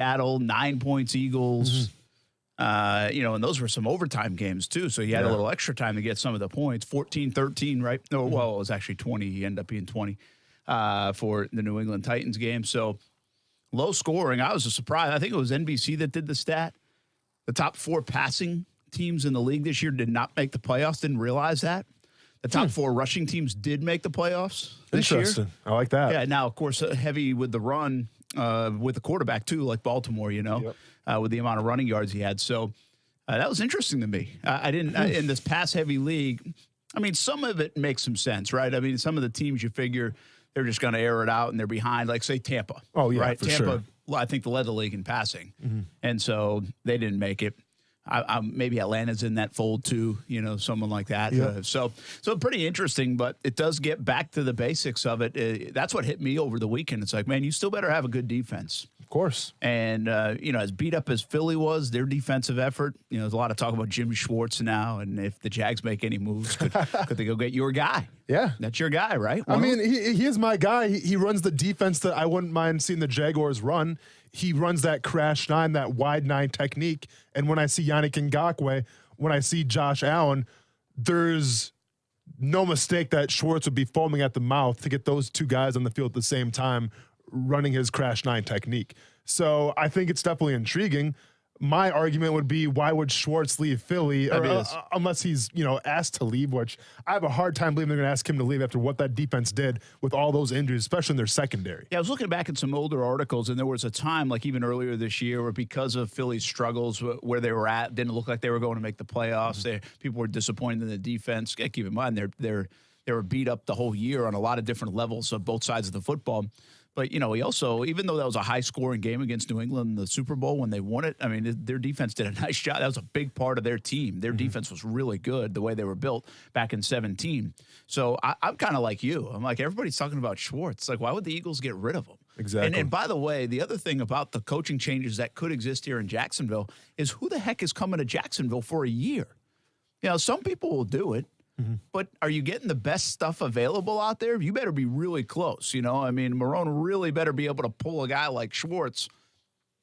Seattle, 9 points, Eagles. And those were some overtime games, too. So you had a little extra time to get some of the points. 14-13, right? No, well, it was actually 20. He ended up being 20 for the New England Titans game. So low scoring. I was surprised. I think it was NBC that did the stat. The top 4 passing teams in the league this year did not make the playoffs. Didn't realize that. The top 4 rushing teams did make the playoffs this year. Interesting. I like that. Yeah, now, of course, heavy with the run with the quarterback, too, like Baltimore, with the amount of running yards he had. So that was interesting to me. I didn't in this pass-heavy league, I mean, some of it makes some sense, right? I mean, some of the teams you figure they're just going to air it out and they're behind, like, say, Tampa. Oh, yeah, right? for Tampa, sure. I think, led the league in passing. And so they didn't make it. Maybe Atlanta's in that fold too, someone like that. Yeah. So pretty interesting, but it does get back to the basics of it. That's what hit me over the weekend. It's like, man, you still better have a good defense. Of course. And, as beat up as Philly was, their defensive effort, there's a lot of talk about Jim Schwartz now. And if the Jags make any moves, could they go get your guy? Yeah. That's your guy, right? I mean, he is my guy. He runs the defense that I wouldn't mind seeing the Jaguars run. He runs that crash 9, that wide 9 technique. And when I see Yannick Ngakoue, when I see Josh Allen, there's no mistake that Schwartz would be foaming at the mouth to get those 2 guys on the field at the same time running his crash 9 technique. So I think it's definitely intriguing. My argument would be, why would Schwartz leave Philly unless he's, asked to leave, which I have a hard time believing they're going to ask him to leave after what that defense did with all those injuries, especially in their secondary. Yeah, I was looking back at some older articles, and there was a time, like even earlier this year, where because of Philly's struggles, where they were at, didn't look like they were going to make the playoffs. People were disappointed in the defense. Keep in mind, they were beat up the whole year on a lot of different levels of both sides of the football. But, he also, even though that was a high-scoring game against New England in the Super Bowl when they won it, I mean, their defense did a nice job. That was a big part of their team. Their defense was really good, the way they were built back in 2017. So I'm kind of like you. I'm like, everybody's talking about Schwartz. Like, why would the Eagles get rid of him? Exactly. And by the way, the other thing about the coaching changes that could exist here in Jacksonville is who the heck is coming to Jacksonville for a year? Some people will do it. But are you getting the best stuff available out there? You better be really close, I mean, Marone really better be able to pull a guy like Schwartz,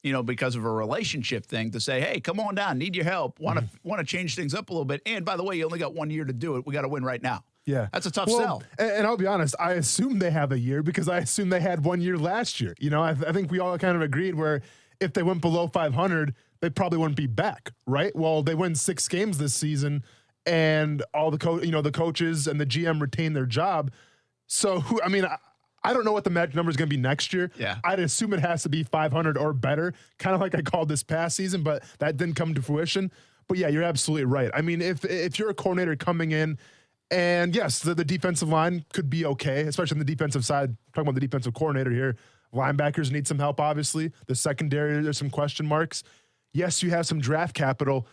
because of a relationship thing to say, hey, come on down, need your help, want to change things up a little bit. And by the way, you only got 1 year to do it. We got to win right now. Yeah. That's a tough sell. And I'll be honest, I assume they have a year because I assume they had 1 year last year. I think we all kind of agreed where if they went below 500, they probably wouldn't be back, right? Well, they win 6 games this season. And all the coaches and the GM retain their job. So, I don't know what the magic number is going to be next year. Yeah. I'd assume it has to be 500 or better, kind of like I called this past season, but that didn't come to fruition. But, yeah, you're absolutely right. I mean, if you're a coordinator coming in, and, yes, the defensive line could be okay, especially on the defensive side, talking about the defensive coordinator here. Linebackers need some help, obviously. The secondary, there's some question marks. Yes, you have some draft capital,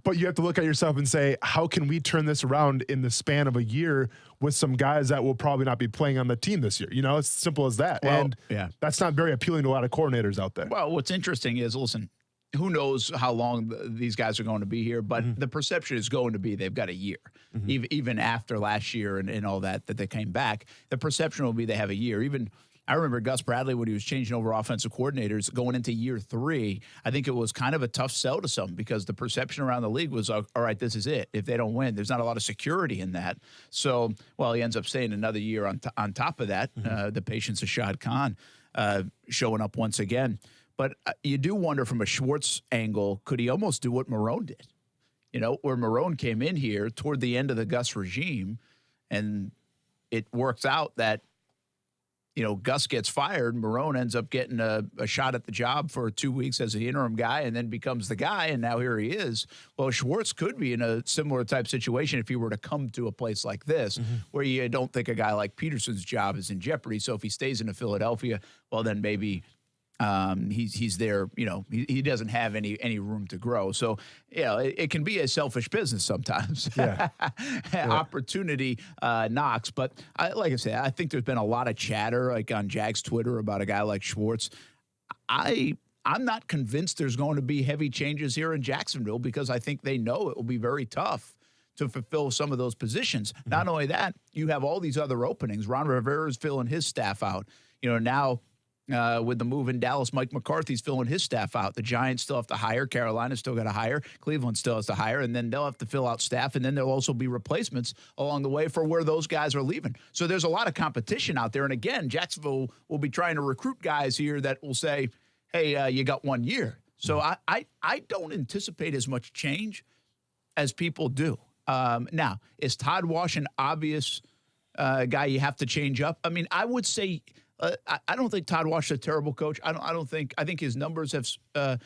but you have to look at yourself and say, how can we turn this around in the span of a year with some guys that will probably not be playing on the team this year? It's simple as that. Well, and that's not very appealing to a lot of coordinators out there. Well, what's interesting is, listen, who knows how long these guys are going to be here, but the perception is going to be they've got a year. Even after last year and all that they came back, the perception will be they have a year. Even I remember Gus Bradley when he was changing over offensive coordinators going into year 3. I think it was kind of a tough sell to some because the perception around the league was, all right, this is it. If they don't win, there's not a lot of security in that. So, he ends up staying another year on top of that. The patience of Shad Khan showing up once again. But you do wonder from a Schwartz angle, could he almost do what Marone did? Where Marone came in here toward the end of the Gus regime, and it works out that Gus gets fired. Marone ends up getting a shot at the job for 2 weeks as the interim guy and then becomes the guy, and now here he is. Well, Schwartz could be in a similar type situation if he were to come to a place like this where you don't think a guy like Peterson's job is in jeopardy. So if he stays in Philadelphia, well, then maybe he's there, he doesn't have any room to grow. So, it can be a selfish business sometimes. Yeah. Opportunity knocks. But like I said, I think there's been a lot of chatter like on Jags Twitter about a guy like Schwartz. I'm not convinced there's going to be heavy changes here in Jacksonville because I think they know it will be very tough to fulfill some of those positions. Not only that, you have all these other openings. Ron Rivera is filling his staff out. Now With the move in Dallas, Mike McCarthy's filling his staff out. The Giants still have to hire. Carolina's still got to hire. Cleveland still has to hire. And then they'll have to fill out staff. And then there'll also be replacements along the way for where those guys are leaving. So there's a lot of competition out there. And again, Jacksonville will be trying to recruit guys here that will say, hey, you got 1 year. So I don't anticipate as much change as people do. Now, is Todd Wash an obvious guy you have to change up? I mean, I would say I don't think Todd Wash is a terrible coach. I think his numbers have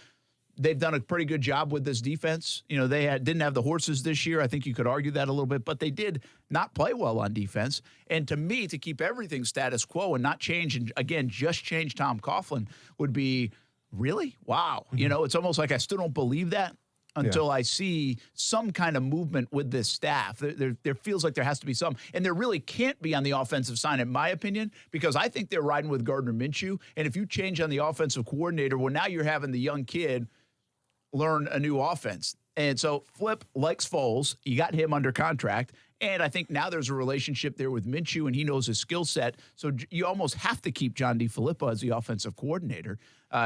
they've done a pretty good job with this defense. You know, they didn't have the horses this year. I think you could argue that a little bit, but they did not play well on defense. And to me, to keep everything status quo and not change, and again, just change Tom Coughlin would be really wow. You know, it's almost like I still don't believe that until I see some kind of movement with this staff. There feels like there has to be some. And there really can't be on the offensive side, in my opinion, because I think they're riding with Gardner Minshew. And if you change on the offensive coordinator, well, now you're having the young kid learn a new offense. And so Flip likes Foles. You got him under contract. And I think now there's a relationship there with Minshew, and he knows his skill set. So you almost have to keep John DeFilippo as the offensive coordinator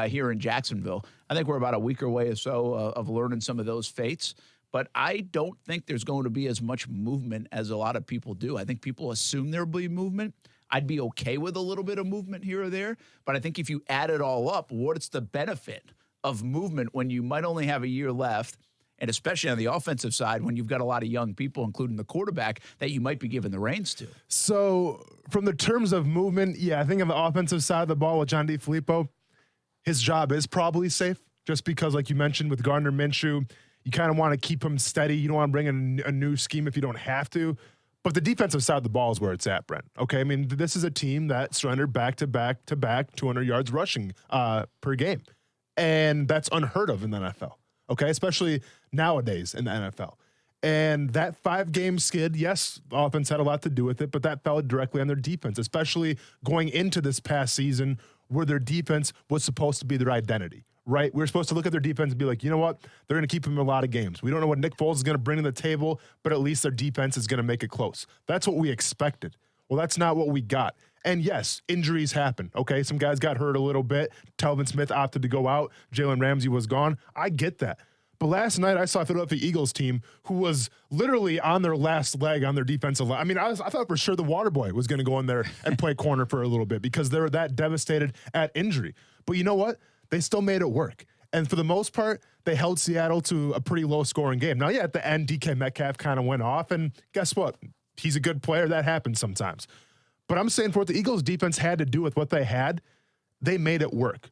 here in Jacksonville. I think we're about a week away or so of learning some of those fates. But I don't think there's going to be as much movement as a lot of people do. I think people assume there'll be movement. I'd be okay with a little bit of movement here or there. But I think if you add it all up, what's the benefit of movement when you might only have a year left? And especially on the offensive side, when you've got a lot of young people, including the quarterback, that you might be giving the reins to. So from the terms of movement, yeah, I think on the offensive side of the ball with John DeFilippo, his job is probably safe just because, like you mentioned, with Gardner Minshew, you kind of want to keep him steady. You don't want to bring in a new scheme if you don't have to. But the defensive side of the ball is where it's at, Brent. Okay, I mean, this is a team that surrendered back-to-back 200 yards rushing per game. And that's unheard of in the NFL. Okay, especially nowadays in the NFL. And that 5-game skid, yes, the offense had a lot to do with it, but that fell directly on their defense, especially going into this past season where their defense was supposed to be their identity, right? We were supposed to look at their defense and be like, you know what? They're going to keep them in a lot of games. We don't know what Nick Foles is going to bring to the table, but at least their defense is going to make it close. That's what we expected. Well, that's not what we got. And yes, injuries happen, okay? Some guys got hurt a little bit. Telvin Smith opted to go out. Jalen Ramsey was gone. I get that. But last night I saw a Philadelphia Eagles team who was literally on their last leg on their defensive line. I mean, I thought for sure the water boy was going to go in there and play corner for a little bit because they were that devastated at injury. But you know what? They still made it work. And for the most part, they held Seattle to a pretty low-scoring game. Now, yeah, at the end, DK Metcalf kind of went off, and guess what? He's a good player. That happens sometimes. But I'm saying for what the Eagles defense had to do with what they had, they made it work.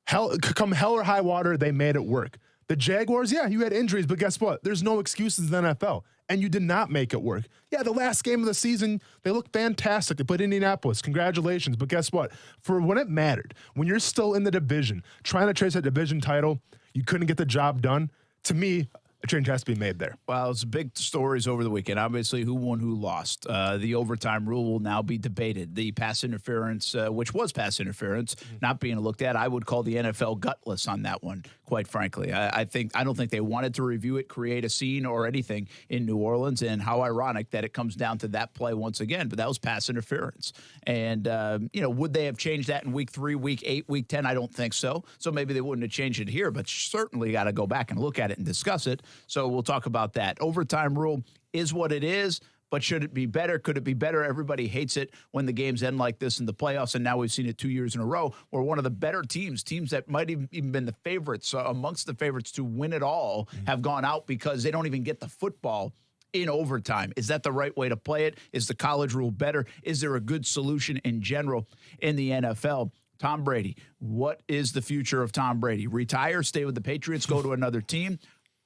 Come hell or high water, they made it work. The Jaguars, yeah, you had injuries, but guess what? There's no excuses in the NFL, and you did not make it work. Yeah, the last game of the season, they looked fantastic. They played Indianapolis. Congratulations. But guess what? For when it mattered, when you're still in the division, trying to chase that division title, you couldn't get the job done. To me, a change has to be made there. Well, it's big stories over the weekend. Obviously, who won, who lost. The overtime rule will now be debated. The pass interference, which was pass interference, not being looked at, I would call the NFL gutless on that one, quite frankly. I don't think they wanted to review it, create a scene or anything in New Orleans, and how ironic that it comes down to that play once again. But that was pass interference. And, would they have changed that in week 3, week 8, week 10? I don't think so. So maybe they wouldn't have changed it here, but certainly got to go back and look at it and discuss it. So we'll talk about that. Overtime rule is what it is, but should it be better? Could it be better? Everybody hates it when the games end like this in the playoffs, and now we've seen it 2 years in a row where one of the better teams that might have even been the favorites, amongst the favorites to win it all, have gone out because they don't even get the football in overtime. Is that the right way to play it? Is the college rule better? Is there a good solution in general in the NFL? Tom Brady, what is the future of Tom Brady? Retire, stay with the Patriots, go to another team?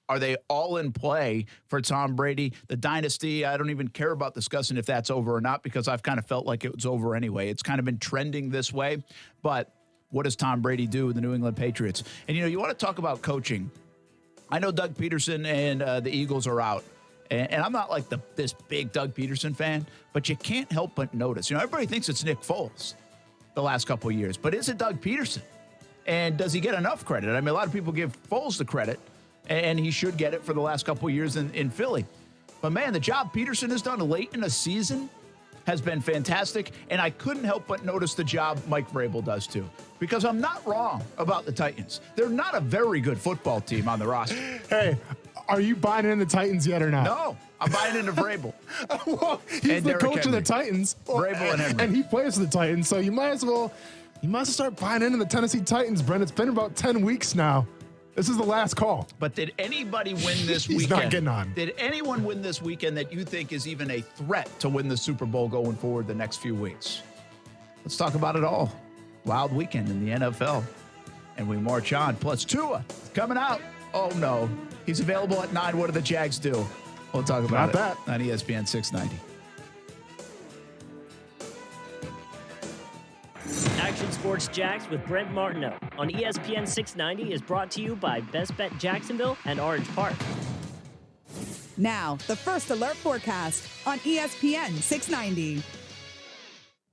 Are they all in play for Tom Brady? The dynasty, I don't even care about discussing if that's over or not because I've kind of felt like it was over anyway. It's kind of been trending this way. But what does Tom Brady do with the New England Patriots? And, you want to talk about coaching. I know Doug Peterson and the Eagles are out. And I'm not like this big Doug Peterson fan, but you can't help but notice. Everybody thinks it's Nick Foles the last couple of years. But is it Doug Peterson? And does he get enough credit? I mean, a lot of people give Foles the credit. And he should get it for the last couple of years in Philly. But, man, the job Peterson has done late in a season has been fantastic, and I couldn't help but notice the job Mike Vrabel does too. Because I'm not wrong about the Titans. They're not a very good football team on the roster. Hey, are you buying in the Titans yet or not? No, I'm buying into Vrabel. Well, he's the coach of the Titans. Vrabel and Henry. And he plays for the Titans, so you might as well start buying into the Tennessee Titans, Brent. It's been about 10 weeks now. This is the last call. But did anybody win this He's weekend? not getting on. Did anyone win this weekend that you think is even a threat to win the Super Bowl going forward the next few weeks? Let's talk about it all. Wild weekend in the NFL. And we march on. Plus Tua coming out. Oh, no. He's available at 9. What do the Jags do? We'll talk about Not it on ESPN 690. Action Sports Jax with Brent Martineau on ESPN 690 is brought to you by Best Bet Jacksonville and Orange Park. Now, the First Alert forecast on ESPN 690.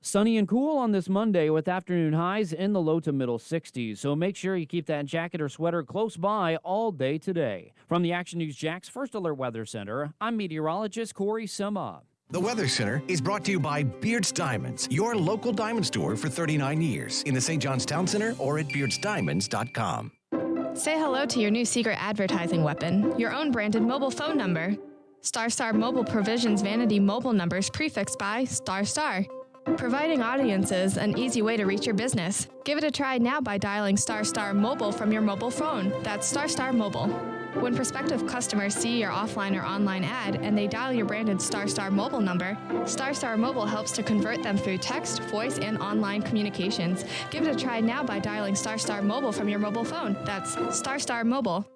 Sunny and cool on this Monday with afternoon highs in the low to middle 60s. So make sure you keep that jacket or sweater close by all day today. From the Action News Jax First Alert Weather Center, I'm meteorologist Corey Sema. The Weather Center is brought to you by Beards Diamonds, your local diamond store for 39 years in the St. John's Town Center or at beardsdiamonds.com. Say hello to your new secret advertising weapon, your own branded mobile phone number. Star Mobile provisions vanity mobile numbers prefixed by **, providing audiences an easy way to reach your business. Give it a try now by dialing ** mobile from your mobile phone. That's ** mobile. When prospective customers see your offline or online ad and they dial your branded ** mobile number, ** mobile helps to convert them through text, voice, and online communications. Give it a try now by dialing ** mobile from your mobile phone. That's ** mobile.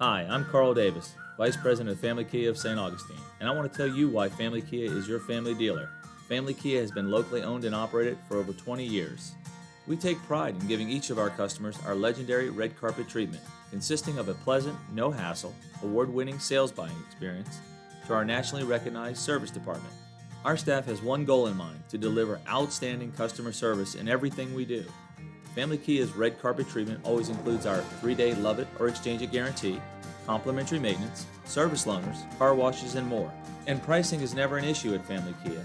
Hi, I'm Carl Davis, Vice President of Family Kia of St. Augustine, and I want to tell you why Family Kia is your family dealer. Family Kia has been locally owned and operated for over 20 years. We take pride in giving each of our customers our legendary red carpet treatment, consisting of a pleasant, no-hassle, award-winning sales buying experience to our nationally recognized service department. Our staff has one goal in mind: to deliver outstanding customer service in everything we do. Family Kia's red carpet treatment always includes our 3-day love it or exchange it guarantee, complimentary maintenance, service loaners, car washes, and more. And pricing is never an issue at Family Kia.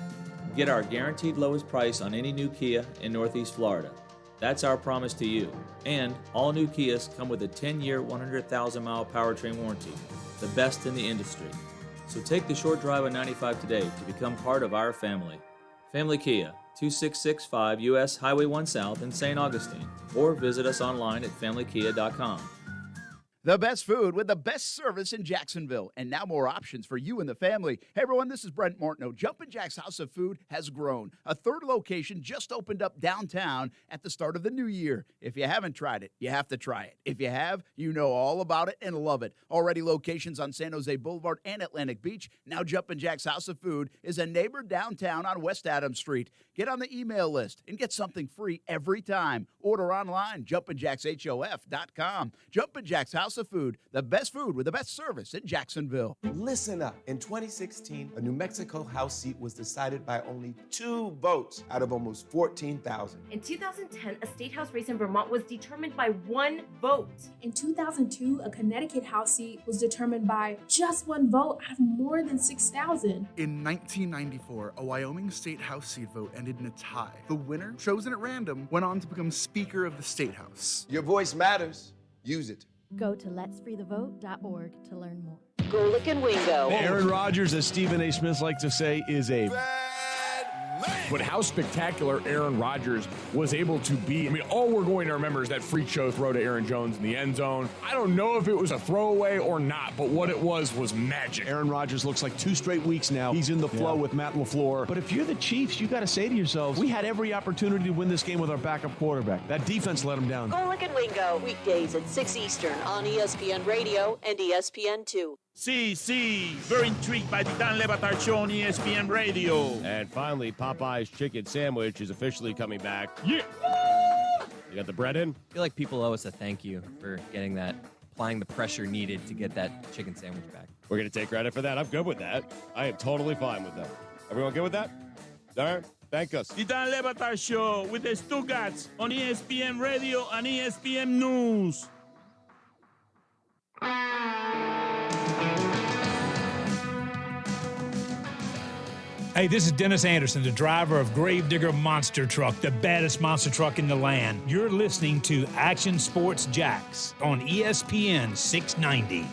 Get our guaranteed lowest price on any new Kia in Northeast Florida. That's our promise to you. And all new Kias come with a 10-year, 100,000-mile powertrain warranty, the best in the industry. So take the short drive on 95 today to become part of our family. Family Kia, 2665 US Highway 1 South in St. Augustine, or visit us online at familykia.com. The best food with the best service in Jacksonville. And now more options for you and the family. Hey, everyone, this is Brent Martineau. Jumpin' Jack's House of Food has grown. A third location just opened up downtown at the start of the new year. If you haven't tried it, you have to try it. If you have, you know all about it and love it. Already locations on San Jose Boulevard and Atlantic Beach. Now Jumpin' Jack's House of Food is a neighbor downtown on West Adams Street. Get on the email list and get something free every time. Order online, jumpinjackshof.com. Jumpin' Jack's House of Food, the best food with the best service in Jacksonville. Listen up. In 2016, a New Mexico House seat was decided by only 2 votes out of almost 14,000. In 2010, a state house race in Vermont was determined by 1 vote. In 2002, a Connecticut House seat was determined by just 1 vote out of more than 6,000. In 1994, a Wyoming state house seat vote ended in a tie. The winner, chosen at random, went on to become Speaker of the State House. Your voice matters. Use it. Go to letsfreethevote.org to learn more. Golic and Wingo. Aaron Rodgers, as Stephen A. Smith likes to say, is a but how spectacular Aaron Rodgers was able to be. I mean, all we're going to remember is that freak show throw to Aaron Jones in the end zone. I don't know if it was a throwaway or not, but what it was magic. Aaron Rodgers looks like 2 straight weeks now. He's in the flow with Matt LaFleur. But if you're the Chiefs, you got to say to yourselves, we had every opportunity to win this game with our backup quarterback. That defense let him down. Golic and Wingo, weekdays at 6 Eastern on ESPN Radio and ESPN2. See, very intrigued by the Dan Le Batard Show on ESPN Radio. And finally, Popeye's chicken sandwich is officially coming back. Yeah! You got the bread in? I feel like people owe us a thank you for getting that, applying the pressure needed to get that chicken sandwich back. We're going to take credit for that. I'm good with that. I am totally fine with that. Everyone good with that? All right, thank us. The Dan Le Batard Show with the Stugatz on ESPN Radio and ESPN News. Hey, this is Dennis Anderson, the driver of Gravedigger Monster Truck, the baddest monster truck in the land. You're listening to Action Sports Jax on ESPN 690.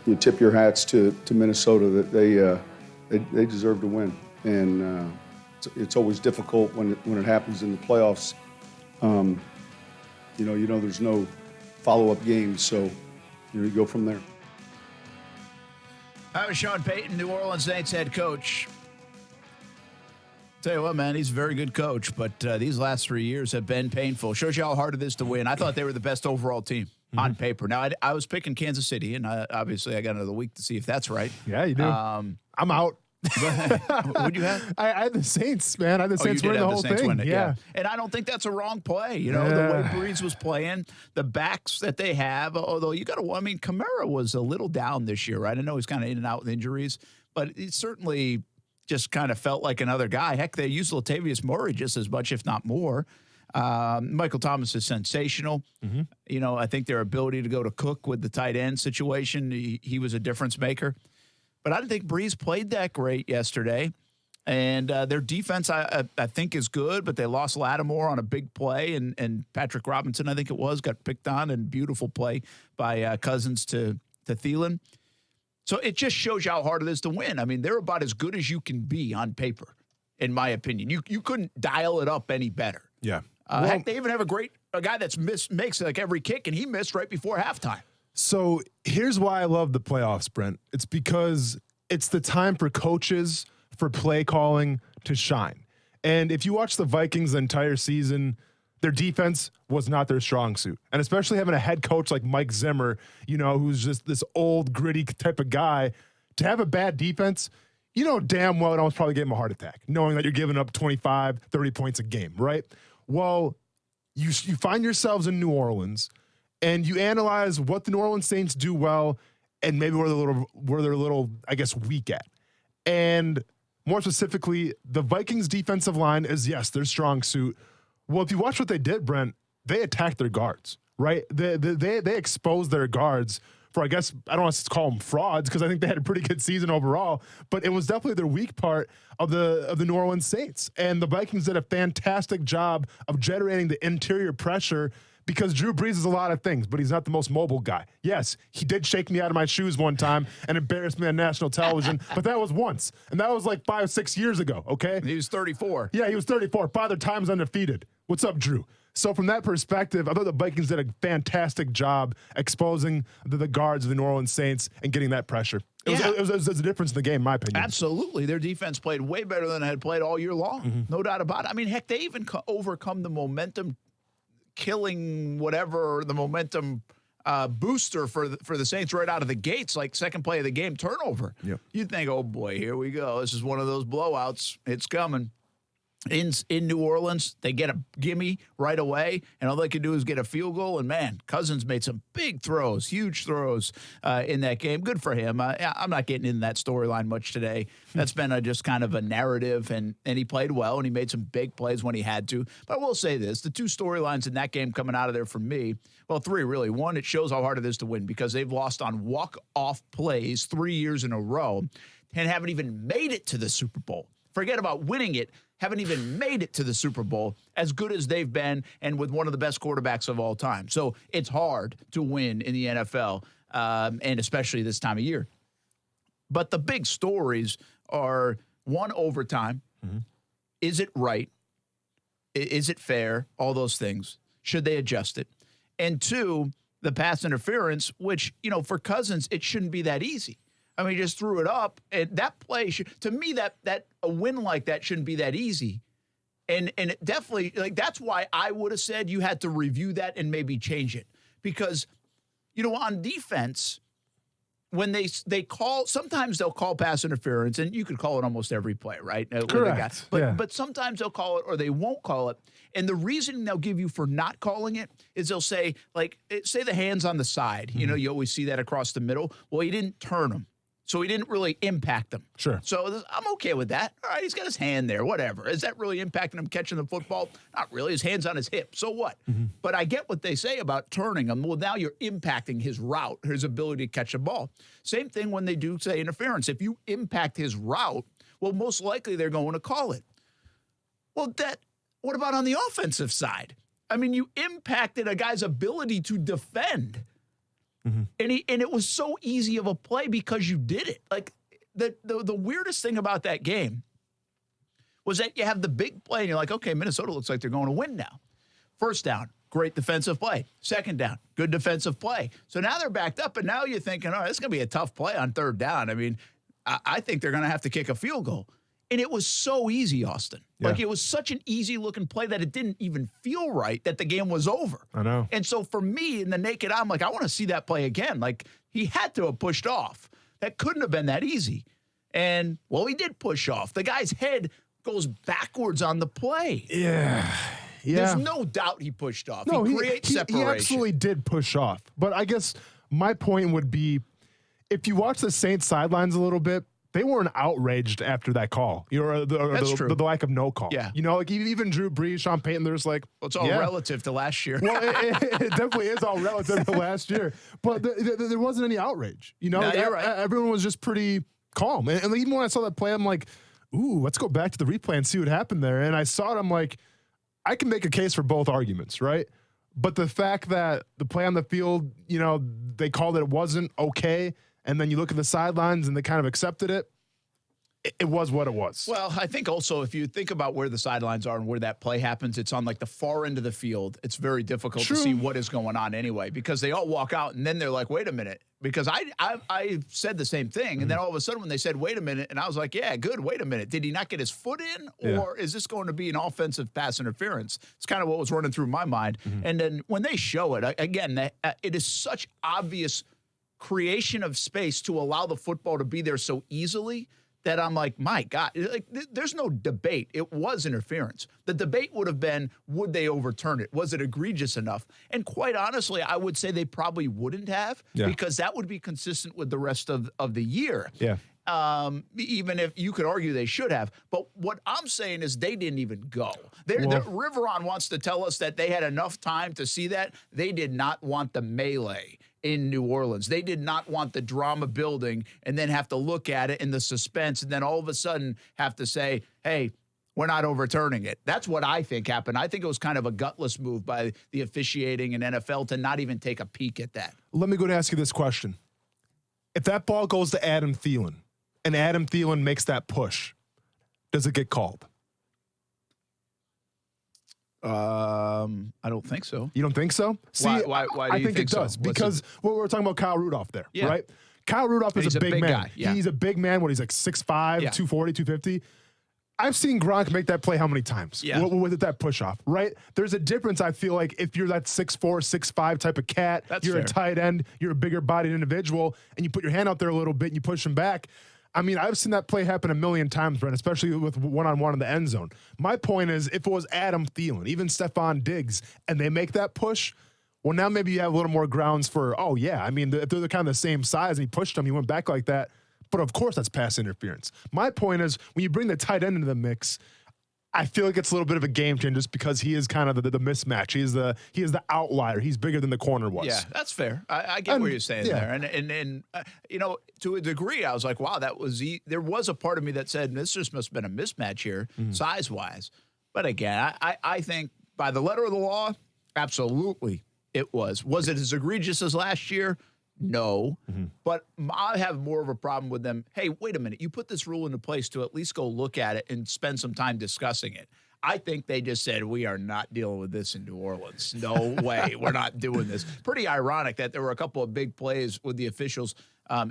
You tip your hats to Minnesota that they deserve to win, and it's always difficult when it happens in the playoffs. You know there's no follow-up games, so you go from there. I was Sean Payton, New Orleans Saints head coach. Tell you what, man, he's a very good coach, but these last 3 years have been painful. Shows you how hard it is to win. I thought they were the best overall team on paper. Now, I was picking Kansas City, and obviously I got another week to see if that's right. Yeah, you do. I'm out. What'd you have? I had the Saints, man. I had the Saints win the whole thing. Yeah. And I don't think that's a wrong play. The way Breeze was playing, the backs that they have, although Kamara was a little down this year, right? I know he's kind of in and out with injuries, but he certainly just kind of felt like another guy. Heck, they used Latavius Murray just as much, if not more. Michael Thomas is sensational. I think their ability to go to Cook with the tight end situation, he was a difference maker. But I didn't think Breeze played that great yesterday. And their defense, I think, is good, but they lost Lattimore on a big play. And Patrick Robinson, I think it was, got picked on, and beautiful play by Cousins to Thielen. So it just shows you how hard it is to win. I mean, they're about as good as you can be on paper, in my opinion. You couldn't dial it up any better. Yeah. Heck, they even have a guy that's makes like every kick, and he missed right before halftime. So here's why I love the playoffs, Brent. It's because it's the time for coaches, for play calling to shine. And if you watch the Vikings the entire season, their defense was not their strong suit. And especially having a head coach like Mike Zimmer, who's just this old, gritty type of guy, to have a bad defense, damn well it almost probably gave him a heart attack, knowing that you're giving up 25, 30 points a game, right? Well, you find yourselves in New Orleans, and you analyze what the New Orleans Saints do well and maybe where they're a little, I guess, weak at. And more specifically, the Vikings defensive line is, yes, their strong suit. Well, if you watch what they did, Brent, they attacked their guards, right? They exposed their guards for, I guess, I don't want to call them frauds because I think they had a pretty good season overall, but it was definitely their weak part of the New Orleans Saints. And the Vikings did a fantastic job of generating the interior pressure because Drew Brees is a lot of things, but he's not the most mobile guy. Yes, he did shake me out of my shoes one time and embarrassed me on national television, but that was once. And that was like 5 or 6 years ago, okay? He was 34. Yeah, he was 34. Father time's undefeated. What's up, Drew? So from that perspective, I thought the Vikings did a fantastic job exposing the guards of the New Orleans Saints and getting that pressure. It was a difference in the game, in my opinion. Absolutely. Their defense played way better than it had played all year long. No doubt about it. I mean, heck, they even overcome the momentum killing whatever the momentum booster for the Saints right out of the gates, like second play of the game, turnover. Yep. You'd think, oh boy, here we go. This is one of those blowouts. It's coming. In New Orleans, they get a gimme right away, and all they can do is get a field goal. And, man, Cousins made some big throws, huge throws in that game. Good for him. I'm not getting into that storyline much today. That's been just kind of a narrative, and he played well, and he made some big plays when he had to. But I will say this, the two storylines in that game coming out of there for me, well, three really. One, it shows how hard it is to win because they've lost on walk-off plays 3 years in a row and haven't even made it to the Super Bowl. Forget about winning it. Haven't even made it to the Super Bowl as good as they've been and with one of the best quarterbacks of all time. So it's hard to win in the NFL, and especially this time of year. But the big stories are, one, overtime. Is it right? Is it fair? All those things. Should they adjust it? And two, the pass interference, which, for Cousins, it shouldn't be that easy. I mean, he just threw it up, and that play to me, that a win like that shouldn't be that easy, and it definitely, like, that's why I would have said you had to review that and maybe change it because, on defense, when they call, sometimes they'll call pass interference, and you could call it almost every play, right? Correct. But sometimes they'll call it or they won't call it, and the reason they'll give you for not calling it is they'll say, like, say the hands on the side. You always see that across the middle. Well, he didn't turn them. So he didn't really impact them. Sure. So I'm okay with that. All right, he's got his hand there, whatever. Is that really impacting him catching the football? Not really. His hand's on his hip. So what? But I get what they say about turning him. Well, now you're impacting his route, his ability to catch the ball. Same thing when they do say interference. If you impact his route, well, most likely they're going to call it. Well, what about on the offensive side? I mean, you impacted a guy's ability to defend. And it was so easy of a play because you did it. Like the weirdest thing about that game was that you have the big play and you're like, okay, Minnesota looks like they're going to win now. First down, great defensive play. Second down, good defensive play. So now they're backed up and now you're thinking, oh, this is going to be a tough play on third down. I mean, I think they're going to have to kick a field goal. And it was so easy, Austin. Like, it was such an easy-looking play that it didn't even feel right that the game was over. I know. And so for me, in the naked eye, I'm like, I want to see that play again. Like, he had to have pushed off. That couldn't have been that easy. And, well, he did push off. The guy's head goes backwards on the play. Yeah. There's no doubt he pushed off. No, he creates separation. He absolutely did push off. But I guess my point would be, if you watch the Saints sidelines a little bit, they weren't outraged after that call. That's true. The lack of no call. Yeah. You know, like even Drew Brees, Sean Payton, there's like, well, it's all relative to last year. Well, it definitely is all relative to last year. But there wasn't any outrage. You know, you're right. Everyone was just pretty calm. And even when I saw that play, I'm like, ooh, let's go back to the replay and see what happened there. And I saw it, I'm like, I can make a case for both arguments, right? But the fact that the play on the field, you know, they called it wasn't okay, and then you look at the sidelines and they kind of accepted it, it was what it was. Well, I think also if you think about where the sidelines are and where that play happens, it's on like the far end of the field. It's very difficult to see what is going on anyway, because they all walk out and then they're like, wait a minute. Because I said the same thing. And then all of a sudden when they said, wait a minute, and I was like, yeah, good, wait a minute. Did he not get his foot in? Or is this going to be an offensive pass interference? It's kind of what was running through my mind. And then when they show it, again, it is such obvious creation of space to allow the football to be there so easily that I'm like, my God, like, there's no debate. It was interference. The debate would have been, would they overturn it? Was it egregious enough? And quite honestly, I would say they probably wouldn't have, because that would be consistent with the rest of the year. Yeah. Even if you could argue they should have. But what I'm saying is they didn't even go. Riveron wants to tell us that they had enough time to see that. They did not want the melee in New Orleans. They did not want the drama building and then have to look at it in the suspense and then all of a sudden have to say, hey, we're not overturning it. That's what I think happened. I think it was kind of a gutless move by the officiating in NFL to not even take a peek at that. Let me go and ask you this question. If that ball goes to Adam Thielen and Adam Thielen makes that push, does it get called? I don't think so. You don't think so? See, why do you I think it does, so? because we're talking about Kyle Rudolph there, right? Kyle Rudolph is a big man. Guy. Yeah. He's a big man. He's like 6'5", 240, 250. I've seen Gronk make that play how many times? Yeah. With that push off, right? There's a difference, I feel like, if you're that 6'4", 6'5" type of cat, you're fair. a tight end, you're a bigger bodied individual, and you put your hand out there a little bit and you push him back. I mean, I've seen that play happen a million times, Brent, especially with one-on-one in the end zone. My point is, if it was Adam Thielen, even Stephon Diggs, and they make that push, well, now maybe you have a little more grounds for, oh, yeah. I mean, if they're kind of the same size and he pushed him, he went back like that. But, of course, that's pass interference. My point is, when you bring the tight end into the mix, I feel like it's a little bit of a game changer just because he is kind of the mismatch. He is the outlier. He's bigger than the corner was. Yeah, that's fair. I get what you're saying there. And you know, to a degree, I was like, wow, there was a part of me that said, this just must have been a mismatch here, size-wise. But again, I think by the letter of the law, absolutely it was. Was it as egregious as last year? No, but I have more of a problem with them. Hey, wait a minute. You put this rule into place to at least go look at it and spend some time discussing it. I think they just said, we are not dealing with this in New Orleans. No way. We're not doing this. Pretty ironic that there were a couple of big plays with the officials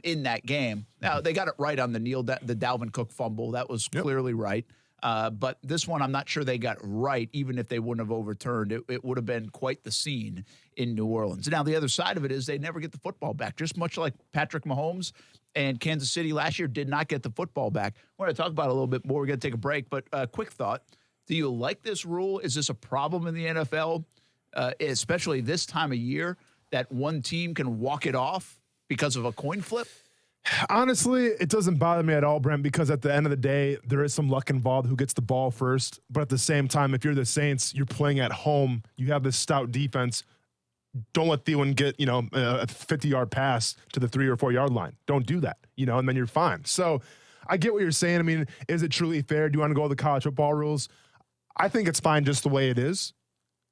in that game. Now, they got it right on the Dalvin Cook fumble. That was clearly right. But this one, I'm not sure they got right, even if they wouldn't have overturned it. It would have been quite the scene in New Orleans. Now, the other side of it is they never get the football back, just much like Patrick Mahomes and Kansas City last year did not get the football back. We're going to talk about it a little bit more. We're going to take a break, but quick thought. Do you like this rule? Is this a problem in the NFL, especially this time of year, that one team can walk it off because of a coin flip? Honestly, it doesn't bother me at all, Brent, because at the end of the day, there is some luck involved who gets the ball first. But at the same time, if you're the Saints, you're playing at home, you have this stout defense. Don't let Thielen get, a 50-yard pass to the 3 or 4 yard line. Don't do that, and then you're fine. So I get what you're saying. I mean, is it truly fair? Do you want to go with the college football rules? I think it's fine just the way it is.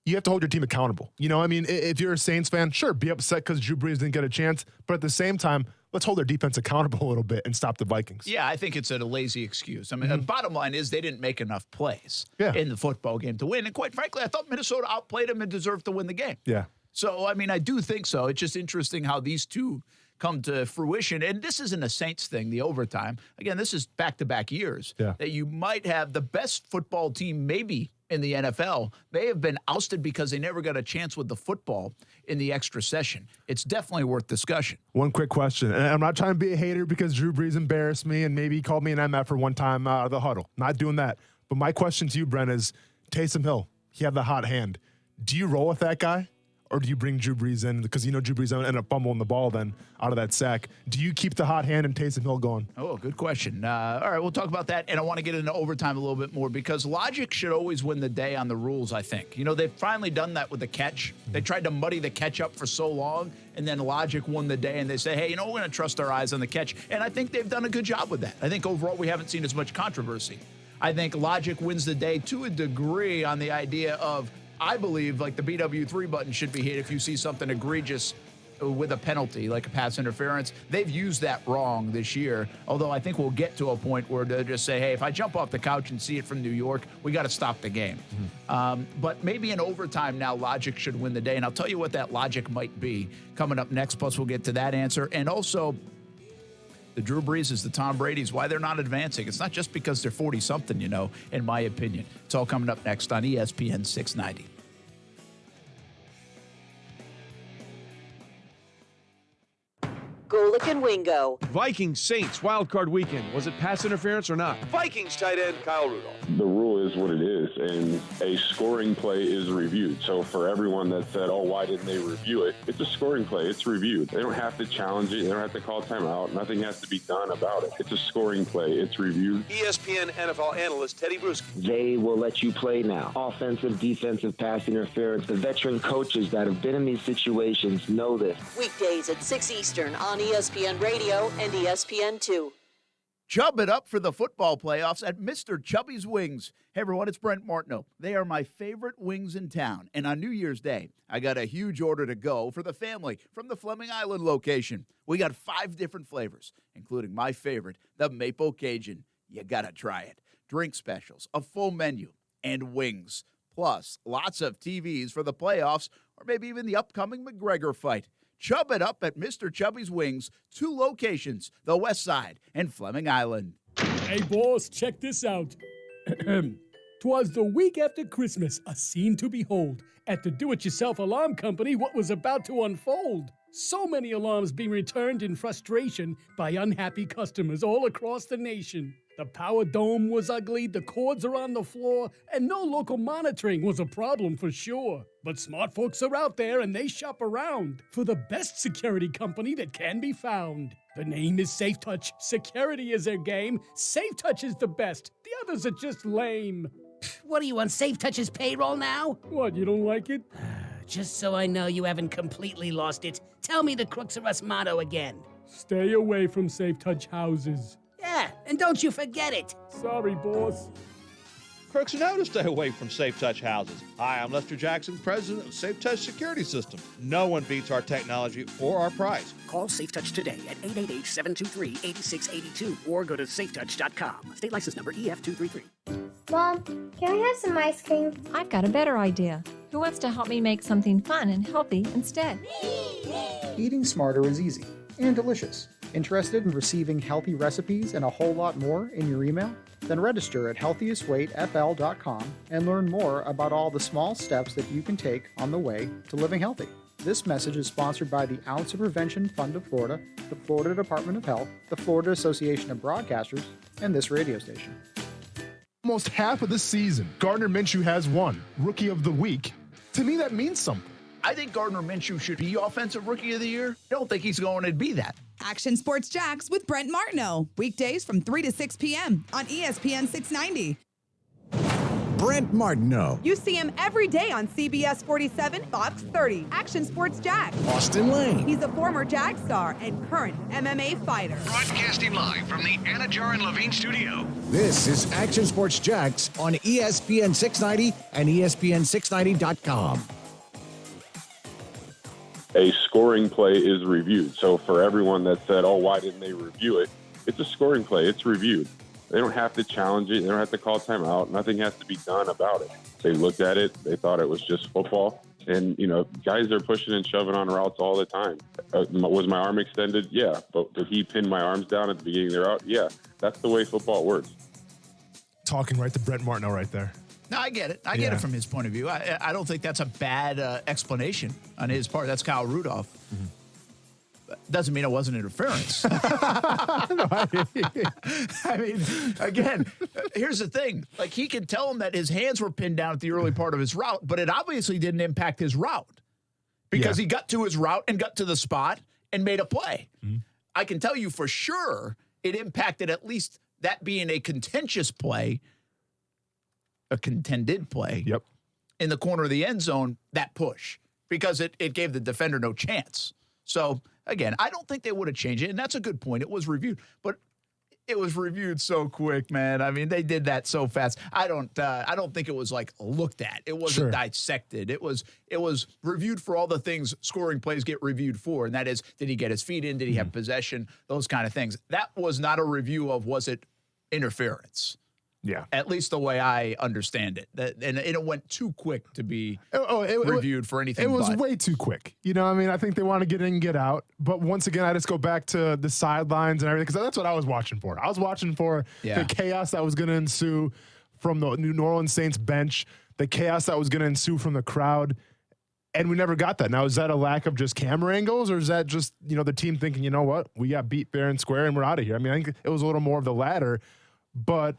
You have to hold your team accountable. If you're a Saints fan, sure, be upset because Drew Brees didn't get a chance. But at the same time, let's hold their defense accountable a little bit and stop the Vikings. Yeah, I think it's a lazy excuse. I mean, the bottom line is they didn't make enough plays in the football game to win. And quite frankly, I thought Minnesota outplayed them and deserved to win the game. Yeah. So, I mean, I do think so. It's just interesting how these two come to fruition. And this isn't a Saints thing, the overtime. Again, this is back-to-back years that you might have the best football team maybe in the NFL. They have been ousted because they never got a chance with the football in the extra session. It's definitely worth discussion. One quick question. And I'm not trying to be a hater because Drew Brees embarrassed me and maybe he called me an MF for one time out of the huddle. Not doing that. But my question to you, Brent, is Taysom Hill, he had the hot hand. Do you roll with that guy? Or do you bring Drew Brees in? Because Drew Brees ended up fumbling the ball then out of that sack. Do you keep the hot hand and Taysom Hill going? Oh, good question. All right, we'll talk about that. And I want to get into overtime a little bit more because logic should always win the day on the rules, I think. They've finally done that with the catch. They tried to muddy the catch up for so long, and then logic won the day, and they say, hey, we're going to trust our eyes on the catch. And I think they've done a good job with that. I think overall we haven't seen as much controversy. I think logic wins the day to a degree on the idea of, I believe, like the BW3 button should be hit if you see something egregious with a penalty, like a pass interference. They've used that wrong this year, although I think we'll get to a point where they'll just say, hey, if I jump off the couch and see it from New York, we got to stop the game. But maybe in overtime now, logic should win the day, and I'll tell you what that logic might be coming up next, plus we'll get to that answer. And also, the Drew Brees, the Tom Brady's, why they're not advancing. It's not just because they're 40-something, in my opinion. It's all coming up next on ESPN 690. Golick and Wingo. Vikings, Saints, wild card weekend. Was it pass interference or not? Vikings tight end Kyle Rudolph. The rule is what it is, and a scoring play is reviewed. So for everyone that said, oh, why didn't they review it? It's a scoring play. It's reviewed. They don't have to challenge it. They don't have to call timeout. Nothing has to be done about it. It's a scoring play. It's reviewed. ESPN NFL analyst Teddy Bruschi. They will let you play now. Offensive, defensive, pass interference. The veteran coaches that have been in these situations know this. Weekdays at 6 Eastern on ESPN Radio and ESPN2. Chub it up for the football playoffs at Mr. Chubby's Wings. Hey, everyone, it's Brent Martineau. They are my favorite wings in town. And on New Year's Day, I got a huge order to go for the family from the Fleming Island location. We got 5 different flavors, including my favorite, the Maple Cajun. You got to try it. Drink specials, a full menu, and wings. Plus, lots of TVs for the playoffs or maybe even the upcoming McGregor fight. Chub it up at Mr. Chubby's Wings, 2 locations, the West Side and Fleming Island. Hey, boss, check this out. 'Twas the week after Christmas, a scene to behold. At the do-it-yourself alarm company, what was about to unfold? So many alarms being returned in frustration by unhappy customers all across the nation. The power dome was ugly, the cords are on the floor, and no local monitoring was a problem for sure. But smart folks are out there and they shop around for the best security company that can be found. The name is Safe Touch. Security is their game. Safe Touch is the best. The others are just lame. What are you on Safe Touch's payroll now? What, you don't like it? Just so I know you haven't completely lost it, tell me the Crooks of Us motto again. Stay away from Safe Touch houses. Yeah, and don't you forget it. Sorry, boss. Crooks know to stay away from Safe Touch houses. Hi, I'm Lester Jackson, president of Safe Touch Security System. No one beats our technology or our price. Call Safe Touch today at 888-723-8682 or go to safetouch.com. State license number EF233. Mom, can we have some ice cream? I've got a better idea. Who wants to help me make something fun and healthy instead? Eating smarter is easy and delicious. Interested in receiving healthy recipes and a whole lot more in your email? Then register at healthiestweightfl.com and learn more about all the small steps that you can take on the way to living healthy. This message is sponsored by the Ounce of Prevention Fund of Florida, the Florida Department of Health, the Florida Association of Broadcasters, and this radio station. Almost half of the season, Gardner Minshew has won Rookie of the Week. To me, that means something. I think Gardner Minshew should be Offensive Rookie of the Year. I don't think he's going to be that. Action Sports Jacks with Brent Martineau. Weekdays from 3 to 6 p.m. on ESPN 690. Brent Martineau. You see him every day on CBS 47, Fox 30. Action Sports Jacks. Austin Lane. He's a former Jag star and current MMA fighter. Broadcasting live from the Anna Jar and Levine studio. This is Action Sports Jacks on ESPN 690 and ESPN690.com. A scoring play is reviewed. So for everyone that said, oh, why didn't they review it? It's a scoring play. It's reviewed. They don't have to challenge it. They don't have to call timeout. Nothing has to be done about it. They looked at it. They thought it was just football. And, guys are pushing and shoving on routes all the time. Was my arm extended? Yeah. But did he pin my arms down at the beginning of the route? Yeah. That's the way football works. Talking right to Brent Martineau right there. No, I get it. I get it from his point of view. I don't think that's a bad explanation on his part. That's Kyle Rudolph. Mm-hmm. Doesn't mean it wasn't interference. I mean, again, here's the thing. Like, he could tell him that his hands were pinned down at the early part of his route, but it obviously didn't impact his route because he got to his route and got to the spot and made a play. Mm-hmm. I can tell you for sure it impacted at least that being a contentious play, a contended play in the corner of the end zone, that push, because it gave the defender no chance. So, again, I don't think they would have changed it, and that's a good point. It was reviewed, but it was reviewed so quick, man. I mean, they did that so fast. I don't think it was like looked at. It wasn't dissected. It was reviewed for all the things scoring plays get reviewed for, and that is, did he get his feet in? Did he have possession? Those kind of things. That was not a review of, was it interference? Yeah. At least the way I understand it. And it went too quick to be reviewed for anything. It was way too quick. I think they want to get in and get out. But once again, I just go back to the sidelines and everything, because that's what I was watching for. I was watching for the chaos that was going to ensue from the New Orleans Saints bench, the chaos that was going to ensue from the crowd. And we never got that. Now, is that a lack of just camera angles, or is that just, the team thinking, you know what, we got beat fair and square and we're out of here? I mean, I think it was a little more of the latter. But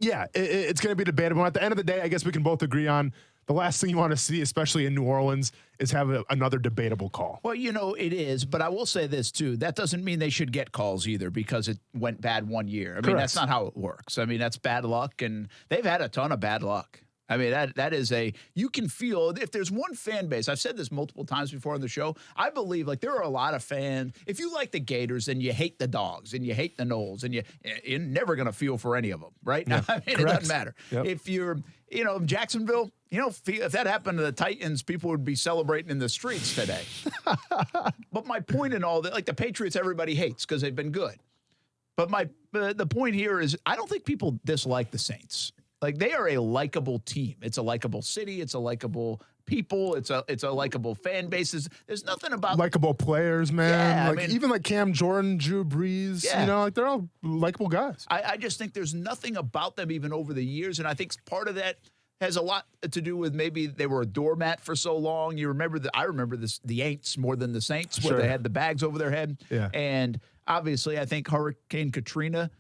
yeah, it's going to be debatable. At the end of the day, I guess we can both agree on the last thing you want to see, especially in New Orleans, is have another debatable call. Well, it is, but I will say this too. That doesn't mean they should get calls either because it went bad one year. I mean, that's not how it works. I mean, that's bad luck, and they've had a ton of bad luck. I mean, that is you can feel, if there's one fan base, I've said this multiple times before on the show, I believe, like, there are a lot of fans. If you like the Gators, then you hate the Dogs and you hate the Knowles, and you're never going to feel for any of them, right? Yeah, I mean, it doesn't matter. Yep. If you're, Jacksonville, if that happened to the Titans, people would be celebrating in the streets today. But my point in all that, like, the Patriots, everybody hates because they've been good. But the point here is, I don't think people dislike the Saints. Like, they are a likable team. It's a likable city. It's a likable people. It's a likable fan bases. There's nothing about likable players, man. Yeah, even like Cam Jordan, Drew Brees. Yeah. They're all likable guys. I just think there's nothing about them even over the years, and I think part of that has a lot to do with maybe they were a doormat for so long. I remember the Aints more than the Saints, where they had the bags over their head. Yeah. And obviously, I think Hurricane Katrina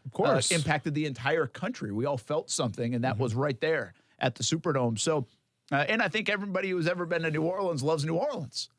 impacted the entire country. We all felt something, and that was right there at the Superdome. So, and I think everybody who's ever been to New Orleans loves New Orleans.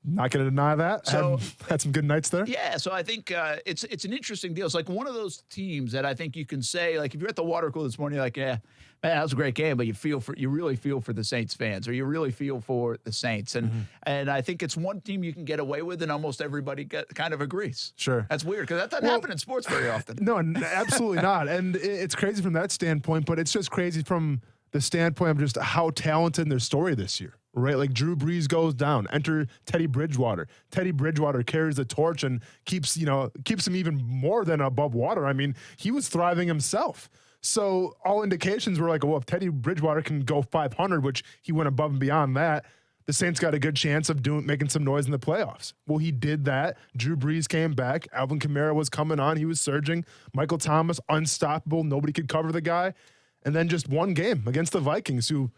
Not going to deny that. So, had some good nights there. Yeah, so I think it's an interesting deal. It's like one of those teams that I think you can say, like, if you're at the water cooler this morning, you're like, yeah, man, that was a great game, but you really feel for the Saints fans, or you really feel for the Saints. And I think it's one team you can get away with, and almost everybody kind of agrees. Sure. That's weird, because that doesn't happen in sports very often. No, absolutely not. And it's crazy from that standpoint, but it's just crazy from the standpoint of just how talented in their story this year. Right, like Drew Brees goes down. Enter Teddy Bridgewater. Teddy Bridgewater carries the torch and keeps him even more than above water. I mean, he was thriving himself. So all indications were like, well, if Teddy Bridgewater can go 500, which he went above and beyond that, the Saints got a good chance of making some noise in the playoffs. Well, he did that. Drew Brees came back. Alvin Kamara was coming on. He was surging. Michael Thomas, unstoppable. Nobody could cover the guy. And then just one game against the Vikings, who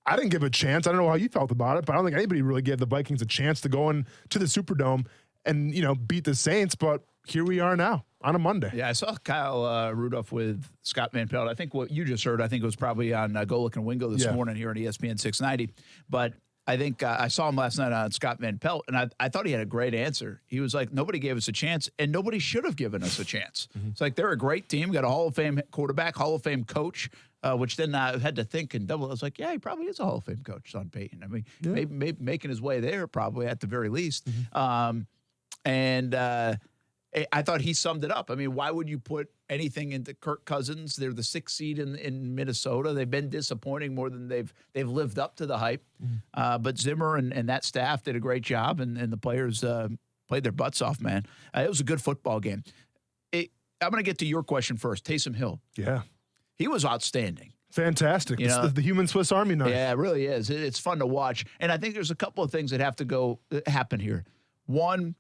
I didn't give a chance. I don't know how you felt about it, but I don't think anybody really gave the Vikings a chance to go into the Superdome and, beat the Saints. But here we are now on a Monday. Yeah, I saw Kyle Rudolph with Scott Van Pelt. I think what you just heard, I think it was probably on Golick and Wingo this morning here on ESPN 690. But I think I saw him last night on Scott Van Pelt, and I thought he had a great answer. He was like, nobody gave us a chance, and nobody should have given us a chance. It's like they're a great team, got a Hall of Fame quarterback, Hall of Fame coach, which then I had to think and double. I was like, yeah, he probably is a Hall of Fame coach, Sean Payton. I mean, maybe making his way there probably at the very least. I thought he summed it up. I mean, why would you put anything into Kirk Cousins? They're the 6th seed in Minnesota. They've been disappointing more than they've lived up to the hype. But Zimmer and that staff did a great job, and the players played their butts off, man. It was a good football game. I'm going to get to your question first. Taysom Hill. Yeah. He was outstanding. Fantastic. You know, the human Swiss Army knife. Yeah, it really is. It's fun to watch. And I think there's a couple of things that have to happen here. One,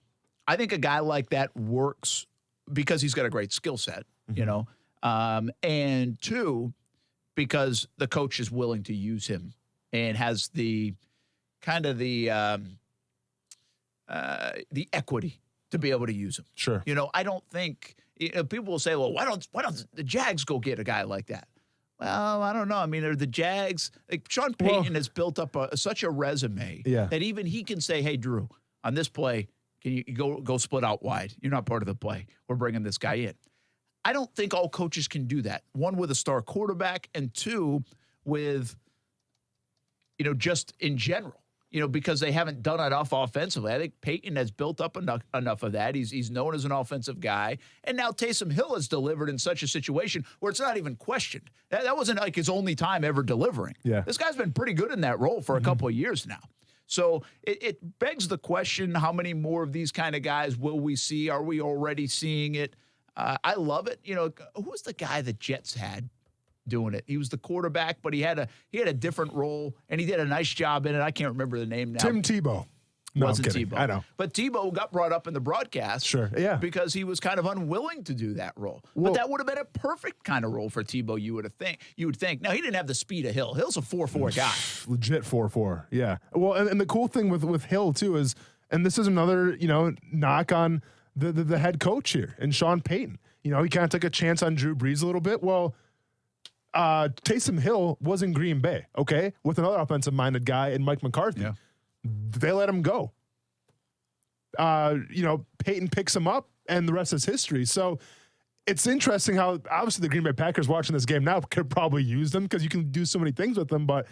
I think a guy like that works because he's got a great skill set, you know. And two, because the coach is willing to use him and has the equity to be able to use him. Sure. You know, I don't think people will say, well, why don't the Jags go get a guy like that? Well, I don't know. I mean, are the Jags like Sean Payton has built up such a resume that even he can say, hey, Drew, on this play, can you go split out wide? You're not part of the play. We're bringing this guy in. I don't think all coaches can do that. One, with a star quarterback, and two, with, just in general, because they haven't done enough offensively. I think Peyton has built up enough of that. He's known as an offensive guy. And now Taysom Hill has delivered in such a situation where it's not even questioned. That wasn't like his only time ever delivering. Yeah. This guy's been pretty good in that role for a couple of years now. So it begs the question, how many more of these kind of guys will we see? Are we already seeing it? I love it. Who was the guy the Jets had doing it? He was the quarterback, but he had a different role, and he did a nice job in it. I can't remember the name now. Tim Tebow. No, Wasn't I'm kidding. Tebow. I know. But Tebow got brought up in the broadcast. Sure, yeah. Because he was kind of unwilling to do that role. Well, but that would have been a perfect kind of role for Tebow, you would think. Now, he didn't have the speed of Hill. Hill's a 4.4 guy. Legit 4.4, yeah. Well, and the cool thing with Hill, too, is, and this is another, knock on the head coach here, and Sean Payton. He kind of took a chance on Drew Brees a little bit. Well, Taysom Hill was in Green Bay, okay, with another offensive-minded guy in Mike McCarthy. Yeah. They let him go. Peyton picks him up, and the rest is history. So it's interesting how, obviously, the Green Bay Packers watching this game now could probably use them because you can do so many things with them. But,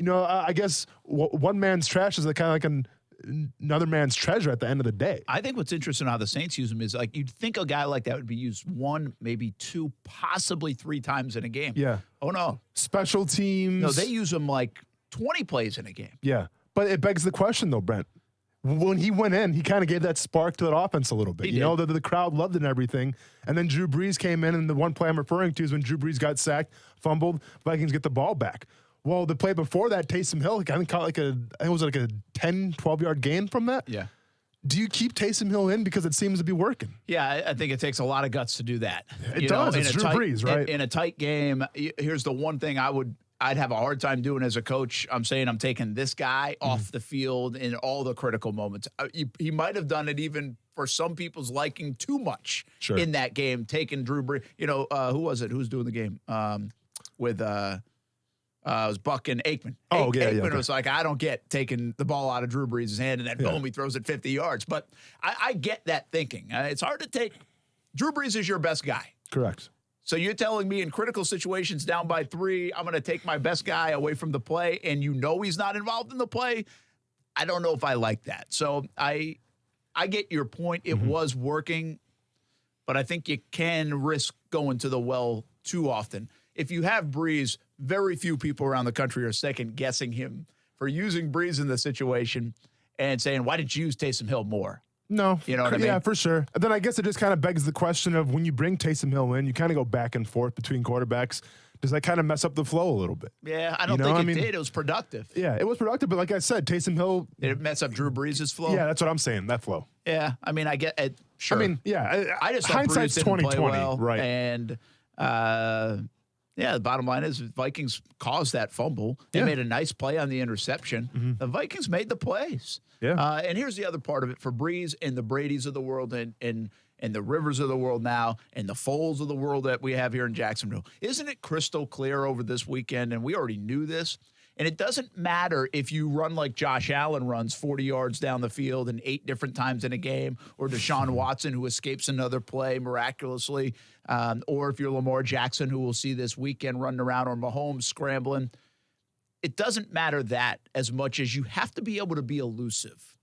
I guess one man's trash is kind of like another man's treasure at the end of the day. I think what's interesting how the Saints use him is, like, you'd think a guy like that would be used 1, maybe 2, possibly 3 times in a game. Yeah. Oh, no. Special teams. No, they use him like 20 plays in a game. Yeah. But it begs the question, though, Brent. When he went in, he kind of gave that spark to that offense a little bit. The crowd loved it and everything. And then Drew Brees came in, and the one play I'm referring to is when Drew Brees got sacked, fumbled, Vikings get the ball back. Well, the play before that, Taysom Hill, I think caught like a 10, 12-yard gain from that. Yeah. Do you keep Taysom Hill in because it seems to be working? Yeah, I think it takes a lot of guts to do that. It does. It's Drew Brees, right? In a tight game, here's the one thing I'd have a hard time doing as a coach. I'm saying I'm taking this guy off the field in all the critical moments. He might have done it even for some people's liking too much in that game, taking Drew Brees. Who was it? Who's doing the game? It was Buck and Aikman. Aikman was like, I don't get taking the ball out of Drew Brees' hand and then boom, he throws it 50 yards. But I get that thinking. It's hard to take. Drew Brees is your best guy. Correct. So you're telling me in critical situations down by 3, I'm going to take my best guy away from the play, and he's not involved in the play? I don't know if I like that. So I get your point. It was working, but I think you can risk going to the well too often. If you have Brees, very few people around the country are second-guessing him for using Brees in the situation and saying, why didn't you use Taysom Hill more? No. You know what I mean? Yeah, for sure. And then I guess it just kind of begs the question of when you bring Taysom Hill in, you kind of go back and forth between quarterbacks. Does that kind of mess up the flow a little bit? Yeah, I don't think it did. It was productive. Yeah, it was productive. But like I said, Taysom Hill. Did it mess up Drew Brees' flow? Yeah, that's what I'm saying, that flow. Yeah, I mean, I get it. Sure. I mean, yeah. I just thought hindsight's Brees didn't 2020, play well, right. And, the bottom line is Vikings caused that fumble. They made a nice play on the interception. The Vikings made the plays. Yeah. And here's the other part of it for Brees and the Bradys of the world and the Rivers of the world now and the Foles of the world that we have here in Jacksonville. Isn't it crystal clear over this weekend, and we already knew this, And it doesn't matter if you run like Josh Allen runs 40 yards down the field and 8 different times in a game, or Deshaun Watson who escapes another play miraculously, or if you're Lamar Jackson who we'll see this weekend running around, or Mahomes scrambling. It doesn't matter that as much as you have to be able to be elusive.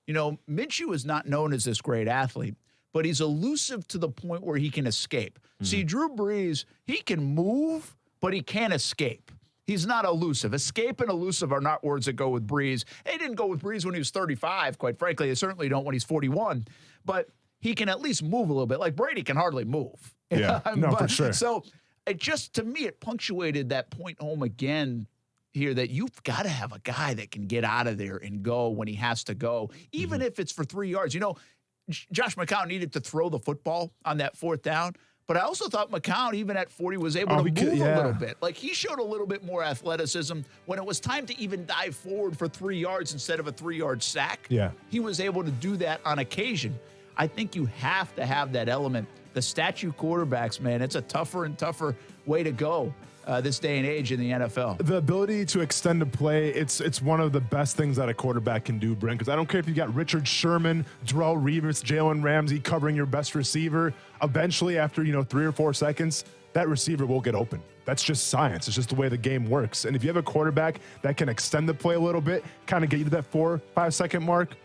You know, Minshew is not known as this great athlete, but he's elusive to the point where he can escape. See, Drew Brees, he can move, but he can't escape. He's not elusive. Escape and elusive are not words that go with Brees. They didn't go with Brees when he was 35, quite frankly. They certainly don't when he's 41. But he can at least move a little bit. Like Brady can hardly move. Yeah, for sure. So it just, to me, it punctuated that point home again here that you've got to have a guy that can get out of there and go when he has to go, even if it's for 3 yards. You know, Josh McCown needed to throw the football on that 4th down. But I also thought McCown, even at 40, was able to move a little bit. Like, he showed a little bit more athleticism. When it was time to even dive forward for 3 yards instead of a 3-yard sack, he was able to do that on occasion. I think you have to have that element. The statue quarterbacks, man, it's a tougher and tougher way to go this day and age in the NFL. The ability to extend a play, it's one of the best things that a quarterback can do, Brent, because I don't care if you got Richard Sherman, Darrelle Revis, Jalen Ramsey covering your best receiver. Eventually, after 3 or 4 seconds, that receiver will get open. That's just science. It's just the way the game works. And if you have a quarterback that can extend the play a little bit, kind of get you to that 4-5 second mark,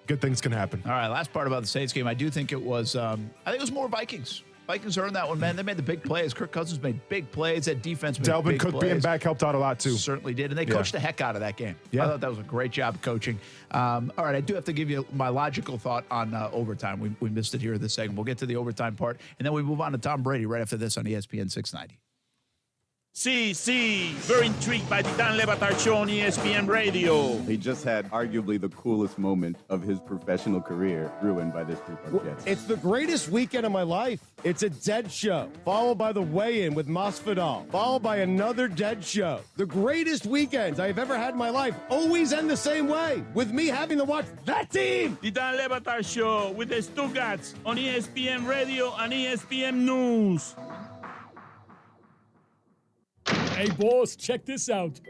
good things can happen. All right, last part about the Saints game, I do think it was, more Vikings. Vikings earned that one, man. They made the big plays. Kirk Cousins made big plays. That defense made Dalvin big Cook plays. being back helped out a lot, too. Certainly did. And they coached the heck out of that game. Yeah. I thought that was a great job of coaching. All right, I do have to give you my logical thought on overtime. We missed it here in this segment. We'll get to the overtime part, and then we move on to Tom Brady right after this on ESPN 690. See, very intrigued by the Dan Le Batard Show on ESPN Radio. He just had arguably the coolest moment of his professional career ruined by this group of Jets. It's the greatest weekend of my life. It's a dead show, followed by the weigh-in with Masvidal, followed by another dead show. The greatest weekends I've ever had in my life always end the same way, with me having to watch that team. The Dan Le Batard Show with the Stuttgarts on ESPN Radio and ESPN News. Hey, boss, check this out.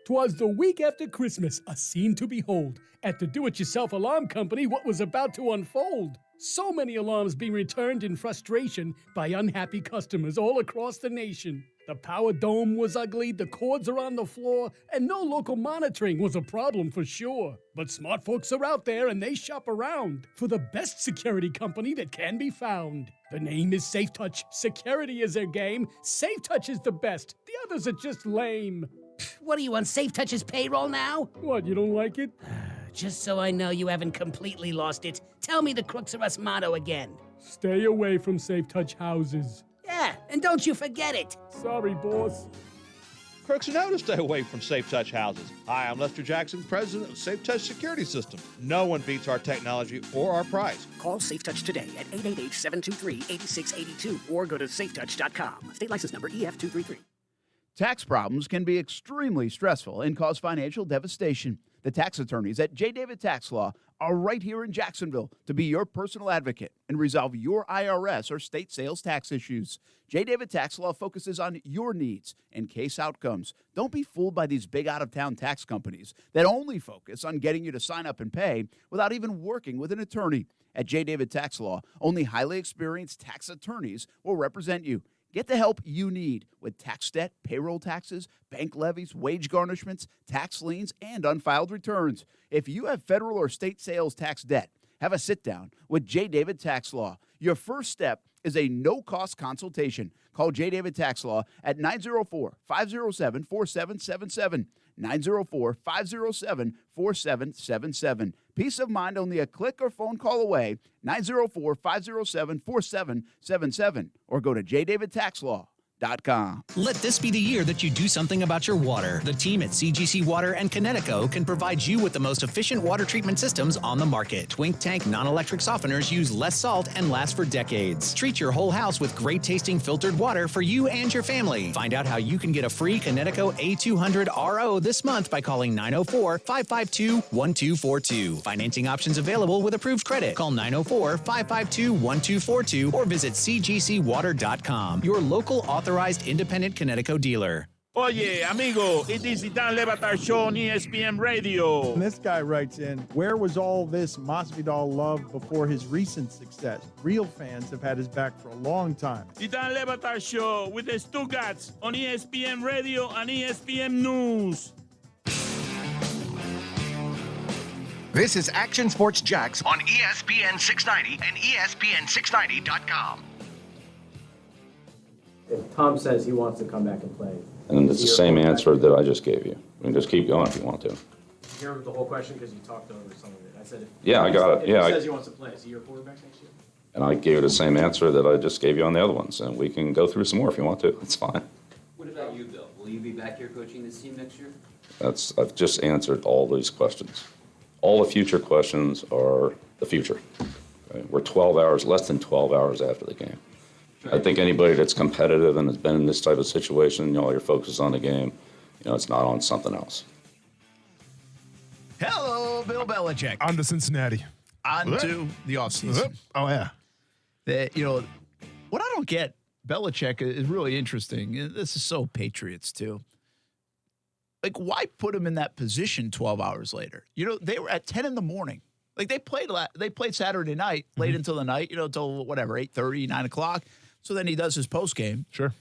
'Twas the week after Christmas, a scene to behold. At the do-it-yourself alarm company, what was about to unfold? So many alarms being returned in frustration by unhappy customers all across the nation. The power dome was ugly, the cords are on the floor, and no local monitoring was a problem for sure. But smart folks are out there and they shop around for the best security company that can be found. The name is SafeTouch. Security is their game. SafeTouch is the best. The others are just lame. What are you on SafeTouch's payroll now? What, you don't like it? Just so I know you haven't completely lost it, tell me the Crooks R Us motto again. Stay away from SafeTouch houses. Yeah, and don't you forget it. Sorry, boss. Crooks know to stay away from Safe Touch houses. Hi, I'm Lester Jackson, president of Safe Touch Security System. No one beats our technology or our price. Call SafeTouch today at 888-723-8682 or go to safetouch.com. State license number EF233. Tax problems can be extremely stressful and cause financial devastation. The tax attorneys at J. David Tax Law are right here in Jacksonville to be your personal advocate and resolve your IRS or state sales tax issues. J. David Tax Law focuses on your needs and case outcomes. Don't be fooled by these big out-of-town tax companies that only focus on getting you to sign up and pay without even working with an attorney. At J. David Tax Law, only highly experienced tax attorneys will represent you. Get the help you need with tax debt, payroll taxes, bank levies, wage garnishments, tax liens, and unfiled returns. If you have federal or state sales tax debt, have a sit-down with J. David Tax Law. Your first step is a no-cost consultation. Call J. David Tax Law at 904-507-4777, 904-507-4777. Peace of mind only a click or phone call away, 904-507-4777, or go to jdavidtaxlaw.com. Let this be the year that you do something about your water. The team at CGC Water and Connecticut can provide you with the most efficient water treatment systems on the market. Twink tank non-electric softeners use less salt and last for decades. Treat your whole house with great tasting filtered water for you and your family. Find out how you can get a free Connecticut A200 RO this month by calling 904-552-1242. Financing options available with approved credit. Call 904-552-1242 or visit cgcwater.com. Your local authorized independent Connecticut dealer. Oye, amigo, it is the Dan Le Batard Show on ESPN Radio. And this guy writes in, where was all this Masvidal love before his recent success? Real fans have had his back for a long time. The Dan Le Batard Show with the Stugatz on ESPN Radio and ESPN News. This is Action Sports Jacks on ESPN690 and ESPN690.com. If Tom says he wants to come back and play. And it's the same answer that I just gave you. I mean, just keep going if you want to. Hear the whole question because you talked over some of it. I said, I got it. If he says he wants to play, is he your quarterback next year? And I gave you the same answer that I just gave you on the other ones. And we can go through some more if you want to. It's fine. What about you, Bill? Will you be back here coaching this team next year? I've just answered all these questions. All the future questions are the future. Okay? We're 12 hours, less than 12 hours after the game. I think anybody that's competitive and has been in this type of situation, you're focused on the game, it's not on something else. Hello, Bill Belichick. On to Cincinnati. On to the offseason. Oh, yeah. What I don't get, Belichick is really interesting. This is so Patriots, too. Like, why put him in that position 12 hours later? They were at 10 in the morning. Like, they played Saturday night, late into the night, until whatever, 8:30, 9 o'clock. So then he does his post game. Sure.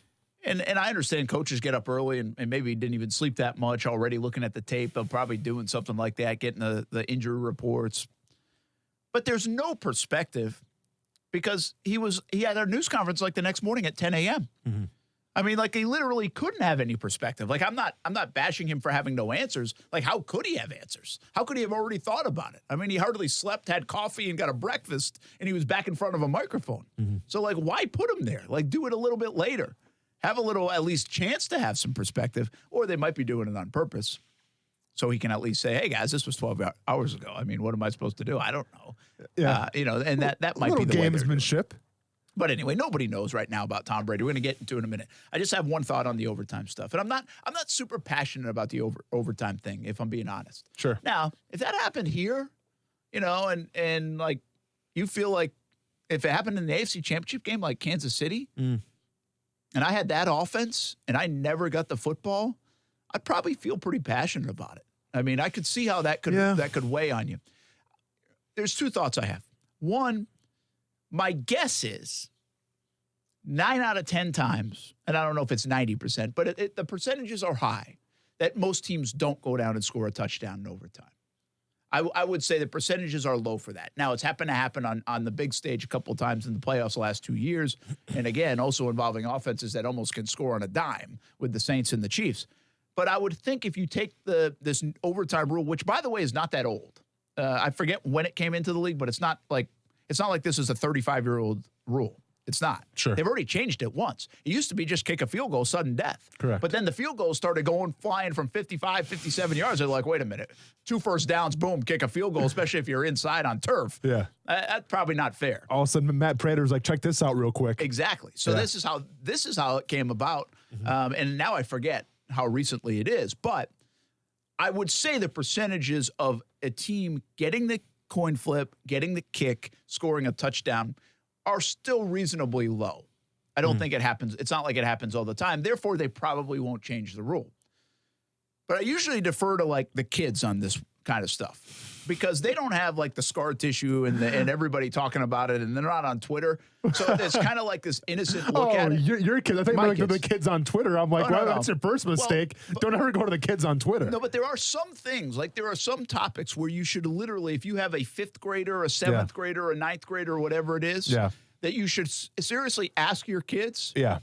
And I understand coaches get up early and maybe didn't even sleep that much already looking at the tape. They're probably doing something like that, getting the injury reports. But there's no perspective because he had a news conference like the next morning at 10 a.m. Mm-hmm. I mean, like, he literally couldn't have any perspective. Like, I'm not bashing him for having no answers. Like, how could he have answers? How could he have already thought about it? I mean, he hardly slept, had coffee, and got a breakfast, and he was back in front of a microphone. Mm-hmm. So, like, why put him there? Like, do it a little bit later. Have a little, at least, chance to have some perspective, or they might be doing it on purpose. So he can at least say, hey, guys, this was 12 hours ago. I mean, what am I supposed to do? I don't know. Yeah. And that might be the way. Gamesmanship. But anyway, nobody knows right now about Tom Brady. We're going to get into it in a minute. I just have one thought on the overtime stuff. And I'm not super passionate about the overtime thing, if I'm being honest. Sure. Now, if that happened here, and like you feel like if it happened in the AFC Championship game like Kansas City, and I had that offense and I never got the football, I'd probably feel pretty passionate about it. I mean, I could see how that could weigh on you. There's two thoughts I have. One, my guess is 9 out of 10 times, and I don't know if it's 90%, but the percentages are high that most teams don't go down and score a touchdown in overtime. I would say the percentages are low for that. Now, it's happened to happen on the big stage a couple of times in the playoffs the last 2 years, and again, also involving offenses that almost can score on a dime with the Saints and the Chiefs. But I would think if you take this overtime rule, which, by the way, is not that old. I forget when it came into the league, but it's not like this is a 35-year-old rule. It's not. Sure. They've already changed it once. It used to be just kick a field goal, sudden death. Correct. But then the field goals started flying from 55, 57 yards. They're like, wait a minute. 2 first downs, boom, kick a field goal, especially if you're inside on turf. Yeah. That's probably not fair. All of a sudden, Matt Prater's like, check this out real quick. Exactly. So this is how it came about. Mm-hmm. And now I forget how recently it is. But I would say the percentages of a team getting the coin flip, getting the kick, scoring a touchdown are still reasonably low. I don't think it happens. It's not like it happens all the time. Therefore, they probably won't change the rule. But I usually defer to like the kids on this kind of stuff because they don't have like the scar tissue and everybody talking about it, and they're not on Twitter. So it's kind of like this innocent look at it. Your kids. I think like the kids on Twitter. I'm like, well, that's your first mistake. Don't ever go to the kids on Twitter. No, but there are some things, like there are some topics where you should literally, if you have a 5th grader, a 7th grader, a 9th grader, or whatever it is, that you should seriously ask your kids. Yeah.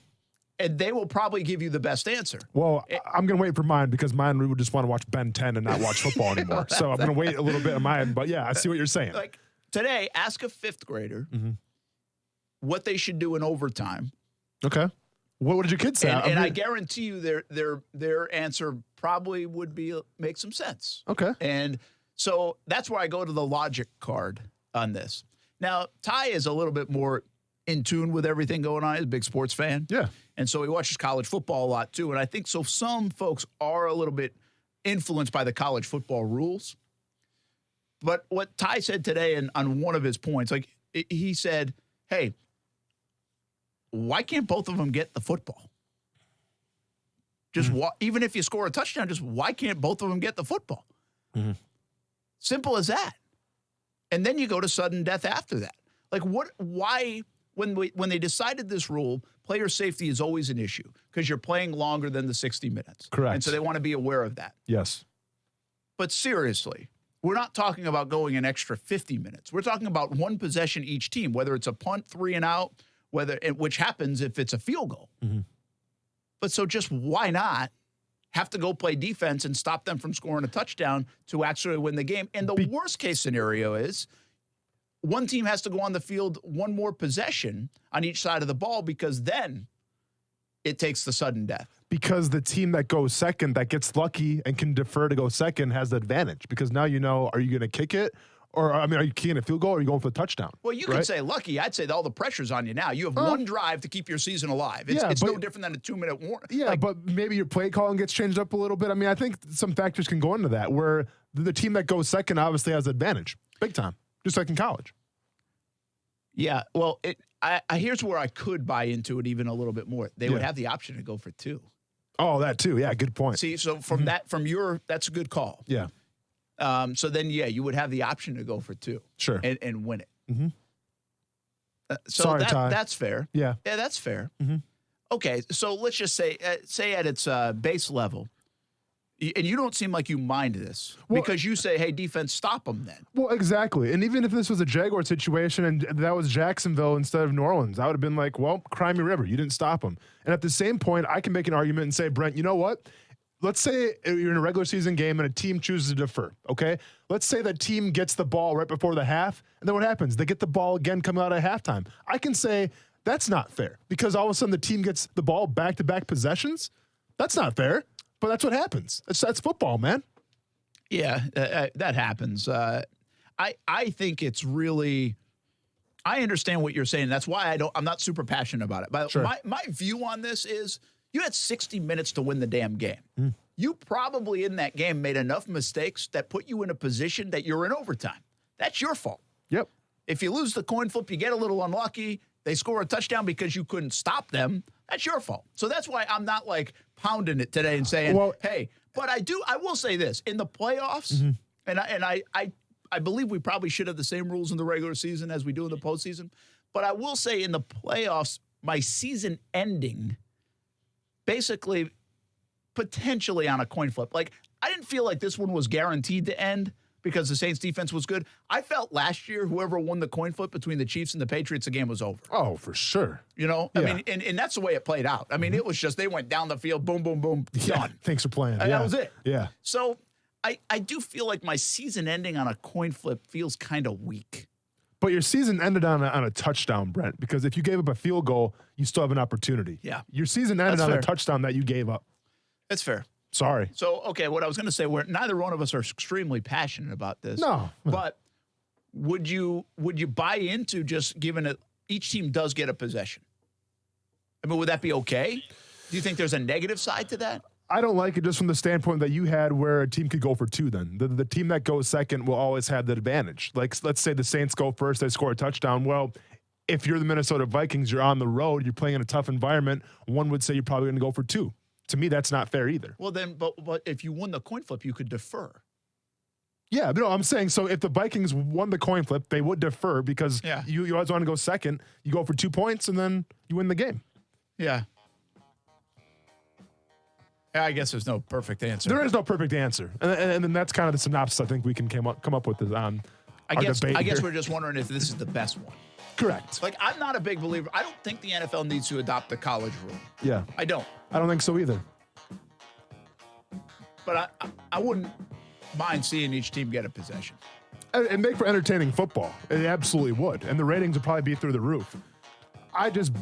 And they will probably give you the best answer. Well, I'm going to wait for mine because mine would just want to watch Ben 10 and not watch football anymore. So I'm going to wait a little bit on mine. But yeah, I see what you're saying. Like today, ask a 5th grader what they should do in overtime. Okay. What did your kids say? And I guarantee you their answer probably would make some sense. Okay. And so that's where I go to the logic card on this. Now, Ty is a little bit more in tune with everything going on. He's a big sports fan. Yeah. And so he watches college football a lot too. And I think so some folks are a little bit influenced by the college football rules. But what Ty said today on one of his points, like he said, hey, why can't both of them get the football? Just even if you score a touchdown, just why can't both of them get the football? Simple as that. And then you go to sudden death after that. Like why when they decided this rule, player safety is always an issue because you're playing longer than the 60 minutes. Correct. And so they want to be aware of that. Yes. But seriously, we're not talking about going an extra 50 minutes. We're talking about one possession each team, whether it's a punt, 3 and out, which happens if it's a field goal. But so just why not have to go play defense and stop them from scoring a touchdown to actually win the game? And the worst case scenario is one team has to go on the field one more possession on each side of the ball because then it takes the sudden death. Because the team that goes second, that gets lucky and can defer to go second, has the advantage. Because now you know, are you going to kick it? Or, I mean, are you kicking a field goal or are you going for the touchdown? Well, you could say lucky. I'd say all the pressure's on you now. You have one drive to keep your season alive. It's no different than a 2-minute warning. Yeah, but maybe your play calling gets changed up a little bit. I mean, I think some factors can go into that, where the team that goes second obviously has advantage. Big time. Just like in college. Yeah, well, here's where I could buy into it even a little bit more. They would have the option to go for 2. Oh, that too. Yeah, good point. See, so from that's a good call. Yeah. So then, you would have the option to go for 2. Sure. And win it. So Sorry, Ty. that's fair. Yeah. Yeah, that's fair. Okay, so let's just say at its base level, and you don't seem like you mind this because you say, hey, defense, stop them then. Well, exactly. And even if this was a Jaguar situation and that was Jacksonville instead of New Orleans, I would have been like, well, cry me river. You didn't stop them. And at the same point, I can make an argument and say, Brent, you know what? Let's say you're in a regular season game and a team chooses to defer, okay? Let's say that team gets the ball right before the half, and then what happens? They get the ball again coming out at halftime. I can say that's not fair because all of a sudden the team gets the ball back-to-back possessions. That's not fair, but that's what happens. That's football, man. Yeah, that happens. I think it's really – I understand what you're saying. That's why I'm not super passionate about it. But my view on this is – you had 60 minutes to win the damn game. You probably in that game made enough mistakes that put you in a position that you're in overtime. That's your fault. Yep. If you lose the coin flip, you get a little unlucky. They score a touchdown because you couldn't stop them. That's your fault. So that's why I'm not like pounding it today and saying, hey, but I will say this in the playoffs, and I believe we probably should have the same rules in the regular season as we do in the postseason. But I will say in the playoffs, my season ending basically potentially on a coin flip. Like, I didn't feel like this one was guaranteed to end because the Saints defense was good. I felt last year whoever won the coin flip between the Chiefs and the Patriots, the game was over. Oh, for sure. You know? I mean, and that's the way it played out. I mean, it was just they went down the field, boom, boom, boom, done. Thanks for playing. And that was it. Yeah. So I do feel like my season ending on a coin flip feels kind of weak. But your season ended on a touchdown, Brent, because if you gave up a field goal, you still have an opportunity. Yeah. Your season ended on a touchdown that you gave up. That's fair. Sorry. So, okay, what I was going to say, neither one of us are extremely passionate about this. No. But would you buy into just giving it, each team does get a possession? I mean, would that be okay? Do you think there's a negative side to that? I don't like it just from the standpoint that you had where a team could go for 2 then. The team that goes second will always have the advantage. Like, let's say the Saints go first, they score a touchdown. Well, if you're the Minnesota Vikings, you're on the road, you're playing in a tough environment, one would say you're probably going to go for 2. To me, that's not fair either. Well, then, but if you won the coin flip, you could defer. Yeah, no, I'm saying, so if the Vikings won the coin flip, they would defer because you always want to go second. You go for 2 points, and then you win the game. Yeah. I guess there's no perfect answer. There is no perfect answer. And then that's kind of the synopsis I think we can come up with on I our guess debate I guess here. we're just wondering if this is the best one. Correct. Like, I'm not a big believer. I don't think the NFL needs to adopt the college rule. Yeah. I don't. I don't think so either. But I wouldn't mind seeing each team get a possession. And make for entertaining football. It absolutely would. And the ratings would probably be through the roof. I just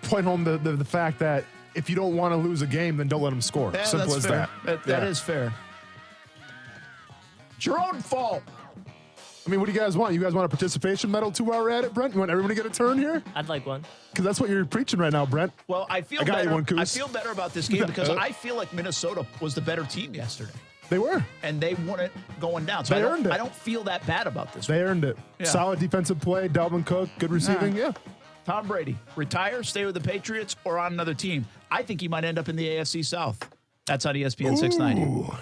point home the fact that if you don't want to lose a game, then don't let them score. Yeah, Simple as fair. that. That is fair. It's your own fault. I mean, what do you guys want? You guys want a participation medal too while we're at it, Brent? You want everyone to get a turn here? I'd like one. Because that's what you're preaching right now, Brent. Well, I feel got better. you one, Coos. I feel better about this game because I feel like Minnesota was the better team yesterday. They were. And they won it going down. So They earned it. I don't feel that bad about this. They earned it. Yeah. Solid defensive play. Dalvin Cook, good receiving. Yeah. Tom Brady, retire, stay with the Patriots, or on another team? I think he might end up in the AFC South. That's on ESPN 690.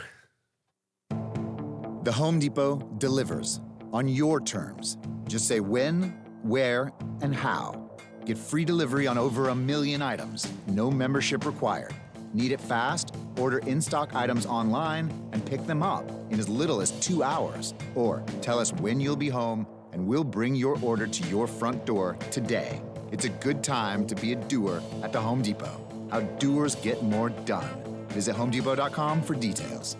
The Home Depot delivers on your terms. Just say when, where, and how. Get free delivery on over 1 million items. No membership required. Need it fast? Order in-stock items online and pick them up in as little as 2 hours. Or tell us when you'll be home and we'll bring your order to your front door today. It's a good time to be a doer at the Home Depot. How doers get more done. Visit HomeDepot.com for details.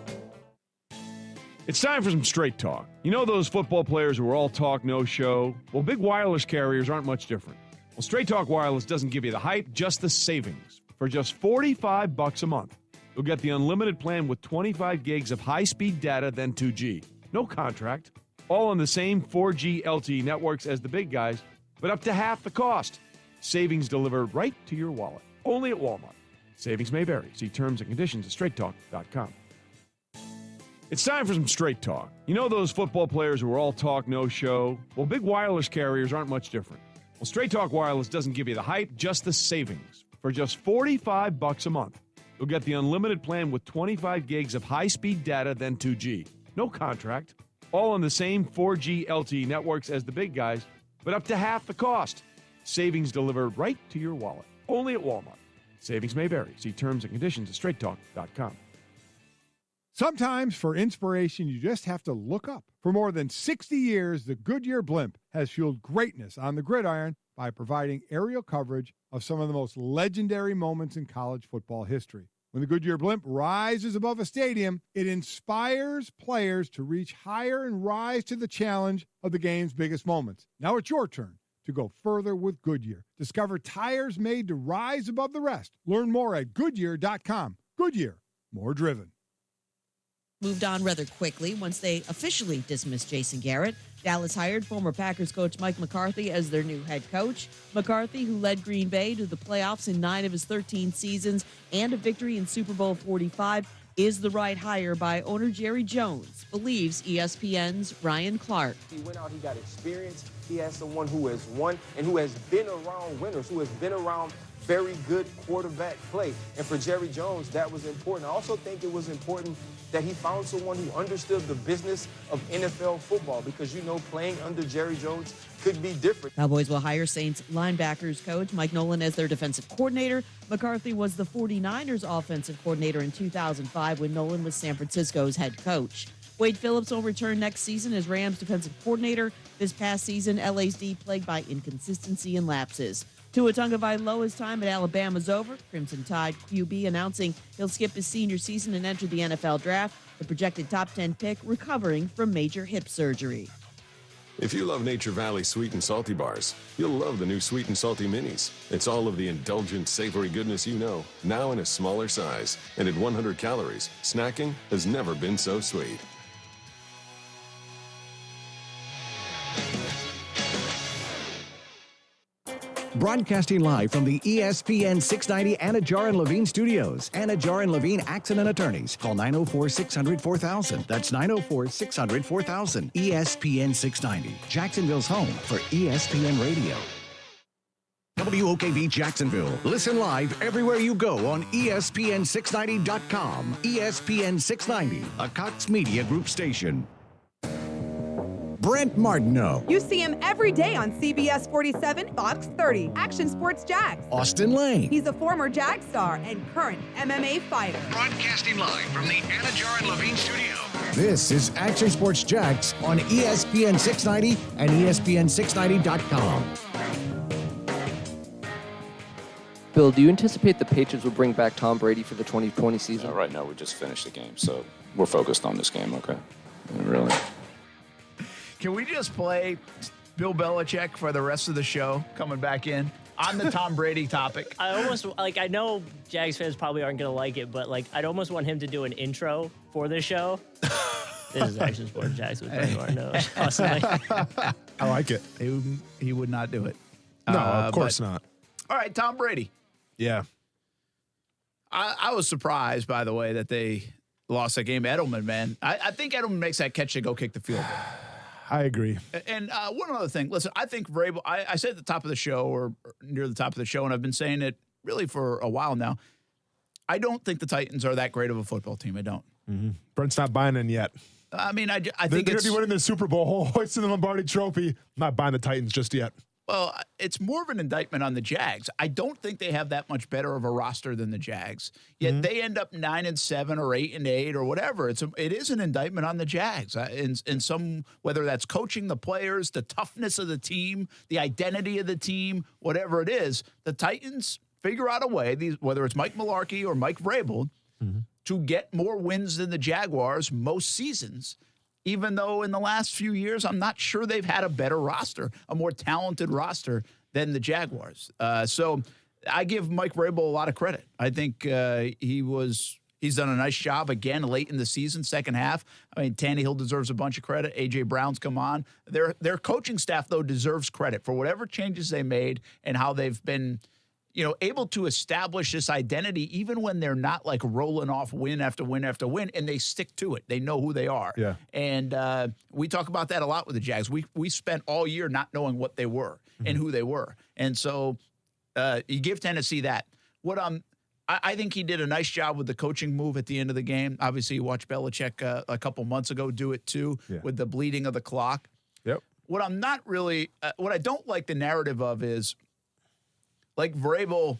It's time for some straight talk. You know those football players who are all talk, no show? Well, big wireless carriers aren't much different. Well, Straight Talk Wireless doesn't give you the hype, just the savings. For just $45 a month, you'll get the unlimited plan with 25 gigs of high-speed data, then 2G. No contract. All on the same 4G LTE networks as the big guys, but up to half the cost. Savings delivered right to your wallet. Only at Walmart. Savings may vary. See terms and conditions at straighttalk.com. It's time for some straight talk. You know those football players who are all talk, no show? Well, big wireless carriers aren't much different. Well, Straight Talk Wireless doesn't give you the hype, just the savings. For just $45 a month, you'll get the unlimited plan with 25 gigs of high-speed data, then 2G. No contract. All on the same 4G LTE networks as the big guys, but up to half the cost. Savings delivered right to your wallet. Only at Walmart. Savings may vary. See terms and conditions at straighttalk.com. Sometimes for inspiration, you just have to look up. For more than 60 years, the Goodyear blimp has fueled greatness on the gridiron by providing aerial coverage of some of the most legendary moments in college football history. When the Goodyear blimp rises above a stadium, it inspires players to reach higher and rise to the challenge of the game's biggest moments. Now it's your turn to go further with Goodyear. Discover tires made to rise above the rest. Learn more at Goodyear.com. Goodyear, more driven. Moved on rather quickly once they officially dismissed Jason Garrett. Dallas hired former Packers coach Mike McCarthy as their new head coach. McCarthy, who led Green Bay to the playoffs in 9 of his 13 seasons and a victory in Super Bowl 45, is the right hire by owner Jerry Jones, believes ESPN's Ryan Clark. He went out, he got experience. He has someone who has won and who has been around winners, who has been around very good quarterback play. And for Jerry Jones, that was important. I also think it was important that he found someone who understood the business of NFL football because, you know, playing under Jerry Jones could be different. Cowboys will hire Saints linebackers coach Mike Nolan as their defensive coordinator. McCarthy was the 49ers offensive coordinator in 2005 when Nolan was San Francisco's head coach. Wade Phillips will return next season as Rams defensive coordinator. This past season, LA's D plagued by inconsistency and lapses. Tua Tagovailoa's time at Alabama's over. Crimson Tide QB announcing he'll skip his senior season and enter the NFL draft. The projected top 10 pick recovering from major hip surgery. If you love Nature Valley sweet and salty bars, you'll love the new Sweet and Salty Minis. It's all of the indulgent, savory goodness you know, now in a smaller size. And at 100 calories, snacking has never been so sweet. Broadcasting live from the ESPN 690 Anajar and Levine studios. Anajar and Levine Accident Attorneys. Call 904-600-4000. That's 904-600-4000. ESPN 690. Jacksonville's home for ESPN Radio. WOKV Jacksonville. Listen live everywhere you go on ESPN690.com. ESPN 690, a Cox Media Group station. Brent Martineau. You see him every day on CBS 47, Fox 30. Action Sports Jax. Austin Lane. He's a former Jag star and current MMA fighter. Broadcasting live from the Anajar and Levine studio. This is Action Sports Jax on ESPN 690 and ESPN690.com. Bill, do you anticipate the Patriots will bring back Tom Brady for the 2020 season? Right now, we just finished the game, so we're focused on this game, okay? Really. Can we just play Bill Belichick for the rest of the show coming back in on the Tom Brady topic? I almost, I know Jags fans probably aren't going to like it, but, I'd almost want him to do an intro for the show. This is Action Sports Jags with Brady Martineau. I like it. He would not do it. No, of course not. All right, Tom Brady. Yeah. I was surprised, by the way, that they lost that game. Edelman, man. I think Edelman makes that catch to go kick the field goal. I agree. And one other thing. Listen, I think Vrabel, I said at the top of the show or near the top of the show, and I've been saying it really for a while now, I don't think the Titans are that great of a football team. I don't. Mm-hmm. Brent's not buying in yet. I mean, I think they're going to be winning the Super Bowl, hoisting the Lombardi Trophy. Not buying the Titans just yet. Well, it's more of an indictment on the Jags. I don't think they have that much better of a roster than the Jags. Yet they end up 9-7 or 8-8 or whatever. It is an indictment on the Jags. In some, whether that's coaching the players, the toughness of the team, the identity of the team, whatever it is, the Titans figure out a way, whether it's Mike Mularkey or Mike Vrabel, to get more wins than the Jaguars most seasons. Even though in the last few years, I'm not sure they've had a better roster, a more talented roster than the Jaguars. So I give Mike Vrabel a lot of credit. I think he's done a nice job again late in the season, second half. I mean, Tannehill deserves a bunch of credit. A.J. Brown's come on. Their coaching staff, though, deserves credit for whatever changes they made and how they've been able to establish this identity even when they're not like rolling off win after win after win, and they stick to it. They know who they are. Yeah. And we talk about that a lot with the Jags. We spent all year not knowing what they were and who they were. And so you give Tennessee that. I think he did a nice job with the coaching move at the end of the game. Obviously, you watched Belichick a couple months ago do it too with the bleeding of the clock. Yep. What I don't like the narrative of is, like Vrabel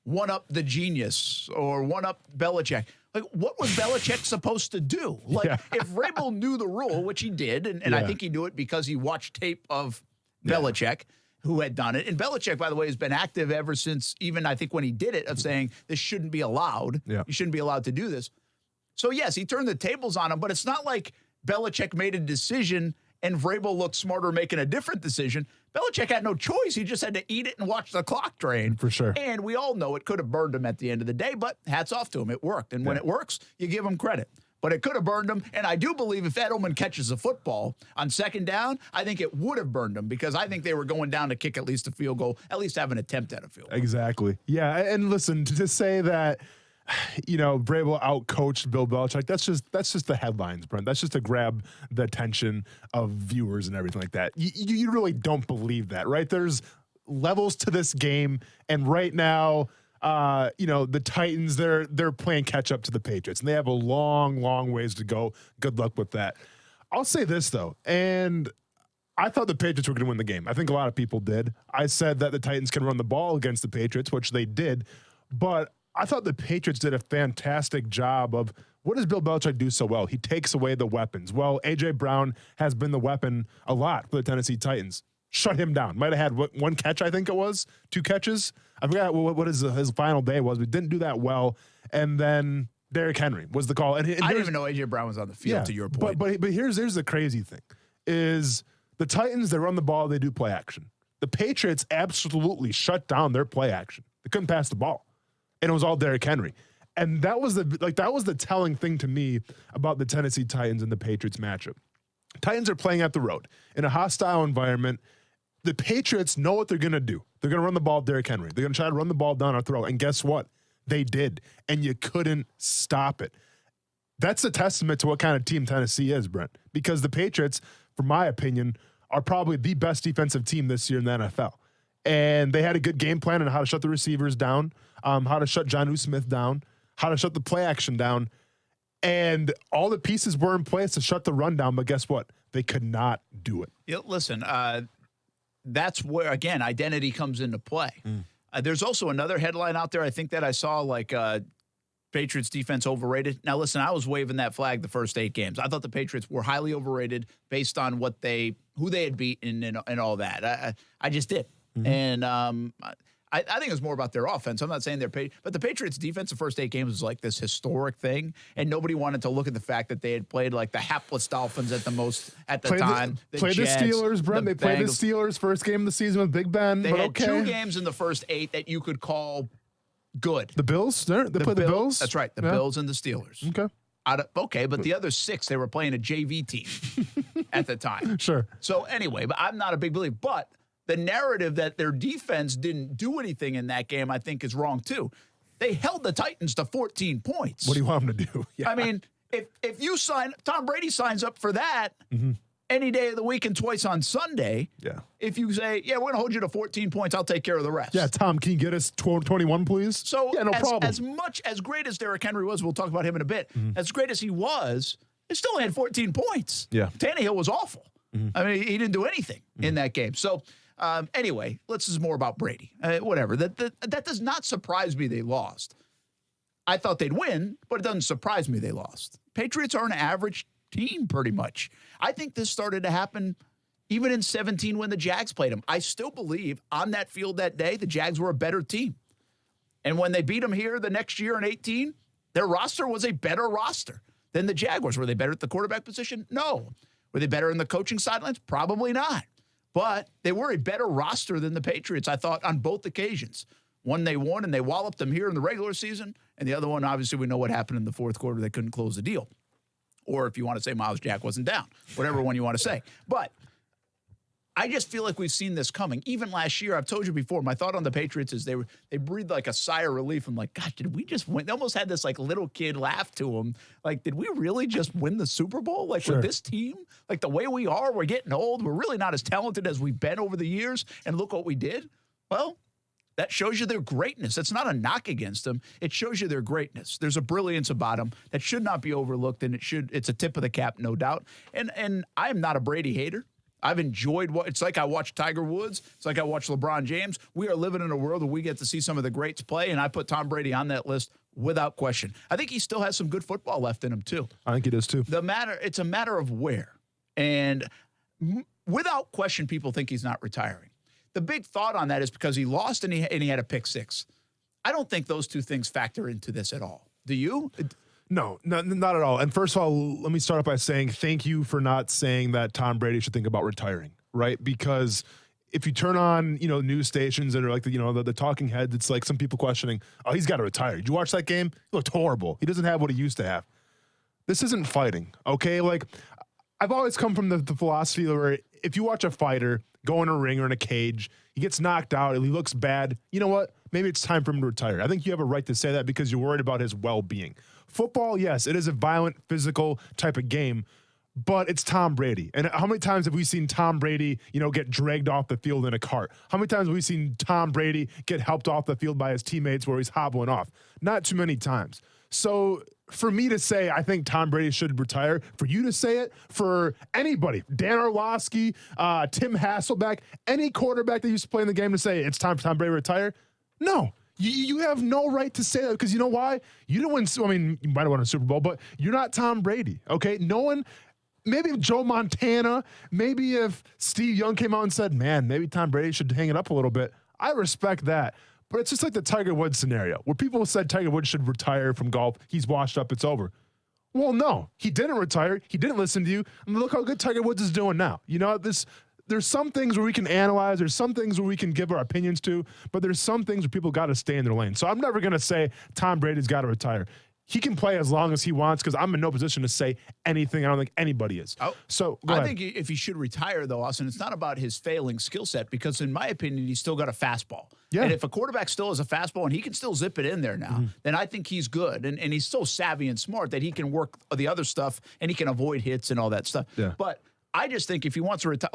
one-up the genius or one-up Belichick. Like, what was Belichick supposed to do? Like, if Vrabel knew the rule, which he did, and I think he knew it because he watched tape of Belichick, who had done it. And Belichick, by the way, has been active ever since, even I think when he did it, of saying this shouldn't be allowed. Yeah. You shouldn't be allowed to do this. So, yes, he turned the tables on him, but it's not like Belichick made a decision and Vrabel looked smarter making a different decision. Belichick had no choice. He just had to eat it and watch the clock drain. For sure. And we all know it could have burned him at the end of the day, but hats off to him. It worked. And when it works, you give him credit. But it could have burned him. And I do believe if Edelman catches a football on second down, I think it would have burned him because I think they were going down to kick at least a field goal, at least have an attempt at a field goal. Exactly. Yeah. And listen, to say that, Vrabel outcoached Bill Belichick, that's just the headlines, Brent. That's just to grab the attention of viewers and everything like that. You really don't believe that, right? There's levels to this game, and right now, the Titans, they're playing catch up to the Patriots, and they have a long, long ways to go. Good luck with that. I'll say this, though, and I thought the Patriots were going to win the game. I think a lot of people did. I said that the Titans can run the ball against the Patriots, which they did, but I thought the Patriots did a fantastic job of what does Bill Belichick do so well? He takes away the weapons. Well, A.J. Brown has been the weapon a lot for the Tennessee Titans. Shut him down. Might have had one catch, I think it was, 2 catches. I forgot what his final day was. We didn't do that well. And then Derrick Henry was the call. And I didn't even know A.J. Brown was on the field, to your point. But here's the crazy thing, is the Titans, they run the ball, they do play action. The Patriots absolutely shut down their play action. They couldn't pass the ball. And it was all Derrick Henry. And that was the telling thing to me about the Tennessee Titans and the Patriots matchup. Titans are playing at the road in a hostile environment. The Patriots know what they're going to do. They're going to run the ball, Derrick Henry. They're going to try to run the ball down our throat. And guess what? They did. And you couldn't stop it. That's a testament to what kind of team Tennessee is, Brent. Because the Patriots, from my opinion, are probably the best defensive team this year in the NFL. And they had a good game plan on how to shut the receivers down, how to shut Jonnu Smith down, how to shut the play action down. And all the pieces were in place to shut the run down. But guess what? They could not do it. Yeah, listen, that's where, again, identity comes into play. There's also another headline out there, I think, that I saw, like Patriots defense overrated. Now, listen, I was waving that flag the first 8 games. I thought the Patriots were highly overrated based on who they had beaten and all that. I just did. And I think it was more about their offense. I'm not saying but the Patriots' defense the first 8 games was like this historic thing, and nobody wanted to look at the fact that they had played like the hapless Dolphins at the time. Played the Steelers, Brent. They played the Steelers first game of the season with Big Ben. They had 2 games in the first 8 that you could call good. The Bills? They played the Bills? That's right. The Bills and the Steelers. Okay. But the other 6, they were playing a JV team at the time. Sure. So anyway, but I'm not a big believer. But the narrative that their defense didn't do anything in that game, I think, is wrong too. They held the Titans to 14 points. What do you want them to do? I mean, if Tom Brady signs up for that, any day of the week and twice on Sunday. Yeah. If you say, yeah, we're going to hold you to 14 points, I'll take care of the rest. Yeah, Tom, can you get us 21, please? So yeah, no problem. As great as Derrick Henry was, we'll talk about him in a bit, as great as he was, he still had 14 points. Yeah. Tannehill was awful. I mean, he didn't do anything in that game. So anyway, this is more about Brady. Whatever. That does not surprise me they lost. I thought they'd win, but it doesn't surprise me they lost. Patriots are an average team pretty much. I think this started to happen even in 17 when the Jags played them. I still believe on that field that day, the Jags were a better team. And when they beat them here the next year in 18, their roster was a better roster than the Jaguars. Were they better at the quarterback position? No. Were they better in the coaching sidelines? Probably not. But they were a better roster than the Patriots, I thought, on both occasions. One they won and they walloped them here in the regular season. And the other one, obviously, we know what happened in the fourth quarter. They couldn't close the deal. Or if you want to say Miles Jack wasn't down, whatever one you want to say. But I just feel like we've seen this coming. Even last year, I've told you before, my thought on the Patriots is they breathed like a sigh of relief. I'm like, gosh, did we just win? They almost had this like little kid laugh to them. Like, did we really just win the Super Bowl? Like with this team, like the way we are, we're getting old. We're really not as talented as we've been over the years. And look what we did. Well, that shows you their greatness. It's not a knock against them. It shows you their greatness. There's a brilliance about them that should not be overlooked, and it's a tip of the cap, no doubt. And I am not a Brady hater. I've enjoyed it's like I watch Tiger Woods. It's like I watch LeBron James. We are living in a world where we get to see some of the greats play, and I put Tom Brady on that list without question. I think he still has some good football left in him, too. I think he does, too. It's a matter of where. And without question, people think he's not retiring. The big thought on that is because he lost and he had a pick six. I don't think those two things factor into this at all. Do you? No, not at all. And first of all, let me start off by saying thank you for not saying that Tom Brady should think about retiring, right? Because if you turn on, news stations and are like the talking heads, it's like some people questioning, oh, he's got to retire. Did you watch that game? He looked horrible. He doesn't have what he used to have. This isn't fighting, okay? Like, I've always come from the philosophy where if you watch a fighter go in a ring or in a cage, he gets knocked out, he looks bad, you know what? Maybe it's time for him to retire. I think you have a right to say that because you're worried about his well-being. Football, yes, it is a violent, physical type of game, but it's Tom Brady. And how many times have we seen Tom Brady, get dragged off the field in a cart? How many times have we seen Tom Brady get helped off the field by his teammates where he's hobbling off? Not too many times. So for me to say, I think Tom Brady should retire, for you to say it, for anybody, Dan Orlovsky, Tim Hasselbeck, any quarterback that used to play in the game to say it's time for Tom Brady to retire, no. You have no right to say that because you know why? You didn't win. I mean, you might have won a Super Bowl, but you're not Tom Brady, okay? No one, maybe if Joe Montana, maybe if Steve Young came out and said, man, maybe Tom Brady should hang it up a little bit. I respect that. But it's just like the Tiger Woods scenario where people said Tiger Woods should retire from golf. He's washed up. It's over. Well, no, he didn't retire. He didn't listen to you. And look how good Tiger Woods is doing now. There's some things where we can analyze. There's some things where we can give our opinions to. But there's some things where people got to stay in their lane. So I'm never going to say Tom Brady's got to retire. He can play as long as he wants because I'm in no position to say anything. I don't think anybody is. So I think if he should retire, though, Austin, it's not about his failing skill set because, in my opinion, he's still got a fastball. Yeah. And if a quarterback still has a fastball and he can still zip it in there now, then I think he's good. And he's so savvy and smart that he can work the other stuff and he can avoid hits and all that stuff. Yeah. But I just think if he wants to retire,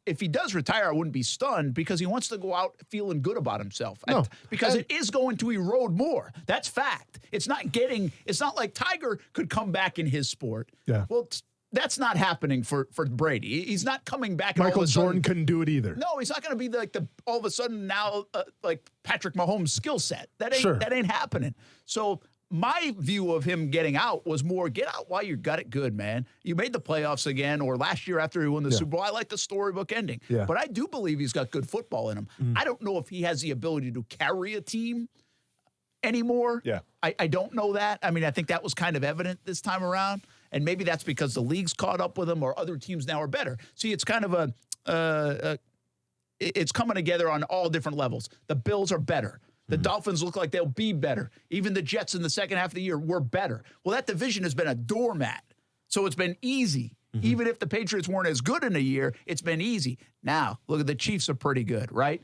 if he does retire, I wouldn't be stunned because he wants to go out feeling good about himself. No. Because it is going to erode more. That's fact. It's not like Tiger could come back in his sport. Yeah. Well, that's not happening for Brady. He's not coming back. Michael Jordan couldn't do it either. No, he's not going to be like all of a sudden now like Patrick Mahomes' skill set. That ain't happening. So my view of him getting out was more get out while you got it good, man. You made the playoffs again, or last year after he won the Super Bowl. I like the storybook ending. Yeah. But I do believe he's got good football in him. I don't know if he has the ability to carry a team anymore. Yeah. I don't know that. I mean, I think that was kind of evident this time around. And maybe that's because the league's caught up with him or other teams now are better. See, it's kind of it's coming together on all different levels. The Bills are better. The Dolphins look like they'll be better. Even the Jets in the second half of the year were better. Well, that division has been a doormat. So it's been easy. Even if the Patriots weren't as good in a year, it's been easy. Now, look at the Chiefs are pretty good, right?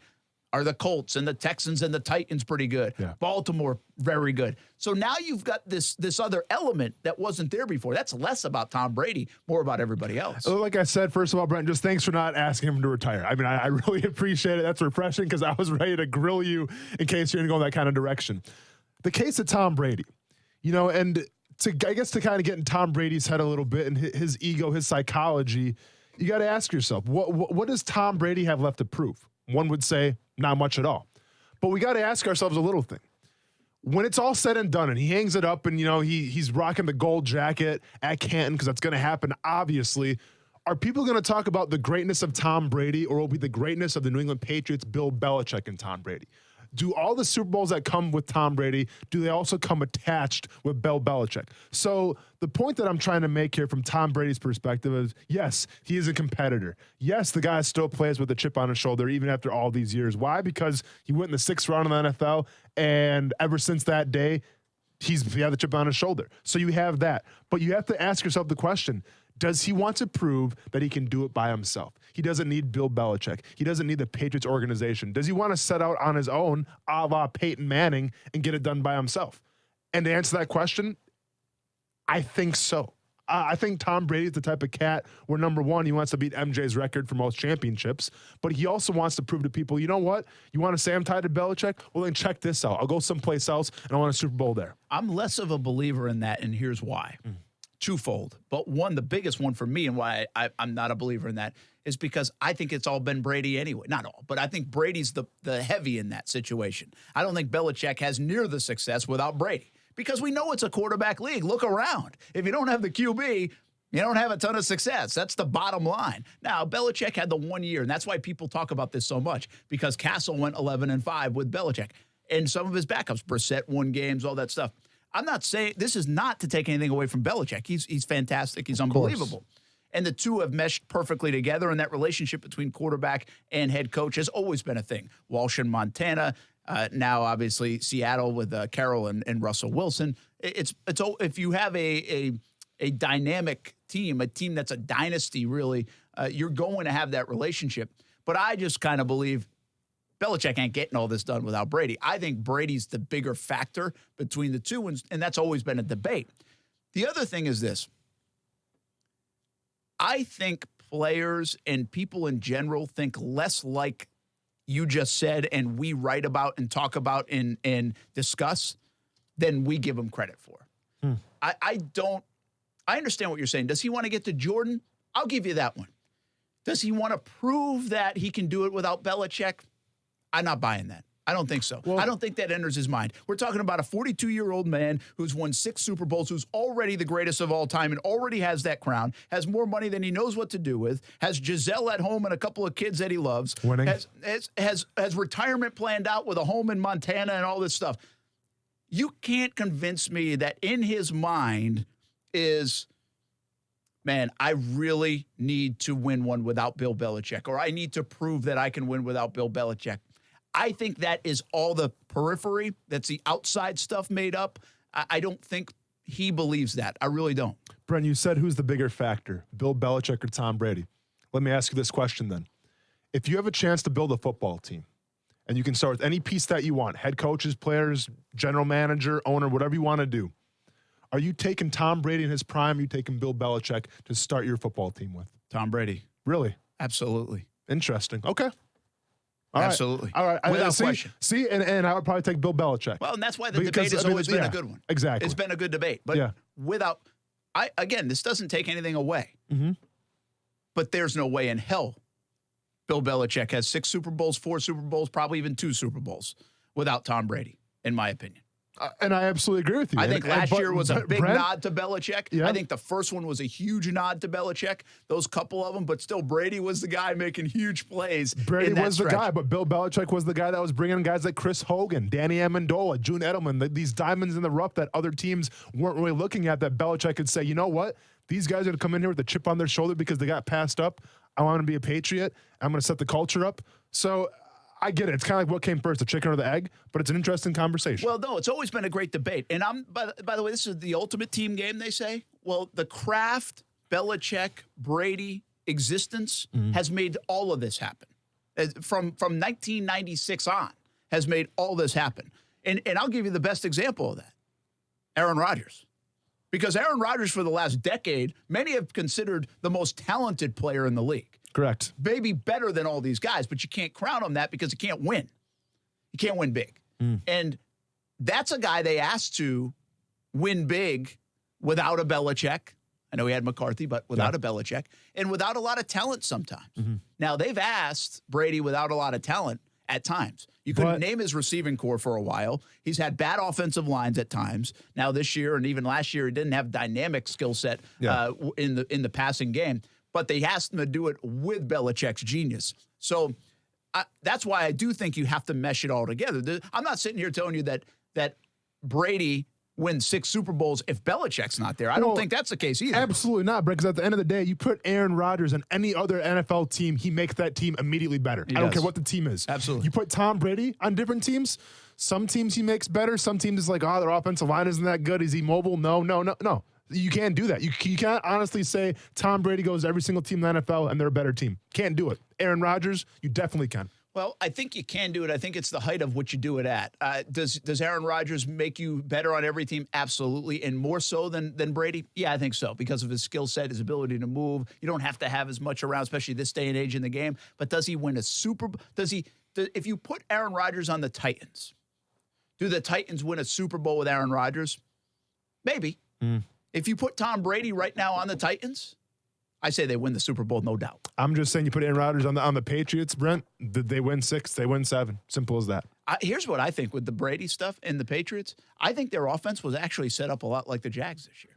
Are the Colts and the Texans and the Titans pretty good? Yeah. Baltimore, very good. So now you've got this other element that wasn't there before. That's less about Tom Brady, more about everybody else. Like I said, first of all, Brent, just thanks for not asking him to retire. I mean, I really appreciate it. That's refreshing because I was ready to grill you in case you're going to go in that kind of direction. The case of Tom Brady, and to kind of get in Tom Brady's head a little bit and his ego, his psychology, you got to ask yourself, what does Tom Brady have left to prove? One would say not much at all. But we got to ask ourselves a little thing. When it's all said and done and he hangs it up and, he's rocking the gold jacket at Canton because that's going to happen, obviously, are people going to talk about the greatness of Tom Brady or will it be the greatness of the New England Patriots, Bill Belichick and Tom Brady? Do all the Super Bowls that come with Tom Brady, do they also come attached with Bill Belichick? So the point that I'm trying to make here from Tom Brady's perspective is, yes, he is a competitor. Yes, the guy still plays with a chip on his shoulder even after all these years. Why? Because he went in the 6th round in the NFL, and ever since that day, he had the chip on his shoulder. So you have that. But you have to ask yourself the question, does he want to prove that he can do it by himself? He doesn't need Bill Belichick. He doesn't need the Patriots organization. Does he want to set out on his own, a la Peyton Manning, and get it done by himself? And to answer that question, I think so. I think Tom Brady is the type of cat where, number one, he wants to beat MJ's record for most championships, but he also wants to prove to people, you know what? You want to say I'm tied to Belichick? Well, then check this out. I'll go someplace else, and I want a Super Bowl there. I'm less of a believer in that, and here's why. Twofold. But one, the biggest one for me and why I'm not a believer in that is because I think it's all been Brady anyway. Not all, but I think Brady's the heavy in that situation. I don't think Belichick has near the success without Brady because we know it's a quarterback league. Look around. If you don't have the QB, you don't have a ton of success. That's the bottom line. Now, Belichick had the 1 year, and that's why people talk about this so much because Castle went 11-5 with Belichick. And some of his backups, Brissett won games, all that stuff. I'm not saying this is not to take anything away from Belichick. He's fantastic. He's unbelievable. And the two have meshed perfectly together, and that relationship between quarterback and head coach has always been a thing. Walsh in Montana, now obviously Seattle with Carroll and Russell Wilson. It's if you have a dynamic team, a team that's a dynasty, really, you're going to have that relationship. But I just kind of believe Belichick ain't getting all this done without Brady. I think Brady's the bigger factor between the two, and that's always been a debate. The other thing is this. I think players and people in general think less like you just said and we write about and talk about and discuss than we give them credit for. I understand what you're saying. Does he want to get to Jordan? I'll give you that one. Does he want to prove that he can do it without Belichick? I'm not buying that. I don't think so. Well, I don't think that enters his mind. We're talking about a 42-year-old man who's won 6 Super Bowls, who's already the greatest of all time and already has that crown, has more money than he knows what to do with, has Giselle at home and a couple of kids that he loves, winning, has retirement planned out with a home in Montana and all this stuff. You can't convince me that in his mind is, man, I really need to win one without Bill Belichick, or I need to prove that I can win without Bill Belichick. I think that is all the periphery. That's the outside stuff made up. I don't think he believes that. I really don't. Brent, you said who's the bigger factor, Bill Belichick or Tom Brady? Let me ask you this question then. If you have a chance to build a football team, and you can start with any piece that you want, head coaches, players, general manager, owner, whatever you want to do, are you taking Tom Brady in his prime? Are you taking Bill Belichick to start your football team with? Tom Brady. Really? Absolutely. Interesting. Okay. Absolutely. All right. Without question. See, and I would probably take Bill Belichick. Well, and that's why the debate has always been a good one. Exactly. It's been a good debate. But again, this doesn't take anything away. Mm-hmm. But there's no way in hell Bill Belichick has 6 Super Bowls, 4 Super Bowls, probably even 2 Super Bowls without Tom Brady, in my opinion. And I absolutely agree with you. I think last year was a big nod to Belichick. Yeah. I think the first one was a huge nod to Belichick, those couple of them, but still Brady was the guy making huge plays. Brady was the guy, but Bill Belichick was the guy that was bringing guys like Chris Hogan, Danny Amendola, June Edelman, these diamonds in the rough that other teams weren't really looking at, that Belichick could say, you know what? These guys are going to come in here with a chip on their shoulder because they got passed up. I want to be a Patriot. I'm going to set the culture up. So I get it. It's kind of like what came first, the chicken or the egg, but it's an interesting conversation. Well, no, it's always been a great debate. And by the way, this is the ultimate team game, they say. Well, the Kraft, Belichick, Brady existence has made all of this happen. from 1996 on has made all this happen. And I'll give you the best example of that, Aaron Rodgers. Because Aaron Rodgers, for the last decade, many have considered the most talented player in the league. Correct. Maybe better than all these guys, but you can't crown him that because he can't win. He can't win big. And that's a guy they asked to win big without a Belichick. I know he had McCarthy, but without a Belichick and without a lot of talent sometimes. Now, they've asked Brady without a lot of talent at times. You couldn't name his receiving core for a while. He's had bad offensive lines at times. Now, this year and even last year, he didn't have dynamic skill set in the passing game. But they asked him to do it with Belichick's genius. So that's why I do think you have to mesh it all together. I'm not sitting here telling you that Brady wins 6 Super Bowls if Belichick's not there. I don't think that's the case either. Absolutely not, Brett, because at the end of the day, you put Aaron Rodgers on any other NFL team, he makes that team immediately better. I don't care what the team is. Absolutely. You put Tom Brady on different teams, some teams he makes better, some teams is like, oh, their offensive line isn't that good. Is he mobile? No. You can't do that. You can't honestly say Tom Brady goes to every single team in the NFL and they're a better team. Can't do it. Aaron Rodgers, you definitely can. Well, I think you can do it. I think it's the height of what you do it at. Does Aaron Rodgers make you better on every team? Absolutely, and more so than Brady? Yeah, I think so, because of his skill set, his ability to move. You don't have to have as much around, especially this day and age in the game. But does he win a Super Bowl? If you put Aaron Rodgers on the Titans, do the Titans win a Super Bowl with Aaron Rodgers? Maybe. If you put Tom Brady right now on the Titans, I say they win the Super Bowl, no doubt. I'm just saying you put Aaron Rodgers on the Patriots, Brent, they win 6, they win 7. Simple as that. Here's what I think with the Brady stuff and the Patriots. I think their offense was actually set up a lot like the Jags this year.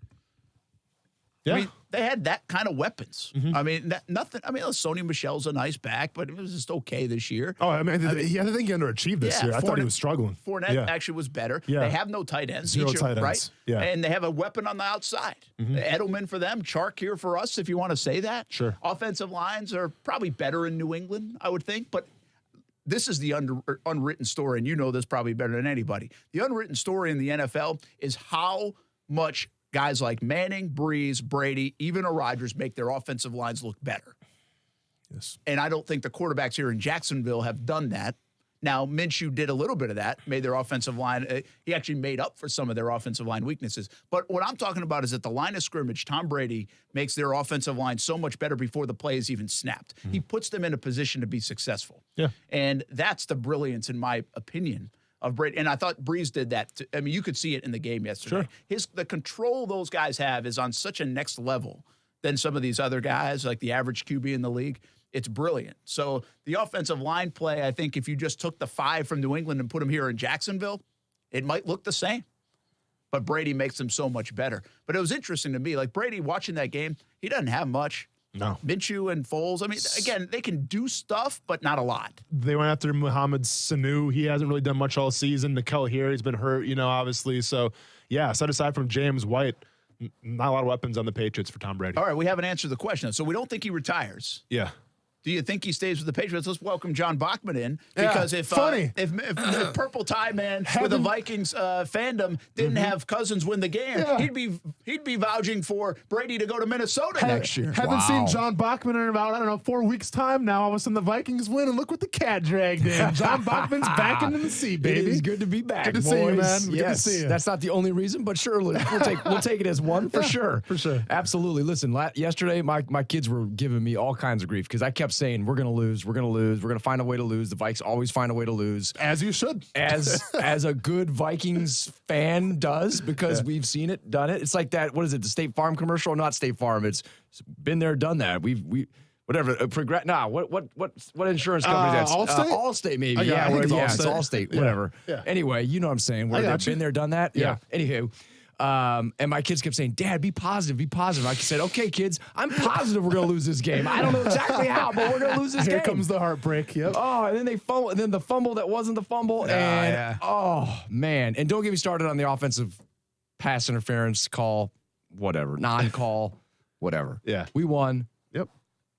Yeah. I mean, they had that kind of weapons. I mean, nothing. I mean, Sony Michel's a nice back, but it was just okay this year. Oh, I think he underachieved this year. I thought he was struggling. Fournette actually was better. Yeah. They have no tight ends. Zero tight ends. Right? Yeah. And they have a weapon on the outside. Edelman for them, Chark here for us, if you want to say that. Sure. Offensive lines are probably better in New England, I would think, but this is the unwritten story, and you know this probably better than anybody. The unwritten story in the NFL is how much guys like Manning, Breeze, Brady, even a Rodgers make their offensive lines look better. Yes. And I don't think the quarterbacks here in Jacksonville have done that. Now, Minshew did a little bit of that, made their offensive line. He actually made up for some of their offensive line weaknesses. But what I'm talking about is at the line of scrimmage, Tom Brady makes their offensive line so much better before the play is even snapped. He puts them in a position to be successful. Yeah. And that's the brilliance, in my opinion, of Brady. And I thought Breeze did that. I mean, you could see it in the game yesterday. Sure. The control those guys have is on such a next level than some of these other guys, like the average QB in the league. It's brilliant. So the offensive line play, I think if you just took the 5 from New England and put them here in Jacksonville, it might look the same. But Brady makes them so much better. But it was interesting to me, like Brady watching that game, he doesn't have much. No. Minshew and Foles, I mean, again, they can do stuff, but not a lot. They went after Mohamed Sanu. He hasn't really done much all season. N'Keal Harry's been hurt, obviously. So, yeah, set aside from James White, not a lot of weapons on the Patriots for Tom Brady. All right, we haven't answered the question. So we don't think he retires. Yeah. Do you think he stays with the Patriots? Let's welcome John Bachman in, because if Purple Tie Man with the Vikings fandom didn't have Cousins win the game, he'd be vouching for Brady to go to Minnesota next year. Haven't seen John Bachman in about 4 weeks time now. All of a sudden the Vikings win, and look what the cat dragged in. John Bachman's back into the sea, baby. It is good to be back. Good to boys. see you, man. Good Yes, to see you. That's not the only reason, but surely we'll take it as one for sure. For sure. Absolutely. Listen, yesterday my kids were giving me all kinds of grief because I kept saying we're going to lose. We're going to lose. We're going to find a way to lose. The Vikes always find a way to lose. As you should. As a good Vikings fan does, because we've seen it, done it. It's like that, what is it, the State Farm commercial? Not State Farm. It's been there, done that. We whatever. What insurance company that's? Allstate? Allstate, maybe. I think it's it's Allstate. Whatever. Yeah. Anyway, you know what I'm saying. Where they've been there, done that. Yeah. Anywho. And my kids kept saying, Dad, be positive, be positive. I said, okay, kids, I'm positive we're going to lose this game. I don't know exactly how, but we're going to lose this game. Here comes the heartbreak. Yep. Oh, and then they fumble, and then the fumble that wasn't the fumble. Oh, man. And don't get me started on the offensive pass interference call, whatever, non-call, whatever. Yeah. We won. Yep.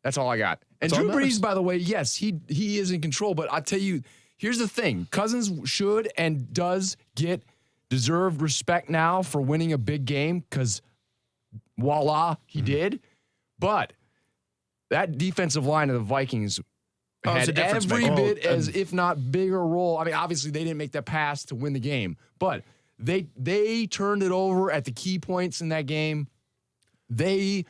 That's all I got. And That's all Drew that matters. Brees, by the way, yes, he is in control, but I'll tell you, here's the thing. Cousins should and does get deserved respect now for winning a big game because voila, he did. But that defensive line of the Vikings had every bit as, if not bigger role. I mean, obviously they didn't make that pass to win the game, but they turned it over at the key points in that game. They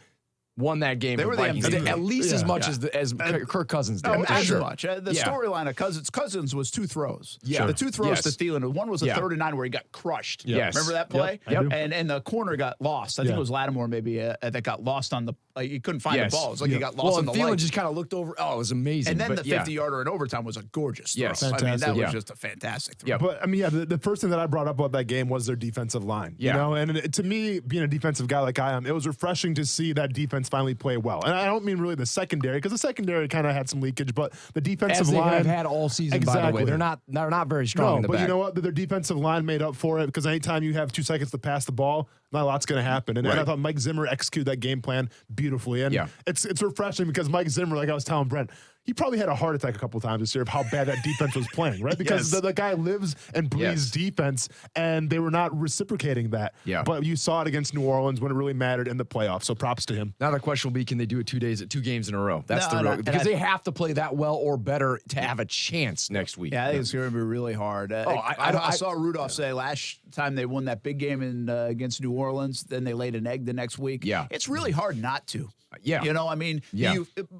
won that game. They were the MVP. At least as much as Kirk Cousins did. As much. The storyline of Cousins was 2 throws. Yeah. The 2 throws to Thielen. One was a 3rd and 9 where he got crushed. Yes. Remember that play? Yep. And the corner got lost. I think it was Lattimore maybe that got lost on the. He couldn't find the ball. It was like he got lost on the Thielen leg. just kind of looked over. Oh, it was amazing. And then the 50-yarder in overtime was a gorgeous throw. Yes. I mean, that Fantastic. was just a fantastic throw. Yeah. But I mean, the first thing that I brought up about that game was their defensive line. Yeah. You know, and to me, being a defensive guy like I am, it was refreshing to see that defense finally play well. And I don't mean really the secondary, because the secondary kind of had some leakage, but the defensive As they line have had all season. By the way, they're not very strong. In the but back. you know what? Their defensive line made up for it, because anytime you have 2 seconds to pass the ball, not a lot's going to happen. And I thought Mike Zimmer executed that game plan beautifully. And it's refreshing because Mike Zimmer, like I was telling Brent, he probably had a heart attack a couple times this year of how bad that defense was playing, right? Because the guy lives and breathes defense, and they were not reciprocating that. Yeah. But you saw it against New Orleans when it really mattered in the playoffs. So props to him. Now the question will be, can they do it 2 games in a row? That's because they have to play that well or better to have a chance next week. Yeah, I think it's going to be really hard. I saw Rudolph say last time they won that big game against New Orleans, then they laid an egg the next week. Yeah. It's really hard not to. Yeah. You know, I mean,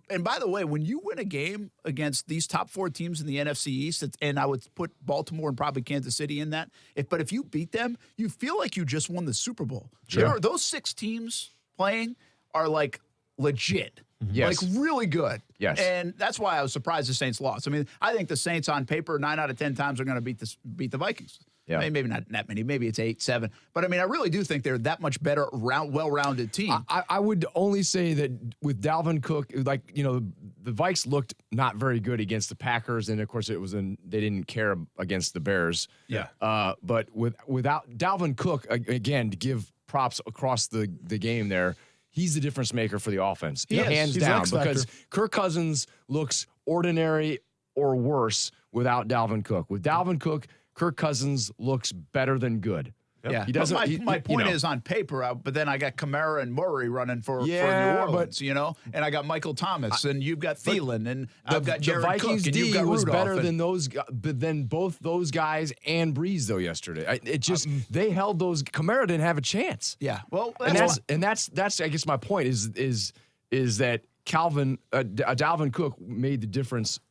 and by the way, when you win a game against these top 4 teams in the NFC East, and I would put Baltimore and probably Kansas City in that, but if you beat them, you feel like you just won the Super Bowl. Sure. Those 6 teams playing are like legit. Yes. Like really good. Yes. And that's why I was surprised the Saints lost. I mean, I think the Saints on paper 9 out of 10 times are going to beat the Vikings. Yeah. I mean, maybe not that many. Maybe it's 8-7. But I mean, I really do think they're that much better, well-rounded team. I would only say that with Dalvin Cook, like, you know, the Vikes looked not very good against the Packers, and of course they didn't care against the Bears. Yeah. But without Dalvin Cook, again, to give props across the game there, he's the difference maker for the offense, hands down, because Kirk Cousins looks ordinary or worse without Dalvin Cook. With Dalvin Cook, Kirk Cousins looks better than good. Yeah, he doesn't. My point is on paper, but then I got Kamara and Murray running for New Orleans, you know, and I got Michael Thomas, and you've got Thielen, and I've got Jared Vikings Cook, and D you've got was Rudolph, better than both those guys and Breeze though yesterday. It just they held those. Kamara didn't have a chance. Yeah, well, that's I guess my point is that Dalvin Cook made the difference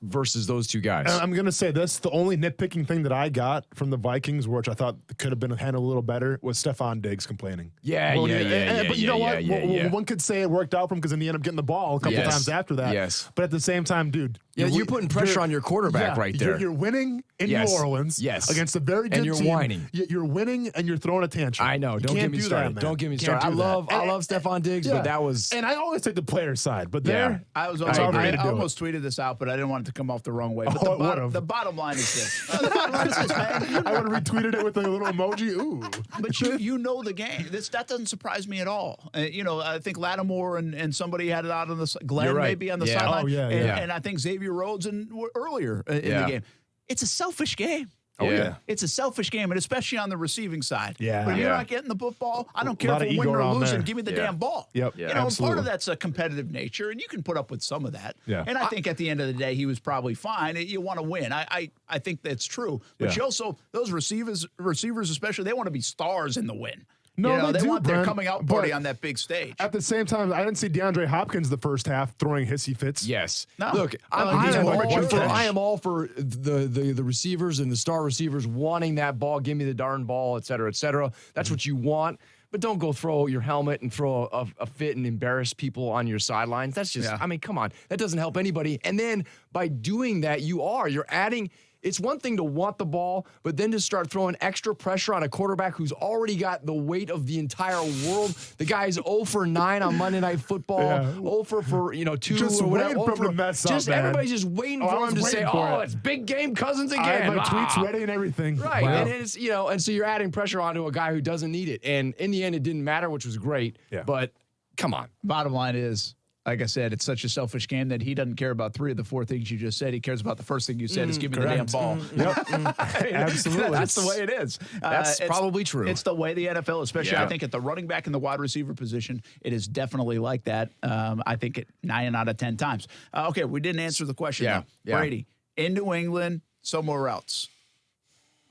versus those 2 guys. And I'm going to say this, the only nitpicking thing that I got from the Vikings, which I thought could have been handled a little better, was Stephon Diggs complaining. But you know what? One could say it worked out for him because then he ended up getting the ball a couple times after that. Yes. But at the same time, dude. You're putting pressure on your quarterback right there. You're winning in New Orleans against a very good team. And you're whining. You're winning and you're throwing a tantrum. I know. Don't get me started. Don't get me started. I love Stephon Diggs, but that was... And I always take the player's side, but there... I almost tweeted this out, but I didn't want it to come off the wrong way. But the bottom line is this. The bottom line is this, man. I would have retweeted it with a little emoji. Ooh. But you know the game. That doesn't surprise me at all. You know, I think Lattimore and somebody had it out on the Glenn maybe on the sideline. And I think Xavier Rhodes earlier in the game. It's a selfish game. It's a selfish game, and especially on the receiving side. When you're not getting the football, I don't care if we're winning or losing. Give me the damn ball. You know, part of that's a competitive nature, and you can put up with some of that. And I think at the end of the day, he was probably fine. You want to win. I think that's true. But you also, those receivers especially, they want to be stars in the win. No, they want their Brent, coming out party on that big stage. At the same time, I didn't see DeAndre Hopkins the first half throwing hissy fits. Yes. No. Look, I am all for the receivers and the star receivers wanting that ball. Give me the darn ball, et cetera, et cetera. That's what you want. But don't go throw your helmet and throw a fit and embarrass people on your sidelines. That's just, I mean, come on. That doesn't help anybody. And then by doing that, you're adding... It's one thing to want the ball, but then to start throwing extra pressure on a quarterback who's already got the weight of the entire world. The guy's 0 for 9 on Monday Night Football, 0 for 2 just or whatever. Waiting for him to mess up, man. Everybody's just waiting for him to say, it's big game Cousins again. I had my tweets ready and everything. Right, Wow. and it's and so you're adding pressure onto a guy who doesn't need it. And in the end, it didn't matter, which was great. But come on. Bottom line is, like I said, it's such a selfish game that he doesn't care about 3 of the 4 things you just said. He cares about the first thing you said is give me the damn ball. Absolutely. That's the way it is. That's probably true. It's the way the NFL, especially Yeah. I think at the running back and the wide receiver position, it is definitely like that. I think it 9 out of 10 times. Okay, we didn't answer the question. Yeah. though. Yeah. Brady, in New England, somewhere else.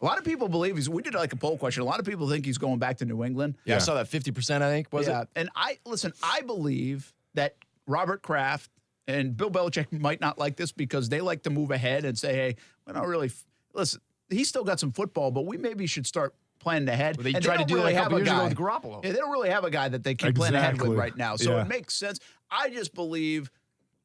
A lot of people believe we did like a poll question. A lot of people think he's going back to New England. Yeah, I saw that 50%, I think, was it? And I believe that Robert Kraft and Bill Belichick might not like this because they like to move ahead and say, hey, we don't really listen, he's still got some football, but we maybe should start planning ahead. Well, they and tried to don't do that really a have couple a years ago guy. with Garoppolo. Yeah, they don't really have a guy that they can plan ahead with Exactly. right now. So Yeah. it makes sense. I just believe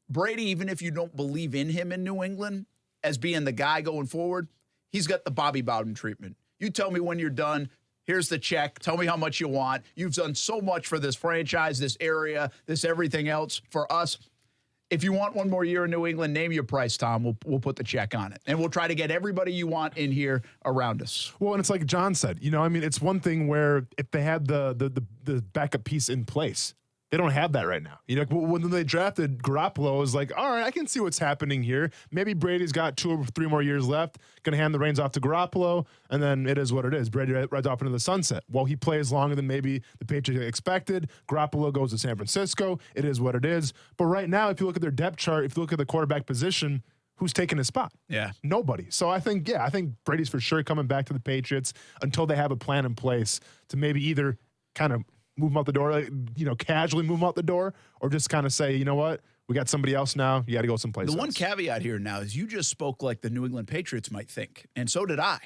Brady, even if you don't believe in him in New England as being the guy going forward, he's got the Bobby Bowden treatment. You tell me when you're done. Here's the check. Tell me how much you want. You've done so much for this franchise, this area, this everything else for us. If you want one more year in New England, name your price, Tom. We'll put the check on it. And we'll try to get everybody you want in here around us. Well, and it's like John said, it's one thing where if they had the backup piece in place, they don't have that right now. When they drafted Garoppolo, it was like, all right, I can see what's happening here. Maybe Brady's got 2 or 3 more years left, going to hand the reins off to Garoppolo, and then it is what it is. Brady rides off into the sunset. Well, he plays longer than maybe the Patriots expected. Garoppolo goes to San Francisco. It is what it is. But right now, if you look at their depth chart, if you look at the quarterback position, who's taking his spot? Yeah. Nobody. So I think Brady's for sure coming back to the Patriots until they have a plan in place to maybe either kind of move him out the door, casually move him out the door, or just kind of say, you know what, we got somebody else now. You got to go someplace else. The one caveat here now is you just spoke like the New England Patriots might think, and so did I.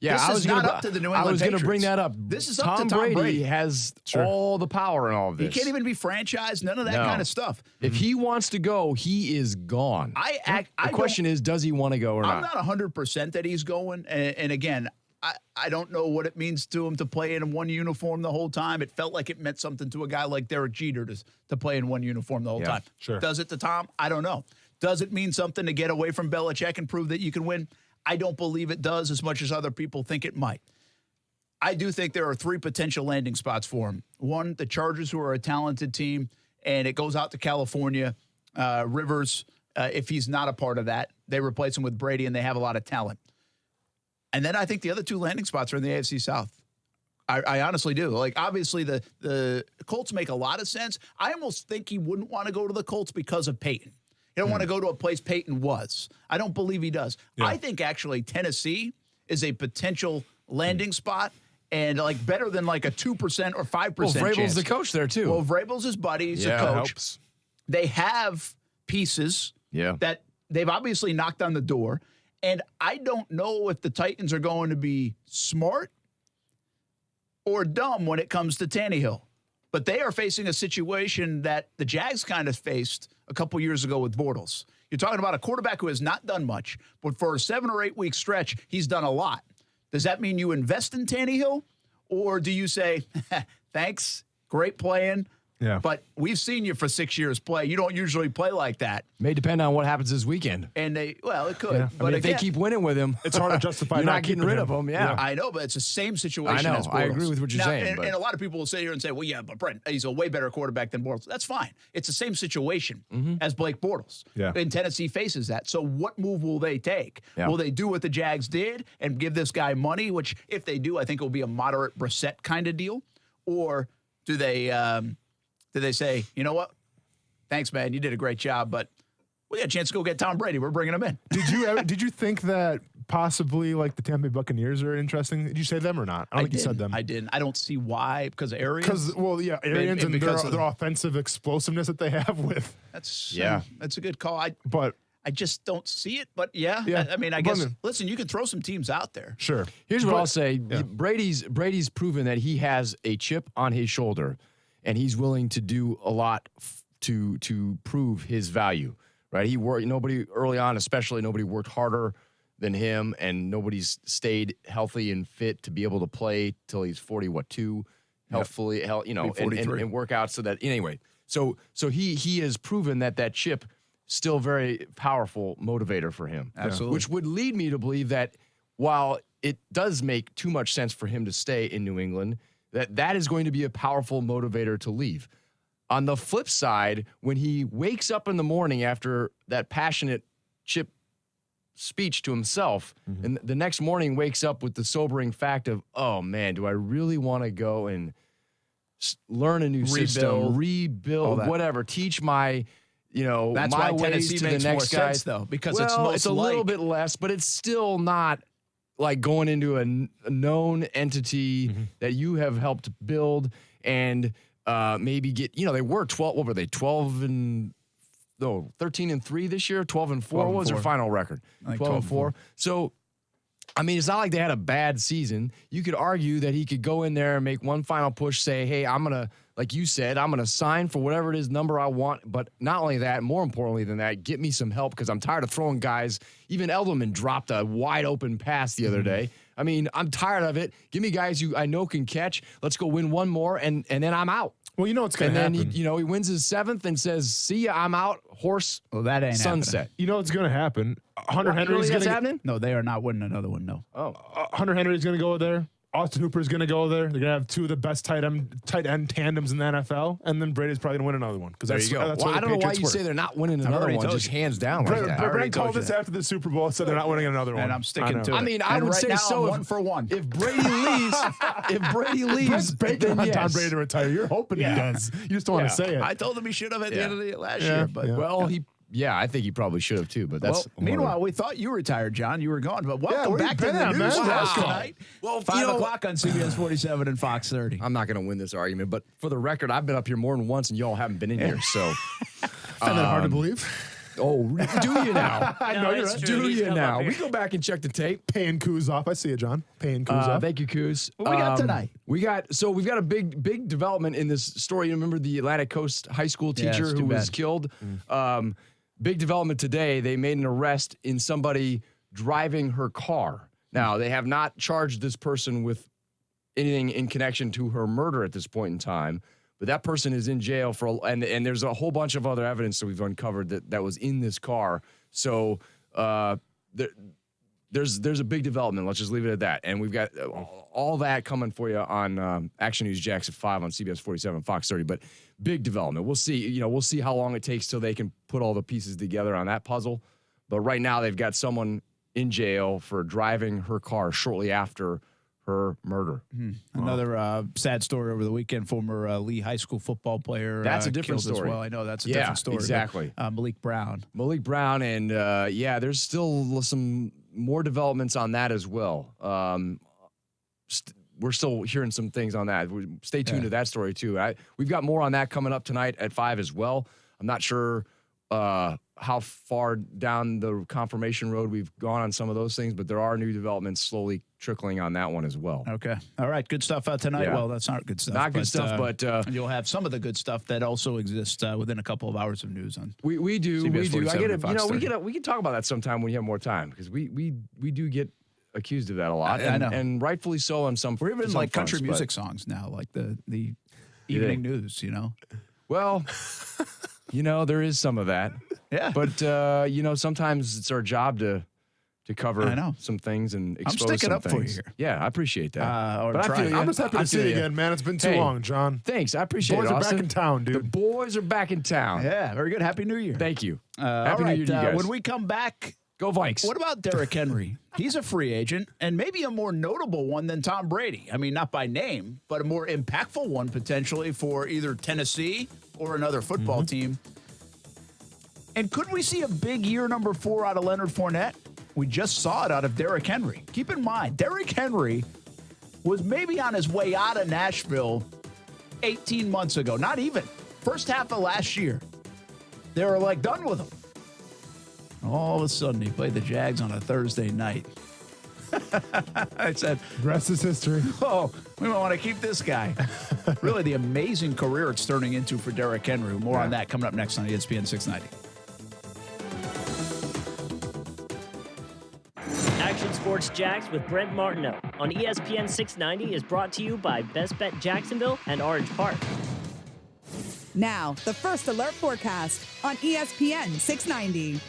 Yeah, this is not up to the New England I was going to Patriots. bring that up. This is Tom up to Tom Brady. has all the power in all of He this. can't even be franchised, none of that kind of stuff. If he wants to go, he is gone. The question is, does he want to go or I'm not? not 100% that he's going. And again, I don't know what it means to him to play in one uniform the whole time. It felt like it meant something to a guy like Derek Jeter to play in one uniform the whole time. Sure. Does it to Tom? I don't know. Does it mean something to get away from Belichick and prove that you can win? I don't believe it does as much as other people think it might. I do think there are 3 potential landing spots for him. One, the Chargers, who are a talented team, and it goes out to California. Rivers, if he's not a part of that, they replace him with Brady, and they have a lot of talent. And then I think the other 2 landing spots are in the AFC South. I honestly do. Like, obviously, the Colts make a lot of sense. I almost think he wouldn't want to go to the Colts because of Peyton. He don't want to go to a place Peyton was. I don't believe he does. Yeah. I think, actually, Tennessee is a potential landing spot and, like, better than, like, a 2% or 5% Well, Vrabel's chance. the coach there, too. Well, Vrabel's his buddy. He's a coach. Helps. They have pieces that they've obviously knocked on the door. And I don't know if the Titans are going to be smart or dumb when it comes to Tannehill. But they are facing a situation that the Jags kind of faced a couple years ago with Bortles. You're talking about a quarterback who has not done much, but for a 7 or 8 week stretch, he's done a lot. Does that mean you invest in Tannehill? Or do you say, thanks, great playing, Yeah. But we've seen you for 6 years play. You don't usually play like that. May depend on what happens this weekend. And it could. Yeah. But if they keep winning with him, it's hard to justify you're not not getting keeping rid him. of him. Yeah. I know, but it's the same situation. I know. As Bortles. I agree with what you're saying. And a lot of people will sit here and say, well, yeah, but Brent, he's a way better quarterback than Bortles. That's fine. It's the same situation as Blake Bortles. Yeah. And Tennessee faces that. So what move will they take? Yeah. Will they do what the Jags did and give this guy money, which if they do, I think it will be a moderate Brissett kind of deal? Or do they say, you know what? Thanks, man. You did a great job, but we got a chance to go get Tom Brady. We're bringing him in. Did you think that possibly like the Tampa Bay Buccaneers are interesting? Did you say them or not? I don't think you said them. I didn't. I don't see why. Because of Arians? Because, Arians and their offensive explosiveness that they have with. That's a good call. I just don't see it, but yeah. I mean, I guess, listen, you can throw some teams out there. Sure. Here's what I'll say. Yeah. Brady's proven that he has a chip on his shoulder, and he's willing to do a lot to prove his value, right? Nobody early on, especially nobody worked harder than him, and nobody's stayed healthy and fit to be able to play till he's 42, healthfully, and work out so that anyway. So he has proven that chip still very powerful motivator for him. Absolutely. Which would lead me to believe that while it does make too much sense for him to stay in New England, that is going to be a powerful motivator to leave. On the flip side, when he wakes up in the morning after that passionate Chip speech to himself, and the next morning wakes up with the sobering fact of, oh man, do I really want to go and learn a new system, rebuild, whatever, teach my, that's my why ways Tennessee to makes the more next guy. sense though, because it's a little bit less, but it's still not like going into a known entity that you have helped build and maybe get, they were 12, what were they, 13-3 this year, 12-4. What was their final record? 12-4. So, I mean, it's not like they had a bad season. You could argue that he could go in there and make one final push, say, hey, I'm going to, like you said, I'm going to sign for whatever it is number I want. But not only that, more importantly than that, get me some help because I'm tired of throwing guys. Even Edelman dropped a wide open pass the other day. I mean, I'm tired of it. Give me guys who I know can catch. Let's go win one more, and then I'm out. Well, you know what's going to happen. And then, he wins his 7th and says, see ya, I'm out, horse, that ain't sunset. happening. You know what's going to happen. Hunter Henry's going to happening? No, they are not winning another one, no. Oh. Hunter Henry's going to go there. Austin Hooper's going to go there. They're going to have two of the best tight end tandems in the NFL, and then Brady's probably going to win another one. There you go. Well, I don't know why you say they're not winning another one, just hands down like that. Brent called this after the Super Bowl, said they're not winning another one. And I'm sticking to it. I mean, I would say so. One for one. If Brady leaves, Brent's then yes. Tom Brady to retire. You're hoping he does. You just don't want to say it. I told him he should have at the end of the last year, but I think he probably should have too. But that's meanwhile, we thought you retired, John. You were gone, but welcome back to the news tonight. Well, 5 o'clock on CBS 47 and Fox 30. I'm not going to win this argument, but for the record, I've been up here more than once, and y'all haven't been in here. So, find that hard to believe. Oh, do you now? I know you're right. Do you now? We go back and check the tape. Paying Kuz off. I see you, John. Paying Kuz off. Thank you, Kuz. What we got tonight? We've got a big development in this story. You remember the Atlantic Coast high school teacher who was killed? Big development today. They made an arrest in somebody driving her car. Now, they have not charged this person with anything in connection to her murder at this point in time, but that person is in jail and there's a whole bunch of other evidence that we've uncovered that was in this car. So there's a big development. Let's just leave it at that. And we've got all that coming for you on Action News Jax at 5 on CBS 47, Fox 30. But big development. We'll see. We'll see how long it takes till they can put all the pieces together on that puzzle. But right now they've got someone in jail for driving her car shortly after her murder. Another sad story over the weekend. Former Lee High School football player. That's a different story. story. Well, I know that's a different story. Exactly. Malik Brown. And there's still some more developments on that as well. We're still hearing some things on that. Stay tuned to that story too. We've got more on that coming up tonight at 5 as well. I'm not sure how far down the confirmation road we've gone on some of those things, but there are new developments slowly trickling on that one as well. Okay. All right. Good stuff tonight. Yeah. Well, that's not good stuff. Not good stuff, but you'll have some of the good stuff that also exists within a couple of hours of news on. We do. I get it. We can talk about that sometime when you have more time because we do get accused of that a lot. I know. And rightfully so on some. We're even like country music songs now, like the evening news. Well, there is some of that. Yeah. But sometimes it's our job to cover some things and expose I'm sticking some up things. for you here. Yeah, I appreciate that. I'm just happy to see you again, man. It's been too long, John. Thanks. I appreciate it, Boys are Austin. back in town, dude. The boys are back in town. Yeah, very good. Happy New Year. Thank you. Happy New Year to you guys. When we come back, go Vikes. What about Derrick Henry? He's a free agent and maybe a more notable one than Tom Brady. I mean, not by name, but a more impactful one potentially for either Tennessee or another football team. And could we see a big year number 4 out of Leonard Fournette? We just saw it out of Derrick Henry. Keep in mind, Derrick Henry was maybe on his way out of Nashville 18 months ago. Not even. First half of last year. They were like done with him. All of a sudden, he played the Jags on a Thursday night. I said, rest is history. Oh, we might want to keep this guy. Really, the amazing career it's turning into for Derrick Henry. More on that coming up next on ESPN 690. Action Sports Jax with Brent Martineau on ESPN 690 is brought to you by Best Bet Jacksonville and Orange Park. Now, the First Alert forecast on ESPN 690.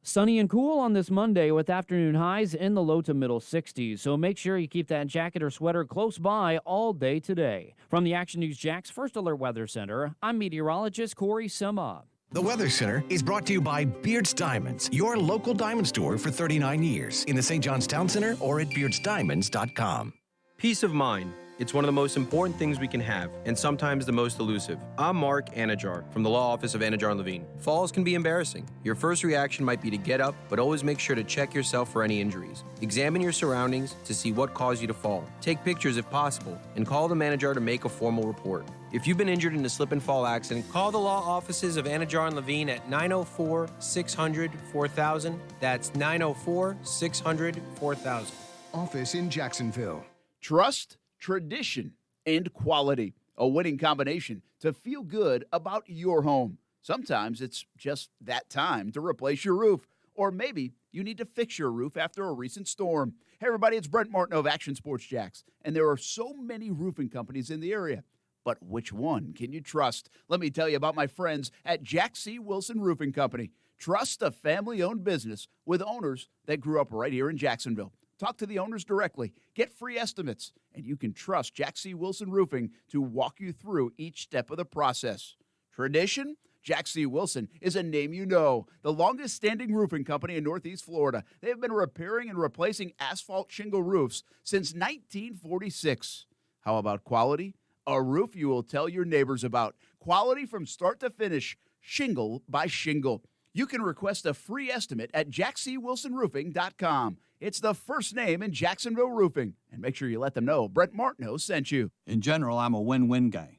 Sunny and cool on this Monday with afternoon highs in the low to middle 60s. So make sure you keep that jacket or sweater close by all day today. From the Action News Jax First Alert Weather Center, I'm meteorologist Corey Sima. The Weather Center is brought to you by Beards Diamonds, your local diamond store for 39 years in the St. John's Town Center or at beardsdiamonds.com. Peace of mind. It's one of the most important things we can have, and sometimes the most elusive. I'm Mark Anajar from the Law Office of Anajar and Levine. Falls can be embarrassing. Your first reaction might be to get up, but always make sure to check yourself for any injuries. Examine your surroundings to see what caused you to fall. Take pictures if possible, and call the manager to make a formal report. If you've been injured in a slip and fall accident, call the law offices of Anajar and Levine at 904-600-4000. That's 904-600-4000. Office in Jacksonville. Trust, tradition, and quality. A winning combination to feel good about your home. Sometimes it's just that time to replace your roof. Or maybe you need to fix your roof after a recent storm. Hey, everybody, it's Brent Martin of Action Sports Jax. And there are so many roofing companies in the area. But which one can you trust? Let me tell you about my friends at Jack C. Wilson Roofing Company. Trust a family-owned business with owners that grew up right here in Jacksonville. Talk to the owners directly. Get free estimates. And you can trust Jack C. Wilson Roofing to walk you through each step of the process. Tradition? Jack C. Wilson is a name you know. The longest-standing roofing company in Northeast Florida. They have been repairing and replacing asphalt shingle roofs since 1946. How about quality? A roof you will tell your neighbors about. Quality from start to finish, shingle by shingle. You can request a free estimate at jackcwilsonroofing.com. It's the first name in Jacksonville roofing. And make sure you let them know Brent Martineau sent you. In general, I'm a win-win guy.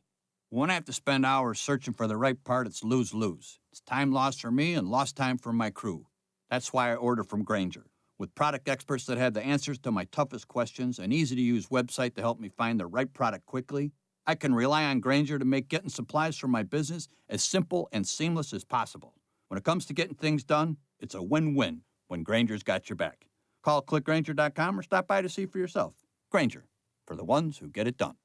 When I have to spend hours searching for the right part, it's lose-lose. It's time lost for me and lost time for my crew. That's why I order from Grainger. With product experts that have the answers to my toughest questions, an easy-to-use website to help me find the right product quickly, I can rely on Grainger to make getting supplies for my business as simple and seamless as possible. When it comes to getting things done, it's a win-win when Grainger's got your back. Call clickgrainger.com or stop by to see for yourself. Grainger, for the ones who get it done.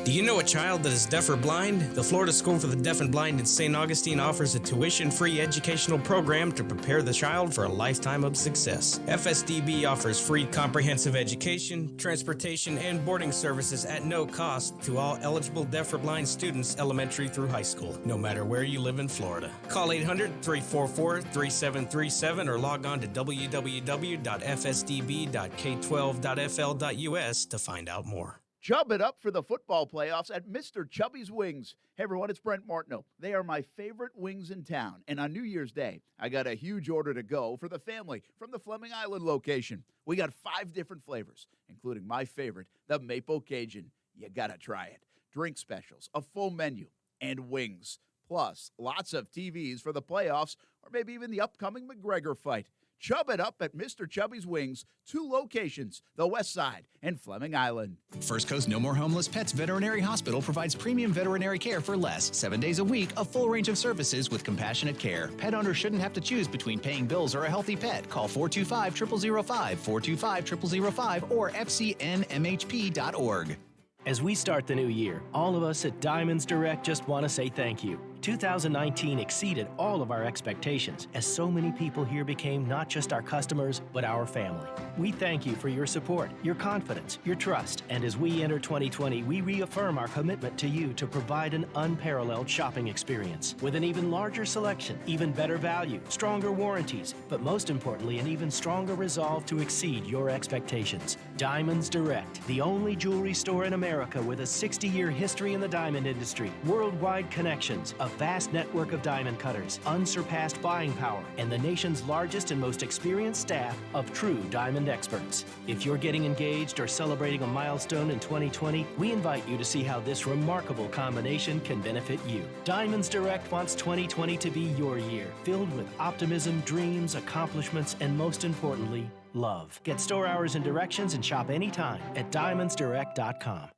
Do you know a child that is deaf or blind? The Florida School for the Deaf and Blind in St. Augustine offers a tuition-free educational program to prepare the child for a lifetime of success. FSDB offers free comprehensive education, transportation, and boarding services at no cost to all eligible deaf or blind students elementary through high school, no matter where you live in Florida. Call 800-344-3737 or log on to www.fsdb.k12.fl.us to find out more. Chub it up for the football playoffs at Mr. Chubby's Wings. Hey, everyone, it's Brent Martineau. They are my favorite wings in town. And on New Year's Day, I got a huge order to go for the family from the Fleming Island location. We got 5 different flavors, including my favorite, the Maple Cajun. You got to try it. Drink specials, a full menu, and wings. Plus, lots of TVs for the playoffs or maybe even the upcoming McGregor fight. Chub it up at Mr. Chubby's Wings, 2 locations, the West Side and Fleming Island. First Coast No More Homeless Pets Veterinary Hospital provides premium veterinary care for less. 7 days a week, a full range of services with compassionate care. Pet owners shouldn't have to choose between paying bills or a healthy pet. Call 425-0005, 425-0005, or fcnmhp.org. As we start the new year, all of us at Diamonds Direct just want to say thank you. 2019 exceeded all of our expectations as so many people here became not just our customers, but our family. We thank you for your support, your confidence, your trust, and as we enter 2020, we reaffirm our commitment to you to provide an unparalleled shopping experience with an even larger selection, even better value, stronger warranties, but most importantly, an even stronger resolve to exceed your expectations. Diamonds Direct, the only jewelry store in America with a 60-year history in the diamond industry, worldwide connections, a vast network of diamond cutters, unsurpassed buying power, and the nation's largest and most experienced staff of true diamond experts. If you're getting engaged or celebrating a milestone in 2020, we invite you to see how this remarkable combination can benefit you. Diamonds Direct wants 2020 to be your year, filled with optimism, dreams, accomplishments, and most importantly, love. Get store hours and directions and shop anytime at diamondsdirect.com.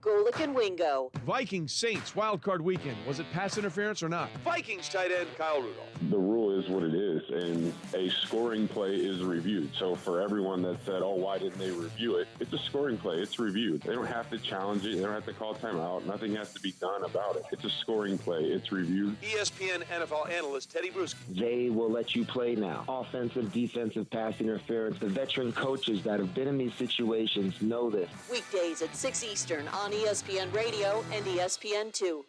Golick and Wingo. Vikings Saints wildcard weekend. Was it pass interference or not? Vikings tight end Kyle Rudolph. The rule is what it is, and a scoring play is reviewed. So for everyone that said, oh, why didn't they review it? It's a scoring play. It's reviewed. They don't have to challenge it. They don't have to call timeout. Nothing has to be done about it. It's a scoring play. It's reviewed. ESPN NFL analyst Teddy Bruschi. They will let you play now. Offensive, defensive, pass interference. The veteran coaches that have been in these situations know this. Weekdays at 6 Eastern on ESPN Radio and ESPN2.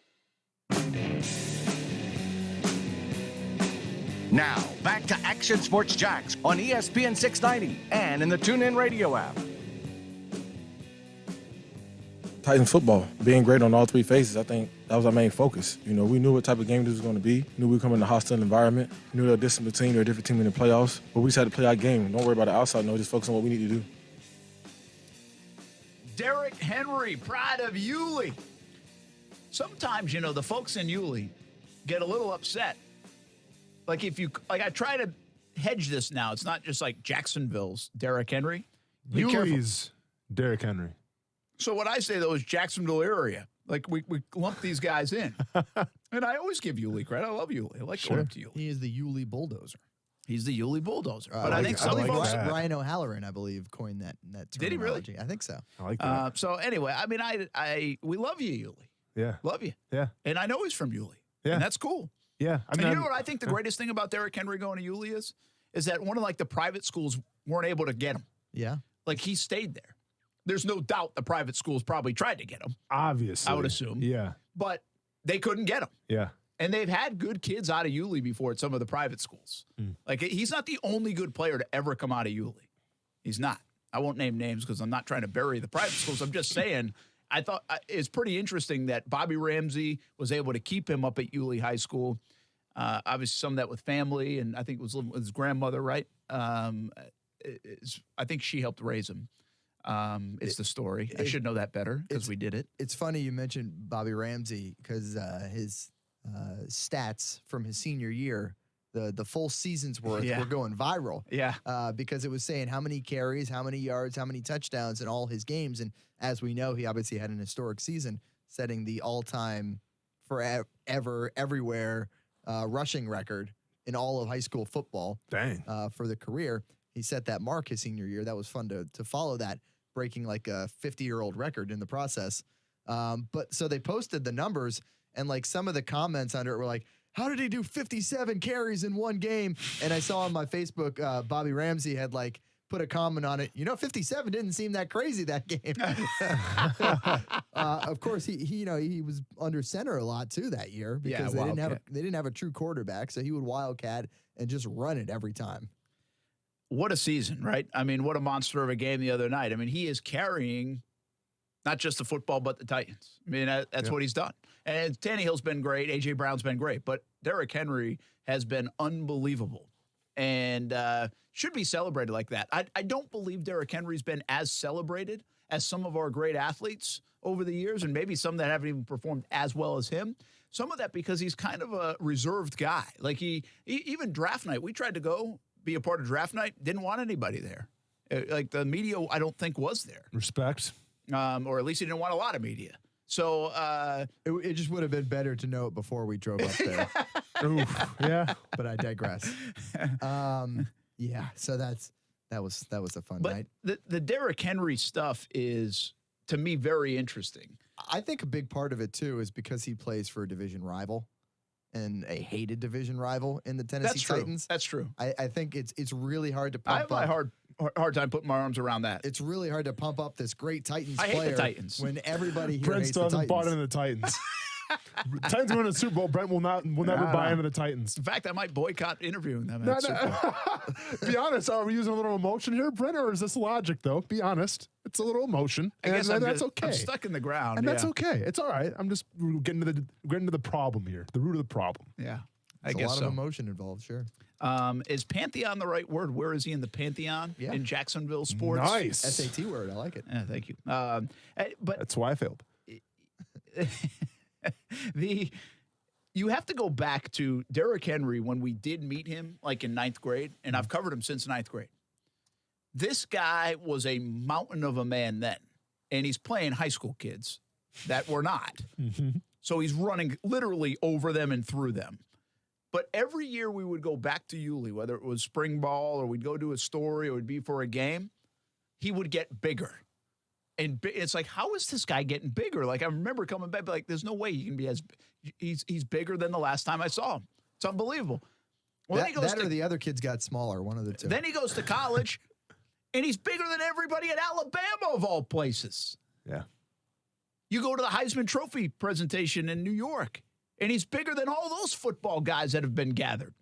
Now, back to Action Sports Jacks on ESPN690 and in the TuneIn Radio app. Titans football, being great on all three phases, I think that was our main focus. You know, we knew what type of game this was going to be. Knew we were coming in a hostile environment. Knew they were a distant team, they're a different team in the playoffs. But we just had to play our game. Don't worry about the outside. No, just focus on what we need to do. Derrick Henry, pride of Yulee. Sometimes, you know, the folks in Yulee get a little upset. Like I try to hedge this now. It's not just like Jacksonville's Derrick Henry. Yulee's Derrick Henry. So what I say, though, is Jacksonville area. Like, we lump these guys in. And I always give Yulee credit. I love Yulee. I like going up to Yulee. He is the Yulee bulldozer. He's the Yulee bulldozer. But I think some folks... Ryan O'Halloran, I believe, coined that terminology. Did he really? I think so. I like that. So anyway, I mean, we love you, Yulee. Yeah. Love you. Yeah. And I know he's from Yulee. Yeah. And that's cool. Yeah. And you know what I think the greatest thing about Derrick Henry going to Yulee is that one of like the private schools weren't able to get him. Yeah. Like he stayed there. There's no doubt the private schools probably tried to get him. Obviously. I would assume. Yeah. But they couldn't get him. Yeah. And they've had good kids out of Yulee before at some of the private schools. Like, he's not the only good player to ever come out of Yulee. He's not. I won't name names because I'm not trying to bury the private schools. I'm just saying, I thought it's pretty interesting that Bobby Ramsey was able to keep him up at Yulee High School. Obviously, some of that with family, and I think it was living with his grandmother, right? I think she helped raise him. It's the story. I should know that better because we did it. It's funny you mentioned Bobby Ramsey because his stats from his senior year, the full season's worth, were going viral. Yeah. Because it was saying how many carries, how many yards, how many touchdowns in all his games. And as we know, he obviously had an historic season, setting the all-time forever, everywhere rushing record in all of high school football. Dang. For the career. He set that mark his senior year. That was fun to follow that, breaking like a 50-year-old record in the process. But so they posted the numbers, and like some of the comments under it were like, how did he do 57 carries in one game? And I saw on my Facebook, Bobby Ramsey had like put a comment on it. 57 didn't seem that crazy that game. Of course, he was under center a lot too that year because they didn't have a true quarterback, so he would wildcat and just run it every time. What a season, right? I mean, what a monster of a game the other night. I mean, he is carrying not just the football, but the Titans. I mean, that's what he's done. And Tannehill's been great. A.J. Brown's been great. But Derrick Henry has been unbelievable and should be celebrated like that. I don't believe Derrick Henry's been as celebrated as some of our great athletes over the years, and maybe some that haven't even performed as well as him. Some of that because he's kind of a reserved guy. Like even draft night, we tried to go be a part of draft night, didn't want anybody there. Like the media, I don't think was there. Respect. Or at least he didn't want a lot of media. So it just would have been better to know it before we drove up there. Oof, yeah. But I digress. Yeah. So that was a fun night. The Derrick Henry stuff is, to me, very interesting. I think a big part of it too is because he plays for a division rival. And a hated division rival in the Tennessee Titans. That's true. I think it's really hard to pump up. I have a hard time putting my arms around that. It's really hard to pump up this great Titans player. I hate the Titans. When everybody here Brent hates still the hasn't Titans. bought into the Titans. Titans win a Super Bowl. Brent will never buy into the Titans. In fact, I might boycott interviewing them. Be honest. Are we using a little emotion here, Brent, or is this logic? Though, be honest. It's a little emotion, I guess that's okay. I'm stuck in the ground, and that's okay. It's all right. I'm just getting to the problem here, the root of the problem. Yeah, I guess a lot of emotion involved. Sure. Is Pantheon the right word? Where is he in the Pantheon in Jacksonville sports? Nice SAT word. I like it. Yeah, thank you. But that's why I failed. You have to go back to Derrick Henry when we did meet him, like in 9th grade, and I've covered him since 9th grade. This guy was a mountain of a man then, and he's playing high school kids that were not. So he's running literally over them and through them. But every year we would go back to Yulee, whether it was spring ball or we'd go do a story or it would be for a game, he would get bigger. And it's like, how is this guy getting bigger? Like, I remember coming back, like, there's no way he can be he's bigger than the last time I saw him. It's unbelievable. Well, Or the other kids got smaller, one of the two. Then he goes to college, and he's bigger than everybody at Alabama, of all places. Yeah. You go to the Heisman Trophy presentation in New York, and he's bigger than all those football guys that have been gathered.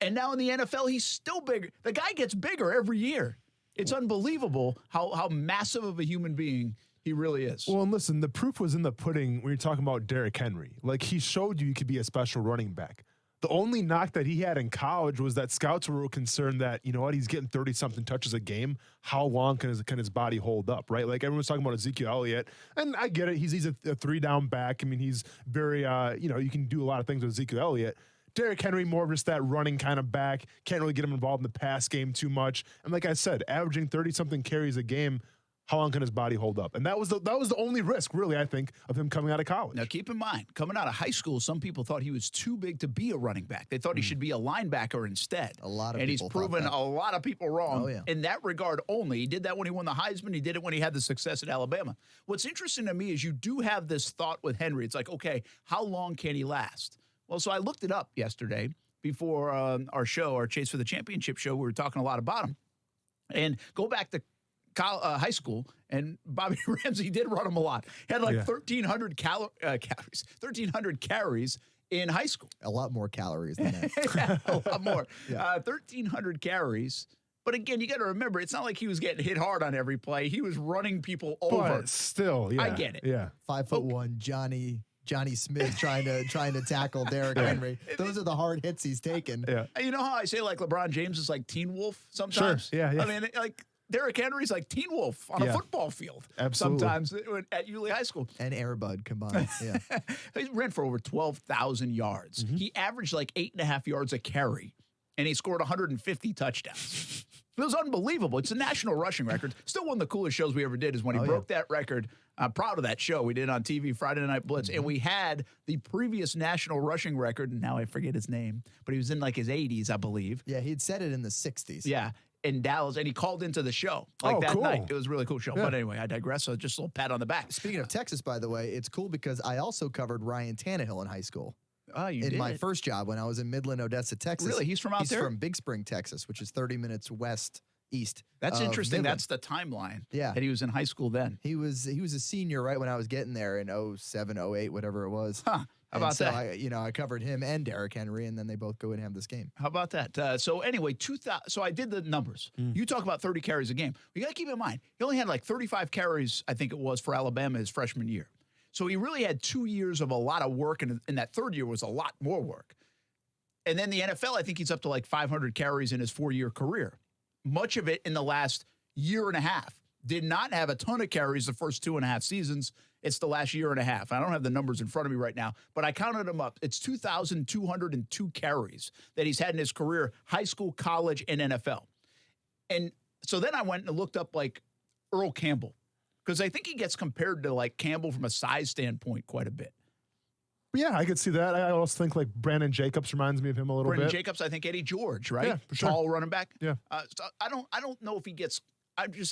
And now in the NFL, he's still bigger. The guy gets bigger every year. It's unbelievable how massive of a human being he really is. Well, and listen, the proof was in the pudding when you're talking about Derrick Henry. Like, he showed you could be a special running back. The only knock that he had in college was that scouts were concerned that, you know what, he's getting 30-something touches a game. How long can his body hold up, right? Like, everyone's talking about Ezekiel Elliott, and I get it. He's a three-down back. I mean, he's very, you can do a lot of things with Ezekiel Elliott. Derrick Henry, more of just that running kind of back. Can't really get him involved in the pass game too much. And like I said, averaging 30-something carries a game, how long can his body hold up? And that was the only risk, really, I think, of him coming out of college. Now, keep in mind, coming out of high school, some people thought he was too big to be a running back. They thought he should be a linebacker instead. A lot of and people he's proven thought that. a lot of people wrong Oh, yeah. in that regard only. He did that when he won the Heisman. He did it when he had the success at Alabama. What's interesting to me is you do have this thought with Henry. It's like, okay, how long can he last? Well, so I looked it up yesterday before our show, our Chase for the Championship show. We were talking a lot about him. And go back to high school, and Bobby Ramsey did run him a lot. He had like 1,300 calories, 1,300 carries in high school. A lot more calories than that. Yeah, a lot more. 1,300 carries. But again, you got to remember, it's not like he was getting hit hard on every play. He was running people over. But still, yeah. I get it. Yeah. 5'1" Johnny Smith trying to tackle Derrick Henry. Those are the hard hits he's taken. Yeah. You know how I say like LeBron James is like Teen Wolf sometimes? Sure. Yeah. I mean, like Derrick Henry's like Teen Wolf on a football field. Absolutely. Sometimes at Yulee High School. And Air Bud combined. Yeah. He ran for over 12,000 yards. He averaged like 8.5 yards a carry, and he scored 150 touchdowns. It was unbelievable. It's a national rushing record. Still one of the coolest shows we ever did is when he broke that record. I'm proud of that show. We did on TV, Friday Night Blitz, and we had the previous national rushing record, and now I forget his name, but he was in like his 80s, I believe. Yeah, he'd said it in the 60s. Yeah, in Dallas, and he called into the show that cool. night. It was a really cool show. Yeah. But anyway, I digress. So just a little pat on the back. Speaking of Texas, by the way, it's cool because I also covered Ryan Tannehill in high school. Oh, you in did? my first job when I was in Midland, Odessa, Texas. Really? He's from out there? He's from Big Spring, Texas, which is 30 minutes east. That's interesting. Midland. That's the timeline. Yeah. That he was in high school then. He was a senior right when I was getting there in 07, 08, whatever it was. Huh. How about that? I covered him and Derrick Henry, and then they both go in and have this game. How about that? So anyway, so I did the numbers. You talk about 30 carries a game. You got to keep in mind, he only had like 35 carries, I think it was, for Alabama his freshman year. So he really had 2 years of a lot of work, and that third year was a lot more work. And then the NFL, I think he's up to like 500 carries in his 4-year career. Much of it in the last year and a half. Did not have a ton of carries the first 2.5 seasons. It's the last year and a half. I don't have the numbers in front of me right now, but I counted them up. It's 2,202 carries that he's had in his career, high school, college, and NFL. And so then I went and looked up like Earl Campbell, because I think he gets compared to like Campbell from a size standpoint quite a bit. Yeah, I could see that. I also think like Brandon Jacobs reminds me of him a little Brandon bit. Jacobs, I think Eddie George, right? Yeah, for sure. Tall running back. Yeah. So I don't know if he gets.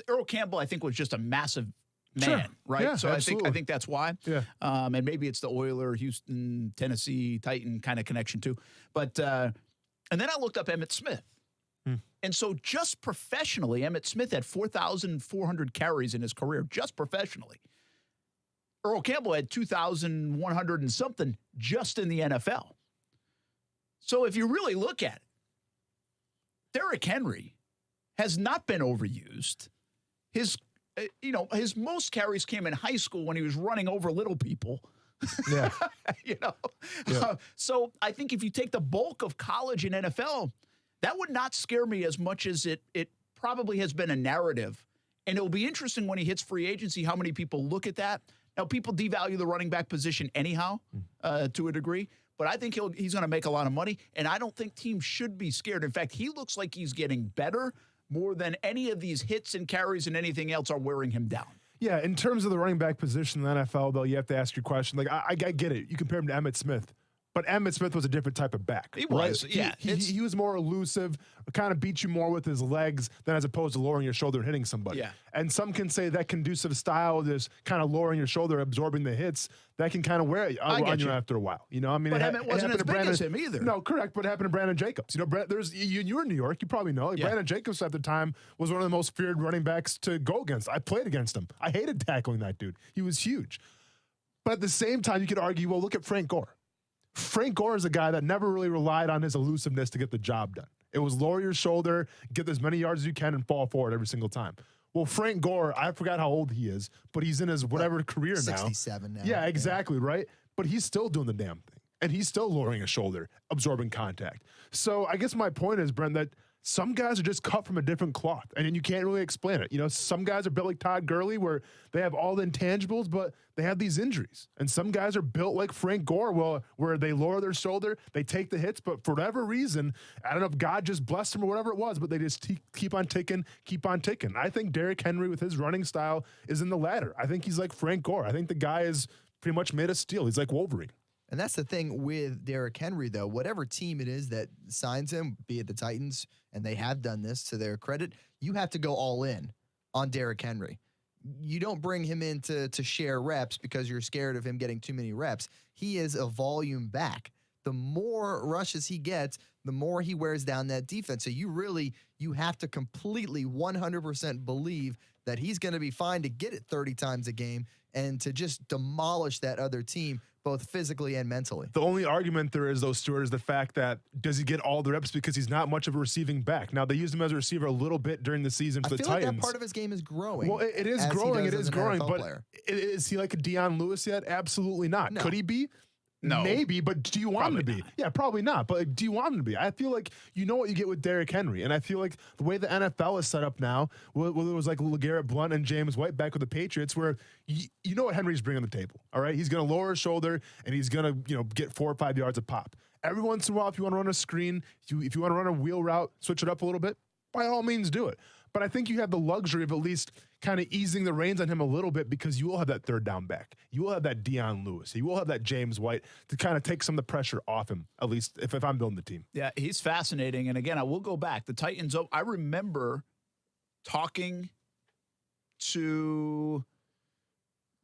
Earl Campbell, I think, was just a massive man, Sure. right? Yeah, so absolutely. I think that's why. Yeah. And maybe it's the Oiler, Houston, Tennessee, Titan kind of connection too. But and then I looked up Emmitt Smith. And so just professionally, Emmitt Smith had 4,400 carries in his career, just professionally. Earl Campbell had 2,100 and something just in the NFL. So if you really look at it, Derrick Henry has not been overused. His most carries came in high school when he was running over little people. Yeah. Yeah. So I think if you take the bulk of college and NFL, that would not scare me as much as it probably has been a narrative. And it'll be interesting when he hits free agency how many people look at that. Now, people devalue the running back position anyhow to a degree, but I think he's going to make a lot of money, and I don't think teams should be scared. In fact, he looks like he's getting better more than any of these hits and carries and anything else are wearing him down. Yeah, in terms of the running back position in the NFL, though, you have to ask your question. Like, I get it. You compare him to Emmitt Smith. But Emmitt Smith was a different type of back. He was, right? yeah. He was more elusive, kind of beat you more with his legs than as opposed to lowering your shoulder and hitting somebody. Yeah. And some can say that conducive style, this kind of lowering your shoulder, absorbing the hits, that can kind of wear on you after a while. You know, I mean, but Emmitt wasn't as big as him either. No, correct. But it happened to Brandon Jacobs. You know, you were in New York. You probably know. Like, Brandon Jacobs at the time was one of the most feared running backs to go against. I played against him. I hated tackling that dude. He was huge. But at the same time, you could argue, well, look at Frank Gore. Frank Gore is a guy that never really relied on his elusiveness to get the job done. It was lower your shoulder, get as many yards as you can, and fall forward every single time. Well, Frank Gore, I forgot how old he is, but he's in his whatever career now. 67 now. Yeah, exactly, right? But he's still doing the damn thing. And he's still lowering his shoulder, absorbing contact. So I guess my point is, Brent, that some guys are just cut from a different cloth, and you can't really explain it. You know, some guys are built like Todd Gurley, where they have all the intangibles, but they have these injuries. And some guys are built like Frank Gore, where they lower their shoulder, they take the hits, but for whatever reason, I don't know if God just blessed them or whatever it was, but they just keep on ticking. I think Derrick Henry, with his running style, is in the latter. I think he's like Frank Gore. I think the guy is pretty much made of steel. He's like Wolverine. And that's the thing with Derrick Henry, though. Whatever team it is that signs him, be it the Titans, and they have done this to their credit, you have to go all in on Derrick Henry. You don't bring him in to share reps because you're scared of him getting too many reps. He is a volume back. The more rushes he gets, the more he wears down that defense. So you have to completely 100% believe that he's going to be fine to get it 30 times a game and to just demolish that other team, both physically and mentally. The only argument there is, though, Stuart, is the fact that does he get all the reps because he's not much of a receiving back. Now, they used him as a receiver a little bit during the season for the Titans. Like that part of his game is growing. Well, it is growing, but is he like a Deion Lewis yet? Absolutely not. No. Could he be? No. Maybe, but do you want him to be? Not. Yeah, probably not. But like, do you want him to be? I feel like you know what you get with Derrick Henry. And I feel like the way the NFL is set up now, well, it was like LeGarrette Blount and James White back with the Patriots, where you know what Henry's bringing to the table. All right. He's going to lower his shoulder and he's going to, get 4 or 5 yards of pop. Every once in a while, if you want to run a screen, if you want to run a wheel route, switch it up a little bit, by all means do it. But I think you have the luxury of at least kind of easing the reins on him a little bit because you will have that third down back. You will have that Deion Lewis. You will have that James White to kind of take some of the pressure off him, at least if I'm building the team. Yeah, he's fascinating. And again, I will go back. The Titans, I remember talking to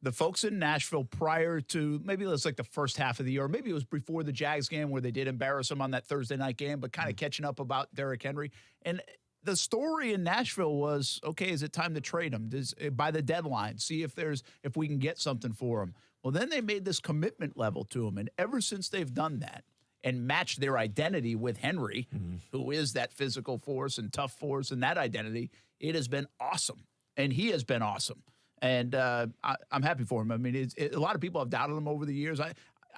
the folks in Nashville prior to maybe it was like the first half of the year, or maybe it was before the Jags game where they did embarrass him on that Thursday night game, but kind of catching up about Derrick Henry. And the story in Nashville was, okay, is it time to trade him by the deadline? See if we can get something for him. Well, then they made this commitment level to him, and ever since they've done that and matched their identity with Henry, who is that physical force and tough force and that identity, it has been awesome, and he has been awesome, and I'm happy for him. I mean, a lot of people have doubted him over the years.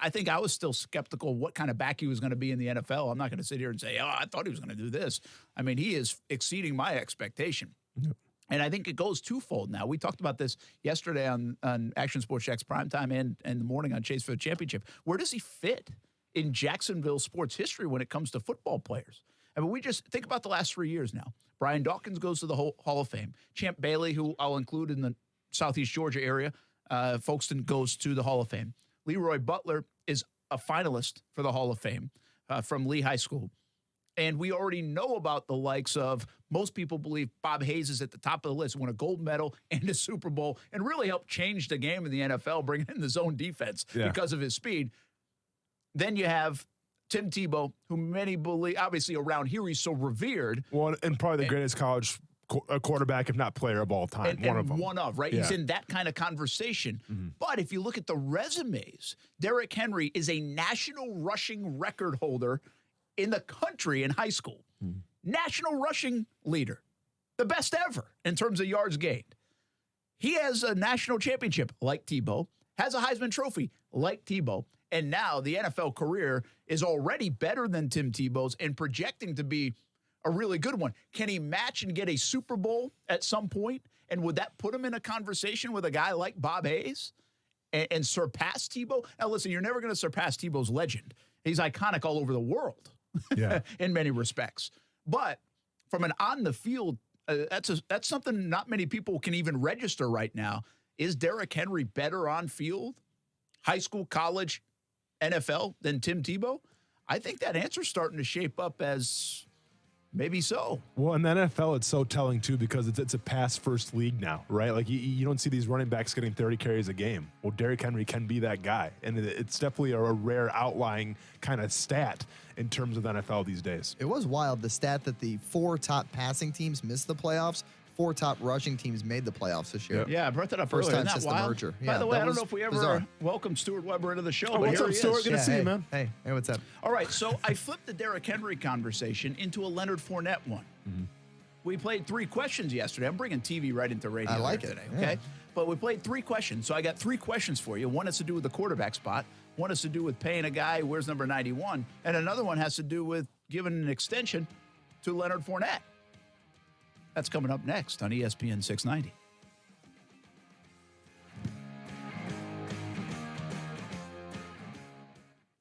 I think I was still skeptical of what kind of back he was going to be in the NFL. I'm not going to sit here and say, I thought he was going to do this. I mean, he is exceeding my expectation. Yep. And I think it goes twofold now. We talked about this yesterday on Action Sports Jack's Primetime and in the morning on Chase for the Championship. Where does he fit in Jacksonville sports history when it comes to football players? I mean, we just think about the last 3 years now. Brian Dawkins goes to the Hall of Fame. Champ Bailey, who I'll include in the Southeast Georgia area, Folkestone goes to the Hall of Fame. Leroy Butler is a finalist for the Hall of Fame from Lee High School. And we already know about the likes of, most people believe Bob Hayes is at the top of the list, won a gold medal and a Super Bowl, and really helped change the game in the NFL, bringing in the zone defense because of his speed. Then you have Tim Tebow, who many believe, obviously around here, he's so revered. Well, and probably the greatest college quarterback, if not player of all time. One of, right? Yeah. He's in that kind of conversation. Mm-hmm. But if you look at the resumes, Derrick Henry is a national rushing record holder in the country in high school. Mm-hmm. National rushing leader. The best ever in terms of yards gained. He has a national championship like Tebow, has a Heisman Trophy like Tebow, and now the NFL career is already better than Tim Tebow's and projecting to be a really good one. Can he match and get a Super Bowl at some point? And would that put him in a conversation with a guy like Bob Hayes and surpass Tebow? Now, listen, you're never going to surpass Tebow's legend. He's iconic all over the world in many respects. But from an on-the-field, that's something not many people can even register right now. Is Derrick Henry better on field, high school, college, NFL than Tim Tebow? I think that answer's starting to shape up as maybe so. Well, in the NFL, it's so telling, too, because it's a pass-first league now, right? Like, you don't see these running backs getting 30 carries a game. Well, Derrick Henry can be that guy, and it's definitely a rare outlying kind of stat in terms of the NFL these days. It was wild, the stat that the 4 top passing teams missed the playoffs, 4 top rushing teams made the playoffs this year. Yeah, I brought that up First earlier. time Isn't since that the wild? merger. By Yeah, the way, that I don't was know if we ever bizarre. welcomed Stuart Weber into the show. Oh, but what's here up, he Stuart? is. Good to see you, man. Hey, what's up? All right, so I flipped the Derrick Henry conversation into a Leonard Fournette one. We played 3 questions yesterday. I'm bringing TV right into radio. I like here it, today, yeah. okay? But we played 3 questions. So I got 3 questions for you. One has to do with the quarterback spot. One has to do with paying a guy who wears number 91. And another one has to do with giving an extension to Leonard Fournette. That's coming up next on ESPN 690.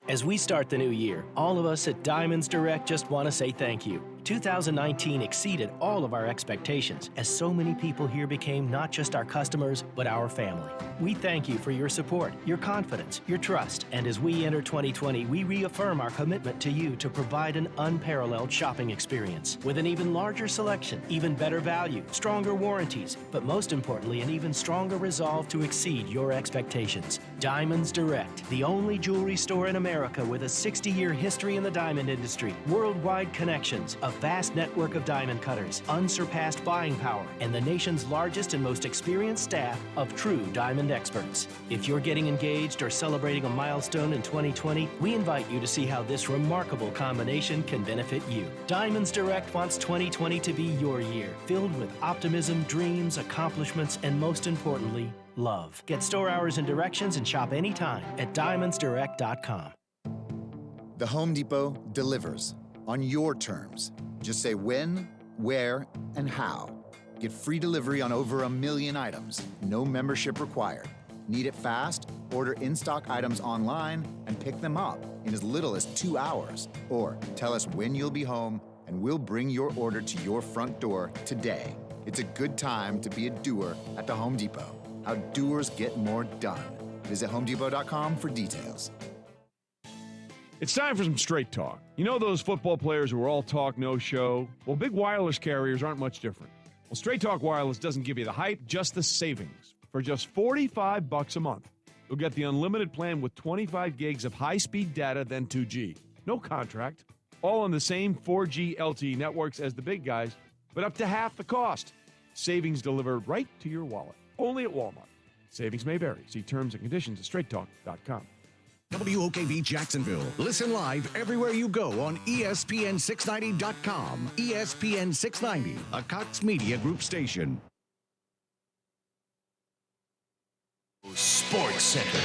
As we start the new year, all of us at Diamonds Direct just want to say thank you. 2019 exceeded all of our expectations as so many people here became not just our customers, but our family. We thank you for your support, your confidence, your trust, and as we enter 2020, we reaffirm our commitment to you to provide an unparalleled shopping experience with an even larger selection, even better value, stronger warranties, but most importantly, an even stronger resolve to exceed your expectations. Diamonds Direct, the only jewelry store in America with a 60-year history in the diamond industry, worldwide connections, a vast network of diamond cutters, unsurpassed buying power, and the nation's largest and most experienced staff of true diamond experts. If you're getting engaged or celebrating a milestone in 2020, we invite you to see how this remarkable combination can benefit you. Diamonds Direct wants 2020 to be your year, filled with optimism, dreams, accomplishments, and most importantly, love. Get store hours and directions and shop anytime at diamondsdirect.com. The Home Depot delivers on your terms. Just say when, where, and how. Get free delivery on over 1 million items. No membership required. Need it fast? Order in-stock items online and pick them up in as little as 2 hours. Or tell us when you'll be home and we'll bring your order to your front door today. It's a good time to be a doer at the Home Depot. How doers get more done. Visit HomeDepot.com for details. It's time for some straight talk. You know those football players who are all talk, no show? Well, big wireless carriers aren't much different. Well, Straight Talk Wireless doesn't give you the hype, just the savings. For just $45 a month, you'll get the unlimited plan with 25 gigs of high-speed data, then 2G. No contract. All on the same 4G LTE networks as the big guys, but up to half the cost. Savings delivered right to your wallet. Only at Walmart. Savings may vary. See terms and conditions at straighttalk.com. WOKV Jacksonville. Listen live everywhere you go on ESPN690.com. ESPN690, a Cox Media Group station. Sports Center.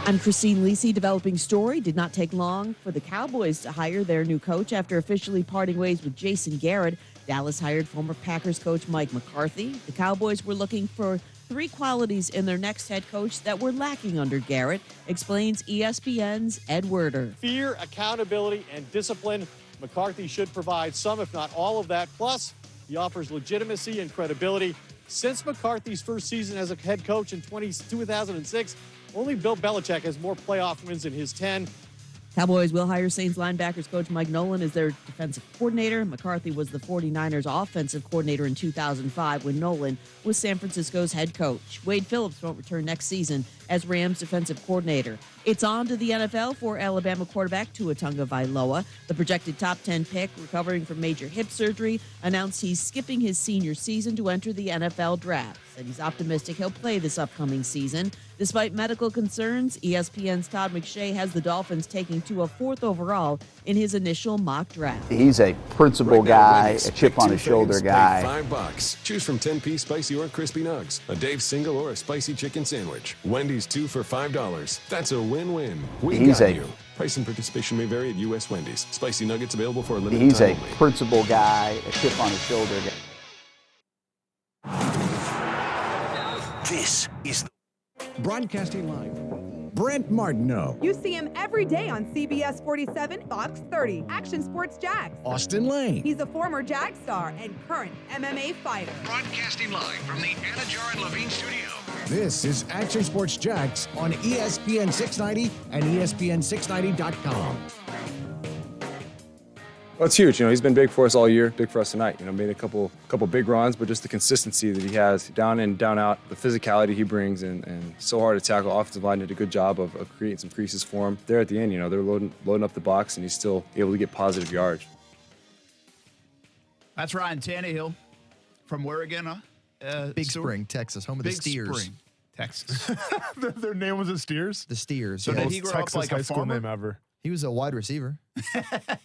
I'm Christine Lisi. Developing story. Did not take long for the Cowboys to hire their new coach after officially parting ways with Jason Garrett. Dallas hired former Packers coach Mike McCarthy. The Cowboys were looking for 3 qualities in their next head coach that were lacking under Garrett, explains ESPN's Ed Werder. Fear, accountability, and discipline. McCarthy should provide some, if not all of that. Plus, he offers legitimacy and credibility. Since McCarthy's first season as a head coach in 2006, only Bill Belichick has more playoff wins in his 10. Cowboys will hire Saints linebackers coach Mike Nolan as their defensive coordinator. McCarthy was the 49ers offensive coordinator in 2005 when Nolan was San Francisco's head coach. Wade Phillips won't return next season as Rams defensive coordinator. It's on to the NFL for Alabama quarterback Tua Tagovailoa. The projected top 10 pick, recovering from major hip surgery, announced he's skipping his senior season to enter the NFL draft. Said he's optimistic he'll play this upcoming season. Despite medical concerns, ESPN's Todd McShay has the Dolphins taking Tua 4th overall in his initial mock draft. He's a principal guy, a chip on his shoulder guy. $5. Choose from 10-piece spicy or crispy nugs, a Dave's single or a spicy chicken sandwich. Wendy's 2 for $5. That's a win-win. We got you. Price and participation may vary at U.S. Wendy's. Spicy nuggets available for a limited He's time a only. principal guy, a chip on his shoulder guy. This is Broadcasting live. Brent Martineau. You see him every day on CBS 47, Fox 30, Action Sports Jax. Austin Lane. He's a former Jag star and current MMA fighter. Broadcasting live from the Anajar and Levine studio. This is Action Sports Jax on ESPN 690 and ESPN690.com. Well, it's huge. He's been big for us all year, big for us tonight. Made a couple big runs, but just the consistency that he has down in, down out, the physicality he brings, and so hard to tackle. Offensive line did a good job of creating some creases for him. There at the end, they're loading up the box, and he's still able to get positive yards. That's Ryan Tannehill from where again? Big Spring, Texas, home of the Steers. Big Spring, Texas. Their name was the Steers? The Steers. So did he grow Texas up like a high school farmer? name ever. He was a wide receiver.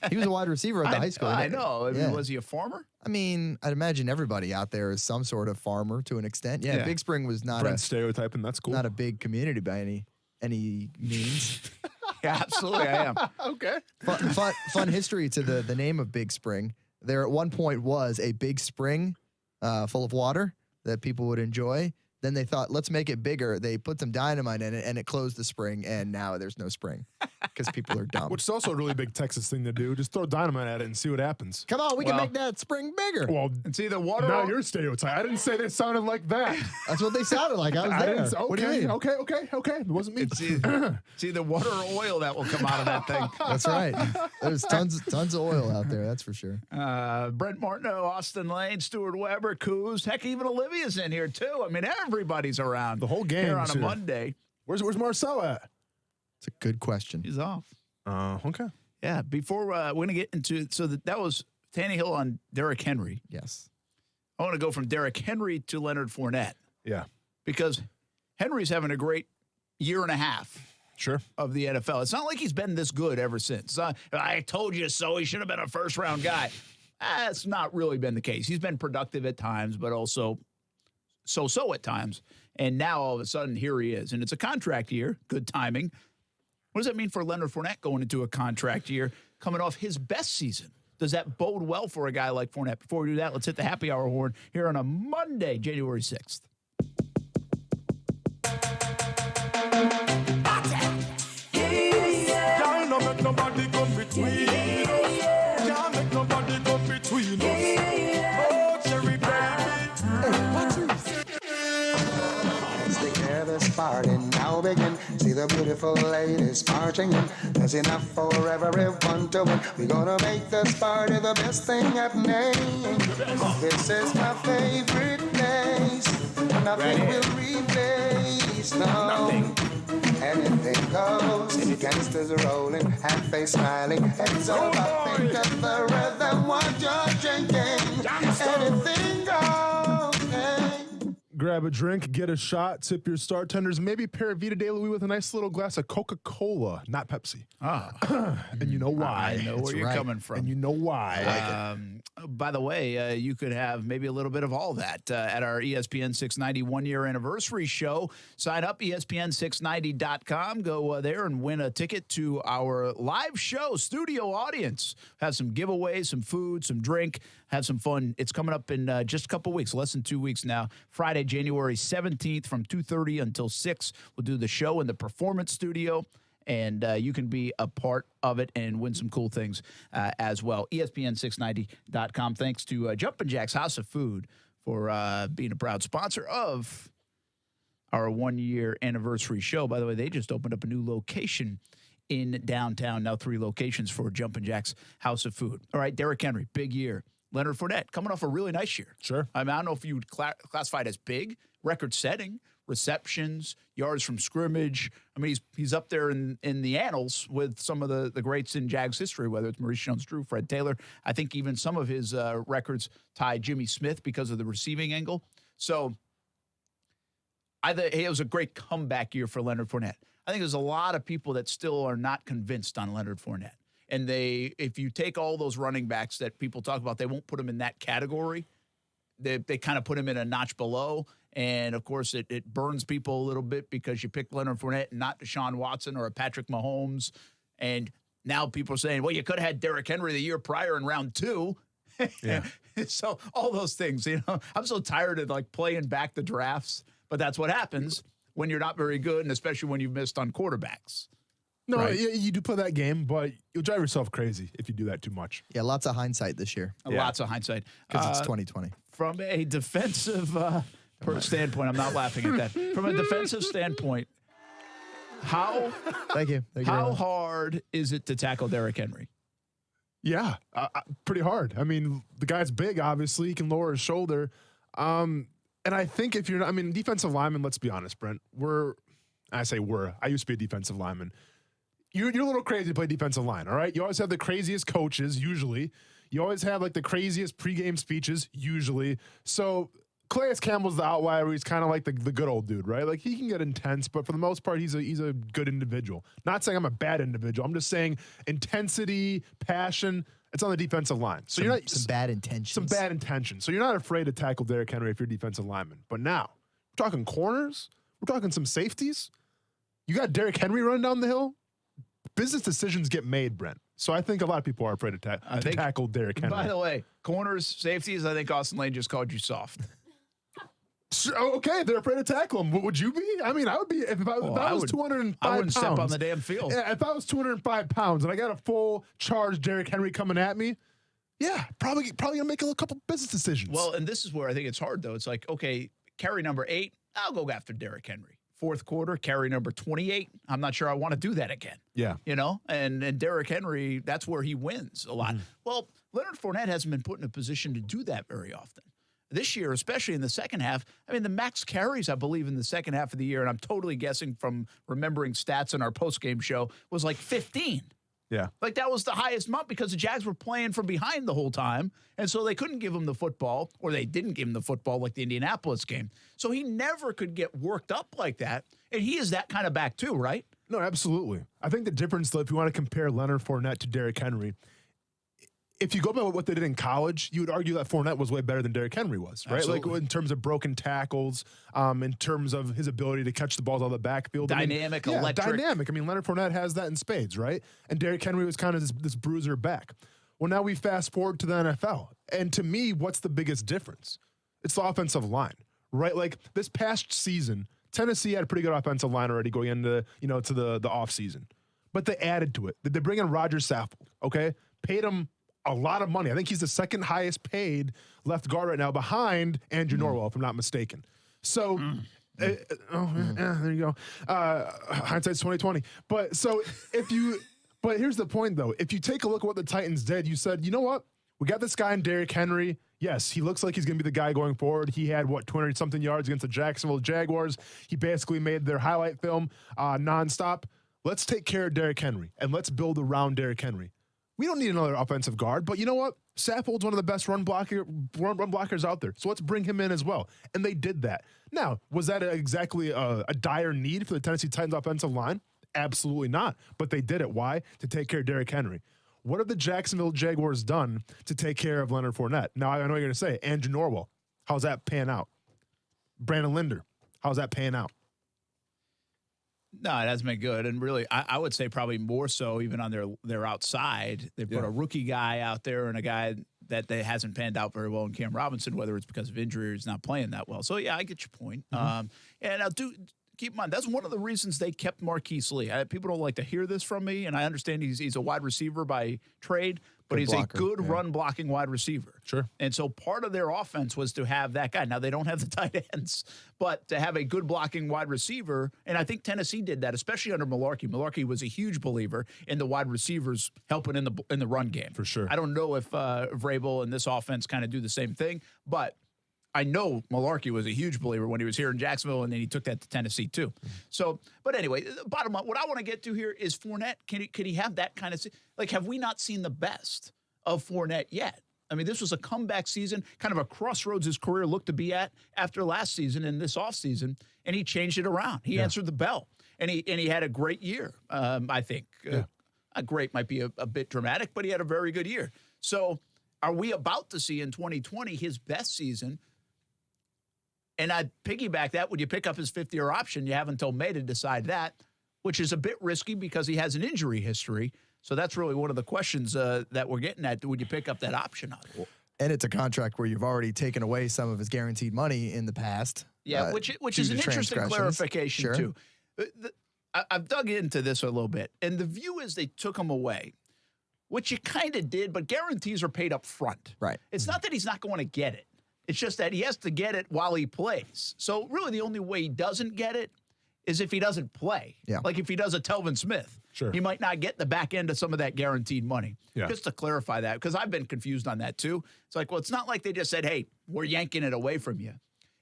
He was a wide receiver at the high school. I know. Yeah. Was he a farmer? I mean, I'd imagine everybody out there is some sort of farmer to an extent. Yeah, Big Spring was not Brent stereotyping. That's cool. not a big community by any means. Yeah, absolutely, I am. Okay. Fun history to the name of Big Spring. There at one point was a big spring full of water that people would enjoy. Then they thought, let's make it bigger. They put some dynamite in it, and it closed the spring, and now there's no spring because people are dumb. Which is also a really big Texas thing to do. Just throw dynamite at it and see what happens. Come on, we can make that spring bigger. Well, and see the water. Now you're stereotyping. I didn't say they sounded like that. That's what they sounded like. I was there. Didn't say, What do you mean? Okay. It wasn't me. It's either water or oil that will come out of that thing. That's right. There's tons of oil out there. That's for sure. Brent Martineau, Austin Lane, Stuart Weber, Coos. Heck, even Olivia's in here too. I mean, everybody's around. The whole game here on a Monday. Where's Marcel at? It's a good question. He's off. Okay. Yeah. Before we're going to get into that was Tannehill on Derrick Henry. Yes. I want to go from Derrick Henry to Leonard Fournette. Yeah. Because Henry's having a great year and a half. Sure. Of the NFL. It's not like he's been this good ever since. I told you so. He should have been a first-round guy. That's not really been the case. He's been productive at times, but also so at times. And now all of a sudden, here he is. And it's a contract year. Good timing. What does that mean for Leonard Fournette going into a contract year, coming off his best season? Does that bode well for a guy like Fournette? Before we do that, let's hit the happy hour horn here on a Monday, January 6th. Can't make nobody come between us. Can't make nobody come between us. Oh, cherry baby. Let's declare this party now begin. See the beautiful ladies marching in. There's enough for everyone to win. We're gonna make this party the best thing happening. This is my favorite place. Nothing will replace, no. Anything goes. Gangsters rolling, half-face smiling. Heads up, think of the rhythm while you're drinking. Anything goes. Hey. Grab a drink, get a shot, tip your star tenders, maybe pair Vita De Louis with a nice little glass of Coca-Cola, not Pepsi. And you know why. I know where you're coming from. And you know why. By the way, you could have maybe a little bit of all that at our ESPN 690 one-year anniversary show. Sign up, ESPN690.com. Go there and win a ticket to our live show, studio audience. Have some giveaways, some food, some drink, have some fun. It's coming up in just a couple weeks, less than 2 weeks now. Friday, January 17th from 2:30 until 6. We'll do the show in the Performance Studio. And you can be a part of it and win some cool things as well. ESPN690.com. Thanks to Jumpin' Jack's House of Food for being a proud sponsor of our one-year anniversary show. By the way, they just opened up a new location in downtown. Now 3 locations for Jumpin' Jack's House of Food. All right, Derrick Henry, big year. Leonard Fournette, coming off a really nice year. Sure. I mean, I don't know if you would classify it as big, record-setting, receptions, yards from scrimmage. I mean, he's up there in the annals with some of the greats in Jags history, whether it's Maurice Jones-Drew, Fred Taylor. I think even some of his records tie Jimmy Smith because of the receiving angle. So it was a great comeback year for Leonard Fournette. I think there's a lot of people that still are not convinced on Leonard Fournette. And if you take all those running backs that people talk about, they won't put them in that category. They kind of put him in a notch below. And, of course, it burns people a little bit because you picked Leonard Fournette and not Deshaun Watson or a Patrick Mahomes. And now people are saying, well, you could have had Derrick Henry the year prior in round 2. Yeah. So all those things, I'm so tired of, playing back the drafts. But that's what happens when you're not very good, and especially when you've missed on quarterbacks. No, right? you do play that game, but you'll drive yourself crazy if you do that too much. Yeah, lots of hindsight this year. Lots of hindsight. Because it's 2020. From a defensive standpoint, I'm not laughing at that. From a defensive standpoint, how Thank you very how much. hard is it to tackle Derrick Henry? Yeah, pretty hard. I mean, the guy's big, obviously. He can lower his shoulder. And I think if you're not, I mean, defensive linemen, let's be honest, Brent, I used to be a defensive lineman. You're a little crazy to play defensive line, all right? You always have the craziest coaches, usually. You always have, like, the craziest pregame speeches, usually. So Calais Campbell's the outlier. He's kind of like the good old dude, right? Like, he can get intense, but for the most part, he's a good individual. Not saying I'm a bad individual. I'm just saying intensity, passion, it's on the defensive line. So you're not some bad intentions. Some bad intentions. So you're not afraid to tackle Derrick Henry if you're a defensive lineman. But now, we're talking corners. We're talking some safeties. You got Derrick Henry running down the hill. Business decisions get made, Brent. So I think a lot of people are afraid to tackle Derrick Henry. By the way, corners, safeties, I think Austin Lane just called you soft. Okay, they're afraid to tackle him. Would you be? I mean, I would be if I was 205 I wouldn't pounds. step on the damn field. Yeah, if I was 205 pounds and I got a full charge Derrick Henry coming at me, yeah, probably gonna make a couple business decisions. Well, and this is where I think it's hard, though. It's like, okay, carry number 8, I'll go after Derrick Henry. Fourth quarter, carry number 28. I'm not sure I want to do that again. Yeah. You know, and Derrick Henry, that's where he wins a lot. Well, Leonard Fournette hasn't been put in a position to do that very often. This year, especially in the second half, I mean, the max carries, I believe, in the second half of the year, and I'm totally guessing from remembering stats in our postgame show, was like 15. Yeah. Like that was the highest amount because the Jags were playing from behind the whole time. And so they couldn't give him the football, or they didn't give him the football like the Indianapolis game. So he never could get worked up like that. And he is that kind of back too, right? No, absolutely. I think the difference, though, if you want to compare Leonard Fournette to Derrick Henry, if you go by what they did in college, you would argue that Fournette was way better than Derrick Henry was, right? Absolutely. Like in terms of broken tackles, in terms of his ability to catch the balls out of the backfield. Dynamic, electric. Dynamic. I mean, Leonard Fournette has that in spades, right? And Derrick Henry was kind of this bruiser back. Well, now we fast forward to the NFL. And to me, what's the biggest difference? It's the offensive line, right? Like this past season, Tennessee had a pretty good offensive line already going into, to the offseason. But they added to it. They bring in Roger Saffold, okay? Paid him a lot of money. I think he's the second highest paid left guard right now behind Andrew Norwell, if I'm not mistaken. So, there you go. Hindsight's 2020. But here's the point though. If you take a look at what the Titans did, you said, you know what? We got this guy in Derrick Henry. Yes, he looks like he's going to be the guy going forward. He had 200-something yards against the Jacksonville Jaguars. He basically made their highlight film nonstop. Let's take care of Derrick Henry and let's build around Derrick Henry. We don't need another offensive guard, but you know what? Saffold's one of the best run blockers out there, so let's bring him in as well. And they did that. Now, was that exactly a dire need for the Tennessee Titans offensive line? Absolutely not. But they did it. Why? To take care of Derrick Henry. What have the Jacksonville Jaguars done to take care of Leonard Fournette? Now, I know you're going to say, Andrew Norwell. How's that paying out? Brandon Linder. How's that paying out? No, it hasn't been good. And really, I would say probably more so even on their outside. They put a rookie guy out there and a guy that hasn't panned out very well in Cam Robinson, whether it's because of injury or he's not playing that well. So, yeah, I get your point. And I'll keep in mind, that's one of the reasons they kept Marquise Lee. People don't like to hear this from me, and I understand he's a wide receiver by trade, but he's a good run-blocking wide receiver. Sure. And so part of their offense was to have that guy. Now, they don't have the tight ends, but to have a good blocking wide receiver, and I think Tennessee did that, especially under Mularkey. Mularkey was a huge believer in the wide receivers helping in the run game. For sure. I don't know if Vrabel and this offense kind of do the same thing, but I know Mularkey was a huge believer when he was here in Jacksonville, and then he took that to Tennessee too. So, but anyway, bottom line, what I want to get to here is Fournette. Could he have that kind of have we not seen the best of Fournette yet? I mean, this was a comeback season, kind of a crossroads his career looked to be at after last season and this offseason, and he changed it around. He answered the bell, and he had a great year. I think a great might be a bit dramatic, but he had a very good year. So, are we about to see in 2020 his best season? And I'd piggyback that. Would you pick up his fifth-year option? You have until May to decide that, which is a bit risky because he has an injury history. So that's really one of the questions that we're getting at. Would you pick up that option on it? And it's a contract where you've already taken away some of his guaranteed money in the past. Yeah, which is an interesting clarification, Sure. too. I've dug into this a little bit, and the view is they took him away, which you kind of did, but guarantees are paid up front. Right. It's not that he's not going to get it. It's just that he has to get it while he plays. So really the only way he doesn't get it is if he doesn't play. Yeah. Like if he does a Telvin Smith. Sure. He might not get the back end of some of that guaranteed money. Yeah. Just to clarify that, because I've been confused on that too. It's like, well, it's not like they just said, hey, we're yanking it away from you.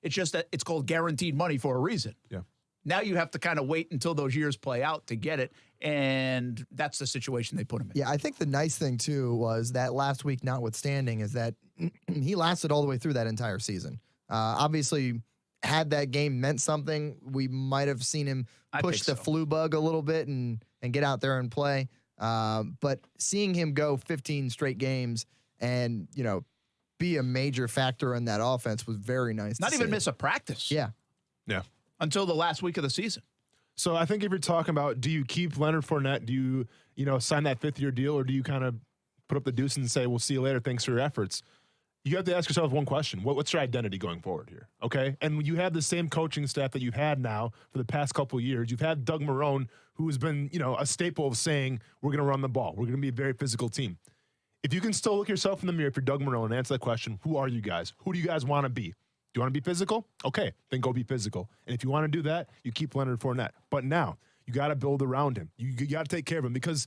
It's just that it's called guaranteed money for a reason. Yeah. Now you have to kind of wait until those years play out to get it, and that's the situation they put him in. Yeah, I think the nice thing, too, was that last week notwithstanding is that he lasted all the way through that entire season. Obviously, had that game meant something, we might have seen him push the flu bug a little bit and get out there and play. But seeing him go 15 straight games and, be a major factor in that offense was very nice. Not even miss a practice. Yeah. Yeah. Until the last week of the season. So I think if you're talking about, do you keep Leonard Fournette? Do you, sign that 5th-year deal, or do you kind of put up the deuce and say, we'll see you later, thanks for your efforts? You have to ask yourself one question. What's your identity going forward here? Okay? And you have the same coaching staff that you've had now for the past couple of years. You've had Doug Marrone, who has been, a staple of saying, we're going to run the ball. We're going to be a very physical team. If you can still look yourself in the mirror, if you're Doug Marrone, and answer that question, who are you guys? Who do you guys want to be? Do you want to be physical? Okay, then go be physical. And if you want to do that, you keep Leonard Fournette. But now, you got to build around him. You got to take care of him because,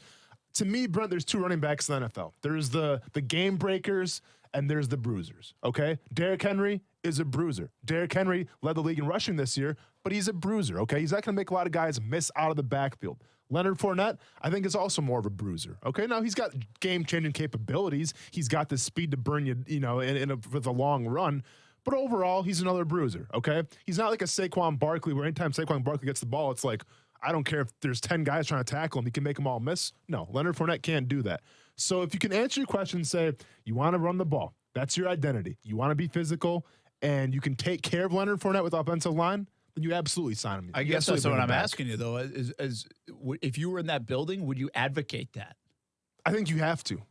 to me, Brent, there's 2 running backs in the NFL. There's the game breakers and there's the bruisers, okay? Derrick Henry is a bruiser. Derrick Henry led the league in rushing this year, but he's a bruiser, okay? He's not going to make a lot of guys miss out of the backfield. Leonard Fournette, I think, is also more of a bruiser, okay? Now, he's got game-changing capabilities. He's got the speed to burn you, for the long run. But overall, he's another bruiser, okay? He's not like a Saquon Barkley where anytime Saquon Barkley gets the ball, it's like, I don't care if there's 10 guys trying to tackle him. He can make them all miss. No, Leonard Fournette can't do that. So if you can answer your question and say, you want to run the ball, that's your identity. You want to be physical, and you can take care of Leonard Fournette with offensive line, then you absolutely sign him. I guess that's what I'm asking you, though, is if you were in that building, would you advocate that? I think you have to.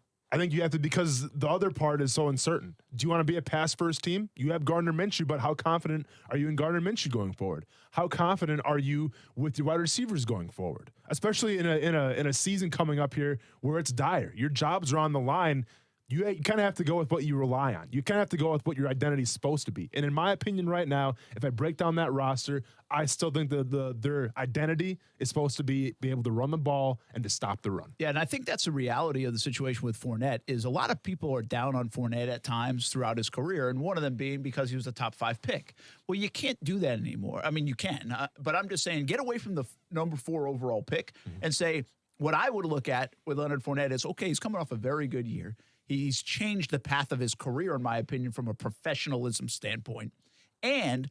Because the other part is so uncertain. Do you want to be a pass-first team? You have Gardner Minshew, but how confident are you in Gardner Minshew going forward? How confident are you with your wide receivers going forward? Especially in a season coming up here where it's dire. Your jobs are on the line. You kind of have to go with what you rely on. You kind of have to go with what your identity is supposed to be. And in my opinion right now, if I break down that roster, I still think their identity is supposed to be able to run the ball and to stop the run. Yeah, and I think that's the reality of the situation with Fournette is a lot of people are down on Fournette at times throughout his career, and one of them being because he was a top 5 pick. Well, you can't do that anymore. I mean, you can, but I'm just saying get away from the number 4 overall pick and say what I would look at with Leonard Fournette is, okay, he's coming off a very good year. He's changed the path of his career, in my opinion, from a professionalism standpoint. And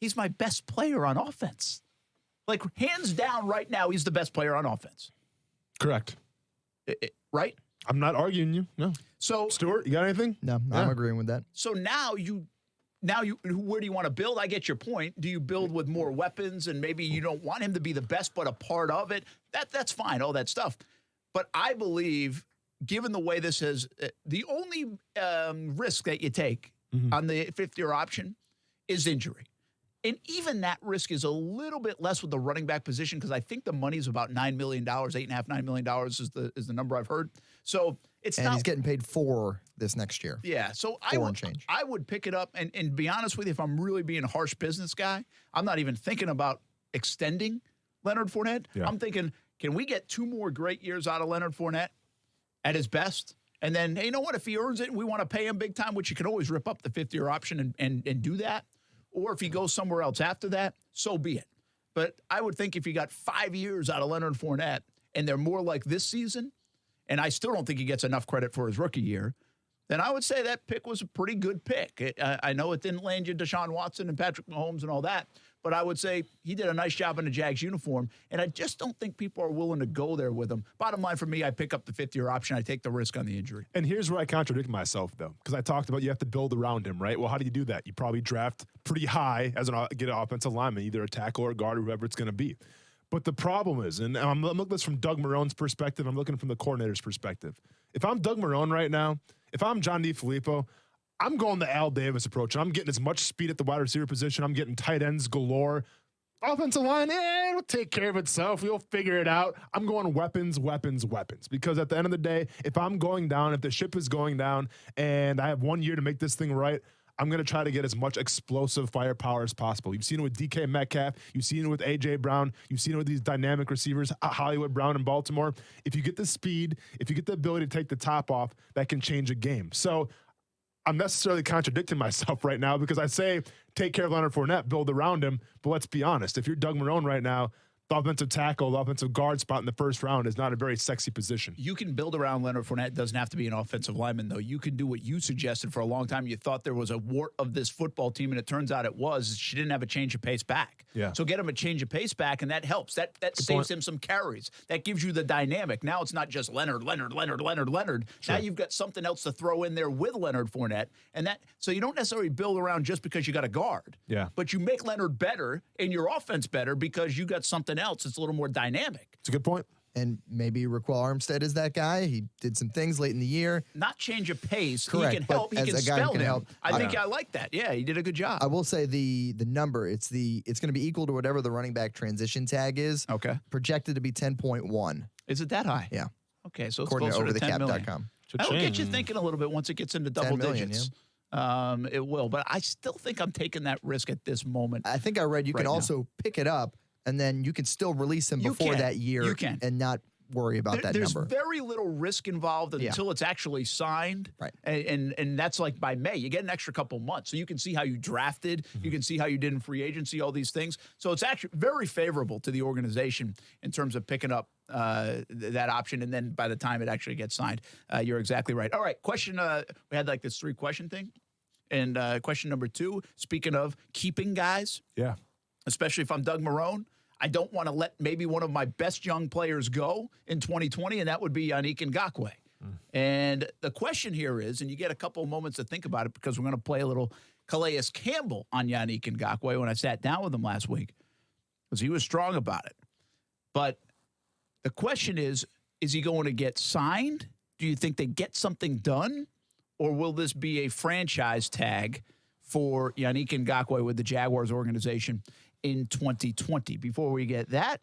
he's my best player on offense. Like, hands down right now, he's the best player on offense. Correct. Right? I'm not arguing you. No. So, Stuart, you got anything? No, I'm agreeing with that. So now where do you want to build? I get your point. Do you build with more weapons and maybe you don't want him to be the best, but a part of it? That's fine, all that stuff. But I believe, given the way this is, the only risk that you take on the 5th-year option is injury. And even that risk is a little bit less with the running back position because I think the money is about $9 million, $8.5–9 million is the number I've heard. So it's and he's getting paid $4 this next year. Yeah, so I would pick it up and be honest with you, if I'm really being a harsh business guy, I'm not even thinking about extending Leonard Fournette. Yeah. I'm thinking, can we get 2 more great years out of Leonard Fournette at his best? And then, hey, you know what? If he earns it and we want to pay him big time, which you can always rip up the 5th-year option and do that. Or if he goes somewhere else after that, so be it. But I would think if you got 5 years out of Leonard Fournette and they're more like this season, and I still don't think he gets enough credit for his rookie year, then I would say that pick was a pretty good pick. I know it didn't land you Deshaun Watson and Patrick Mahomes and all that, but I would say he did a nice job in the Jags uniform, and I just don't think people are willing to go there with him. Bottom line for me, I pick up the 5th-year option. I take the risk on the injury. And here's where I contradict myself, though, because I talked about you have to build around him, right? Well, how do you do that? You probably draft pretty high get an offensive lineman, either a tackle or a guard or whoever it's going to be. But the problem is, and I'm looking at this from Doug Marrone's perspective, I'm looking from the coordinator's perspective. If I'm Doug Marrone right now, if I'm John DeFilippo, I'm going the Al Davis approach, and I'm getting as much speed at the wide receiver position. I'm getting tight ends galore. Offensive line, it'll take care of itself. We'll figure it out. I'm going weapons, weapons, weapons. Because at the end of the day, if I'm going down, if the ship is going down, and I have 1 year to make this thing right, I'm going to try to get as much explosive firepower as possible. You've seen it with DK Metcalf. You've seen it with A.J. Brown. You've seen it with these dynamic receivers, Hollywood Brown in Baltimore. If you get the speed, if you get the ability to take the top off, that can change a game. So I'm necessarily contradicting myself right now because I say take care of Leonard Fournette, build around him. But let's be honest. If you're Doug Marrone right now, the offensive tackle, the offensive guard spot in the first round is not a very sexy position. You can build around Leonard Fournette. It doesn't have to be an offensive lineman, though. You can do what you suggested for a long time. You thought there was a wart of this football team, and it turns out it was. She didn't have a change of pace back. Yeah. So get him a change of pace back, and that helps. That saves him some carries. That gives you the dynamic. Now it's not just Leonard. Sure. Now you've got something else to throw in there with Leonard Fournette. So you don't necessarily build around just because you got a guard. Yeah. But you make Leonard better and your offense better because you got something else that's a little more dynamic. It's a good point. And maybe Raquel Armstead is that guy. He did some things late in the year. Not change of pace. Correct, He can but help. He as can a guy who spell can him. help, I think I like that. Yeah, he did a good job. I will say the number, it's going to be equal to whatever the running back transition tag is. Okay. Projected to be 10.1. Is it that high? Yeah. Okay, so it's According to closer to 10 million. overthecap.com. That'll get you thinking a little bit once it gets into double 10 million, digits. It will, but I still think I'm taking that risk at this moment. I think I read you can also pick it up, and then you can still release him before that year. You can. And not worry about that There's number. very little risk involved until it's actually signed. Right. And that's like by May. You get an extra couple months. So you can see how you drafted. You can see how you did in free agency, all these things. So it's actually very favorable to the organization in terms of picking up that option. And then by the time it actually gets signed, you're exactly right. All right. Question. We had like this 3-question thing. And question number 2, speaking of keeping guys. Yeah. Especially if I'm Doug Marrone. I don't want to let maybe one of my best young players go in 2020, and that would be Yannick Ngakoue. And the question here is, and you get a couple of moments to think about it because we're going to play a little Calais Campbell on Yannick Ngakoue when I sat down with him last week because he was strong about it. But the question is he going to get signed? Do you think they get something done? Or will this be a franchise tag for Yannick Ngakoue with the Jaguars organization in 2020? Before we get that,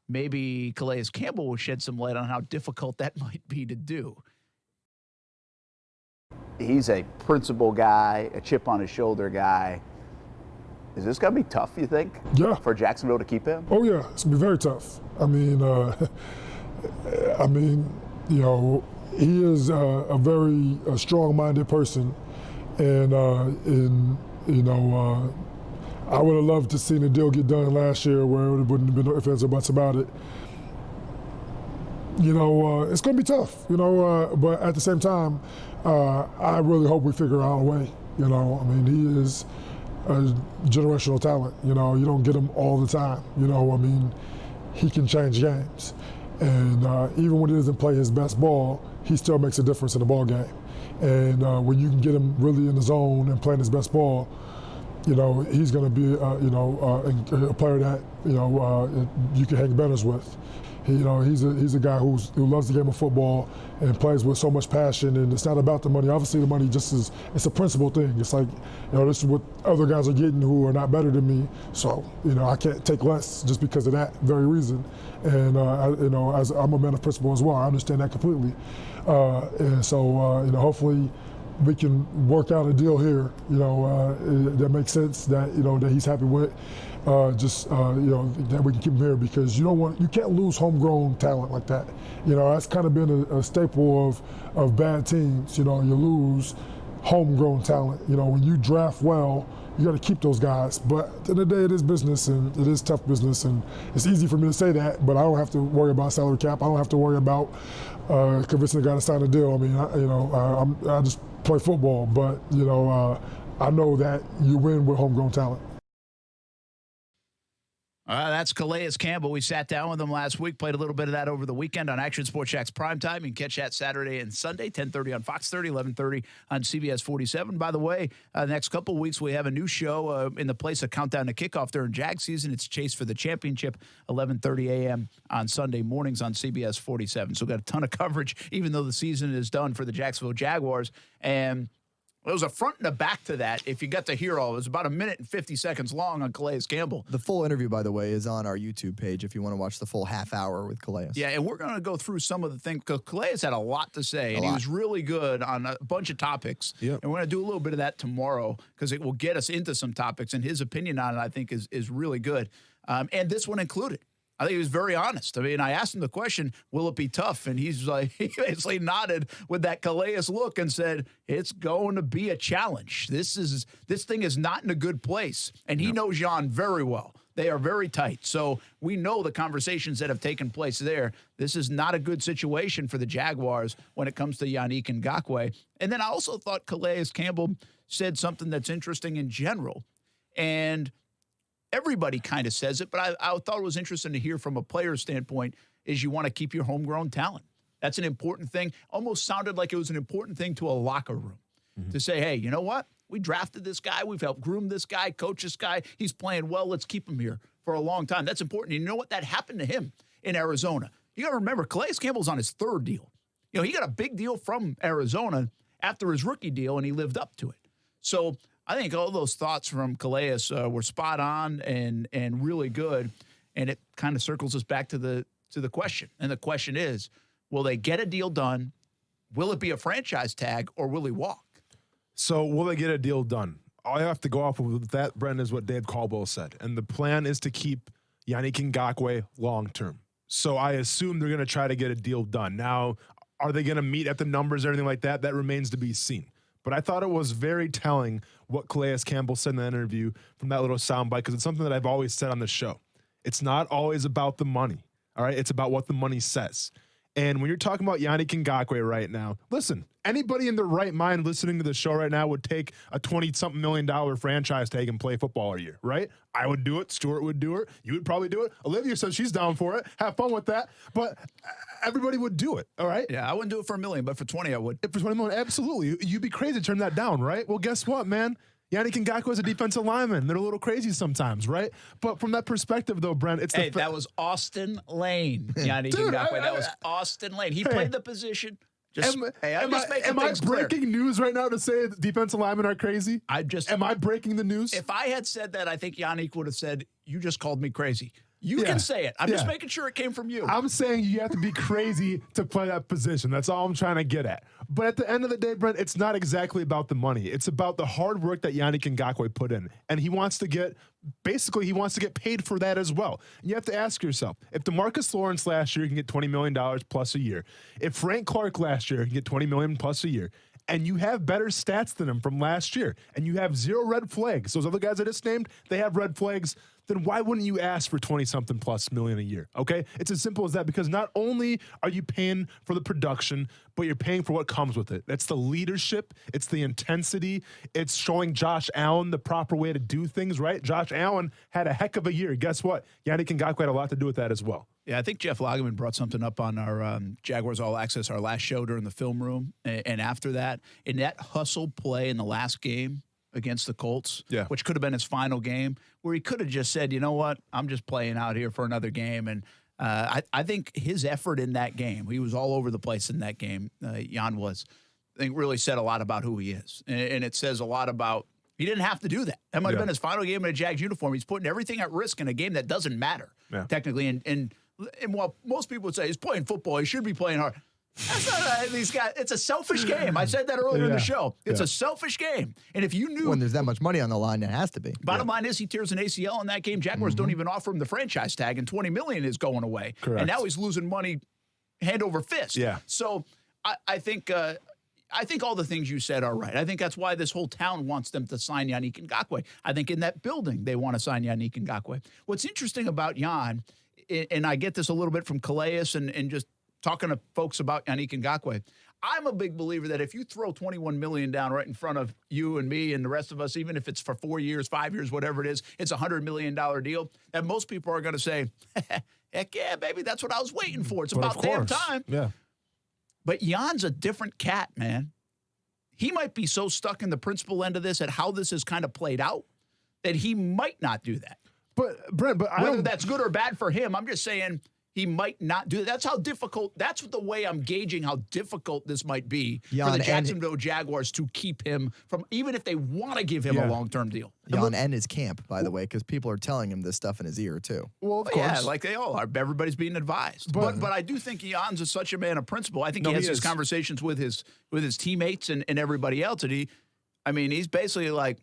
maybe Calais Campbell will shed some light on how difficult that might be to do. He's a principal guy, a chip on his shoulder guy. Is this going to be tough, you think? Yeah. For Jacksonville to keep him? Oh, yeah. It's going to be very tough. You know, he is a very strong-minded person. And I would have loved to see the deal get done last year where it wouldn't have been no ifs, ands, or buts about it. It's going to be tough, but at the same time, I really hope we figure out a way. He is a generational talent. You don't get him all the time. He can change games. And even when he doesn't play his best ball, he still makes a difference in the ball game. And when you can get him really in the zone and playing his best ball, he's going to be, a player that, you can hang banners with. He's a guy who loves the game of football and plays with so much passion. And it's not about the money. Obviously, the money it's a principle thing. It's like, this is what other guys are getting who are not better than me. So, I can't take less just because of that very reason. And, as I'm a man of principle as well, I understand that completely. And so, hopefully, we can work out a deal here, that makes sense, that that he's happy with, that we can keep him here, because you can't lose homegrown talent like that. That's kind of been a staple of bad teams. You lose homegrown talent. When you draft well, you got to keep those guys. But at the end of the day, it is business, and it is tough business, and it's easy for me to say that, but I don't have to worry about salary cap. I don't have to worry about convincing the guy to sign a deal. I just play football, but I know that you win with homegrown talent. That's Calais Campbell. We sat down with him last week, played a little bit of that over the weekend on Action Sports Jack's Primetime. You can catch that Saturday and Sunday, 10:30 on Fox 30, 11:30 on CBS 47. By the way, the next couple of weeks we have a new show in the place of Countdown to Kickoff during Jag season. It's Chase for the Championship, 11:30 a.m. on Sunday mornings on CBS 47. So we've got a ton of coverage, even though the season is done for the Jacksonville Jaguars. And Well, there was a front and a back to that. If you got to hear all, it was about 1 minute and 50 seconds long on Calais Campbell. The full interview, by the way, is on our YouTube page if you want to watch the full half hour with Calais. Yeah, and we're going to go through some of the things because Calais had a lot to say, and he was really good on a bunch of topics. Yep. And we're going to do a little bit of that tomorrow because it will get us into some topics, and his opinion on it, I think, is really good. And this one included. I think he was very honest. I mean, I asked him the question, will it be tough? And he's like, he basically nodded with that Calais look and said, it's going to be a challenge. This thing is not in a good place. And he knows Jan very well. They are very tight. So we know the conversations that have taken place there. This is not a good situation for the Jaguars when it comes to Yannick Ngakoue. And then I also thought Calais Campbell said something that's interesting in general. And everybody kind of says it, but I thought it was interesting to hear from a player's standpoint is you want to keep your homegrown talent. That's an important thing. Almost sounded like it was an important thing to a locker room to say, hey, you know what? We drafted this guy. We've helped groom this guy, coach this guy. He's playing well. Let's keep him here for a long time. That's important. And you know what? That happened to him in Arizona. You got to remember, Calais Campbell's on his third deal. You know, he got a big deal from Arizona after his rookie deal, and he lived up to it. So I think all those thoughts from Calais were spot on and really good, and it kind of circles us back to the question. And the question is, will they get a deal done? Will it be a franchise tag, or will he walk? So will they get a deal done? All I have to go off of that, Brendan, is what Dave Caldwell said. And the plan is to keep Yannick Ngakoue long-term. So I assume they're going to try to get a deal done. Now, are they going to meet at the numbers or anything like that? That remains to be seen. But I thought it was very telling what Calais Campbell said in the interview from that little soundbite, because it's something that I've always said on the show. It's not always about the money, all right? It's about what the money says. And when you're talking about Yannick Ngakoue right now, listen, anybody in their right mind listening to the show right now would take a $20-something million franchise tag and play football a year, right? I would do it. Stuart would do it. You would probably do it. Olivia says she's down for it. Have fun with that. But everybody would do it, all right? Yeah, I wouldn't do it for $1 million, but for 20 I would. For 20 million, absolutely. You'd be crazy to turn that down, right? Well, guess what, man? Yannick Ngakoue is a defensive lineman. They're a little crazy sometimes, right? But from that perspective, though, Brent, it's that was Austin Lane, Yannick Ngakoue. That was Austin Lane. He played the position. Am I breaking news right now to say that defensive linemen are crazy? Am I breaking the news? If I had said that, I think Yannick would have said, you just called me crazy. You can say it. I'm just making sure it came from you. I'm saying you have to be crazy to play that position. That's all I'm trying to get at. But at the end of the day, Brent, it's not exactly about the money. It's about the hard work that Yannick Ngakoue put in. And he wants to get paid for that as well. And you have to ask yourself, if DeMarcus Lawrence last year can get $20 million plus a year, if Frank Clark last year can get $20 million plus a year, and you have better stats than him from last year, and you have zero red flags, those other guys I just named, they have red flags, then why wouldn't you ask for 20-something plus million a year, okay? It's as simple as that, because not only are you paying for the production, but you're paying for what comes with it. That's the leadership. It's the intensity. It's showing Josh Allen the proper way to do things, right? Josh Allen had a heck of a year. Guess what? Yannick Ngakoue had a lot to do with that as well. Yeah, I think Jeff Lageman brought something up on our Jaguars All Access, our last show during the film room. And after that, in that hustle play in the last game against the Colts, which could have been his final game, where he could have just said, you know what, I'm just playing out here for another game. And I think his effort in that game, he was all over the place in that game, Jan was, I think really said a lot about who he is. And it says a lot about, he didn't have to do that. That might have been his final game in a Jags uniform. He's putting everything at risk in a game that doesn't matter, technically. And while most people would say he's playing football, he should be playing hard. That's not these guys. It's a selfish game. I said that earlier in the show. It's a selfish game. And if you knew when there's that much money on the line, it has to be. Bottom line is he tears an ACL in that game. Jaguars don't even offer him the franchise tag, and $20 million is going away. Correct. And now he's losing money hand over fist. Yeah. So I think all the things you said are right. I think that's why this whole town wants them to sign Yannick Ngakoue. I think in that building they want to sign Yannick Ngakoue. What's interesting about Jan, and I get this a little bit from Calais and just talking to folks about Yannick Ngakoue, I'm a big believer that if you throw $21 million down right in front of you and me and the rest of us, even if it's for 4 years, 5 years, whatever it is, it's a $100 million deal, that most people are going to say, heck yeah, baby, that's what I was waiting for. It's about damn time. Yeah. But Jan's a different cat, man. He might be so stuck in the principal end of this at how this has kind of played out that he might not do that. But, Brent, whether that's good or bad for him, I'm just saying he might not do it. That's how difficult. That's the way I'm gauging how difficult this might be for the Jacksonville Jaguars to keep him from, even if they want to give him a long-term deal. Jan and his camp, by the way, because people are telling him this stuff in his ear too. Well, of course. Yeah, like they all are. Everybody's being advised. But I do think Jan's such a man of principle. I think he has his conversations with his teammates and everybody else. And he's basically like,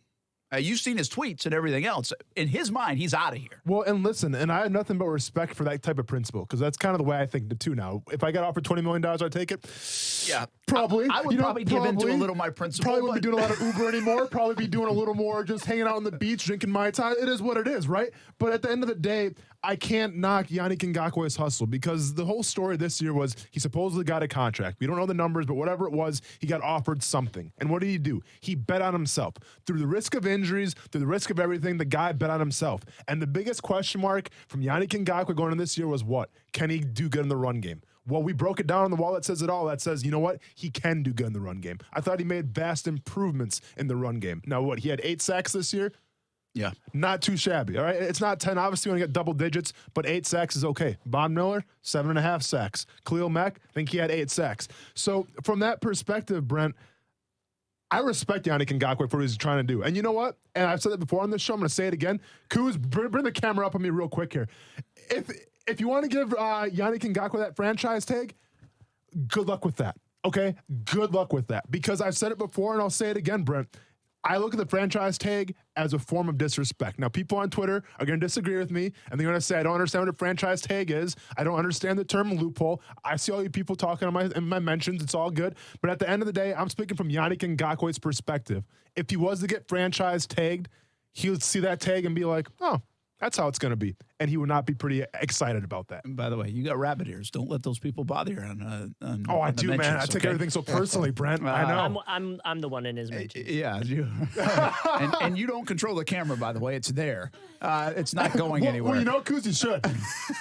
you've seen his tweets and everything else. In his mind, he's out of here. Well, and listen, and I have nothing but respect for that type of principle, because that's kind of the way I think too now. If I got offered $20 million, I'd take it. Yeah. Probably. I would probably give into a little my principle. Probably wouldn't be doing a lot of Uber anymore. Probably be doing a little more just hanging out on the beach, drinking Mai Tai. It is what it is, right? But at the end of the day, I can't knock Yannick Ngakoue's hustle, because the whole story this year was he supposedly got a contract. We don't know the numbers, but whatever it was, he got offered something. And what did he do? He bet on himself. Through the risk of injuries, through the risk of everything, the guy bet on himself. And the biggest question mark from Yannick Ngakoue going into this year was what? Can he do good in the run game? Well, we broke it down on the wall that says it all. That says, you know what? He can do good in the run game. I thought he made vast improvements in the run game. Now, what? He had 8 sacks this year? Yeah. Not too shabby, all right? It's not 10. Obviously, you want to get double digits, but 8 sacks is okay. Von Miller, 7.5 sacks. Khalil Mack, I think he had 8 sacks. So from that perspective, Brent, I respect Yannick Ngakoue for what he's trying to do. And you know what? And I've said it before on this show. I'm going to say it again. Kuz, bring the camera up on me real quick here. If you want to give Yannick Ngakoue that franchise tag, good luck with that, okay? Good luck with that. Because I've said it before, and I'll say it again, Brent. I look at the franchise tag as a form of disrespect. Now, people on Twitter are going to disagree with me, and they're going to say, I don't understand what a franchise tag is. I don't understand the term loophole. I see all you people talking in my mentions. It's all good. But at the end of the day, I'm speaking from Yannick Ngakoue's perspective. If he was to get franchise tagged, he would see that tag and be like, oh, that's how it's going to be. And he would not be pretty excited about that. And by the way, you got rabbit ears. Don't let those people bother you on I do, man. I take everything so personally, Brent. I know. I'm the one in his mentions. Yeah. and you don't control the camera, by the way. It's there. It's not going anywhere. Well, you know, Kuz, you should.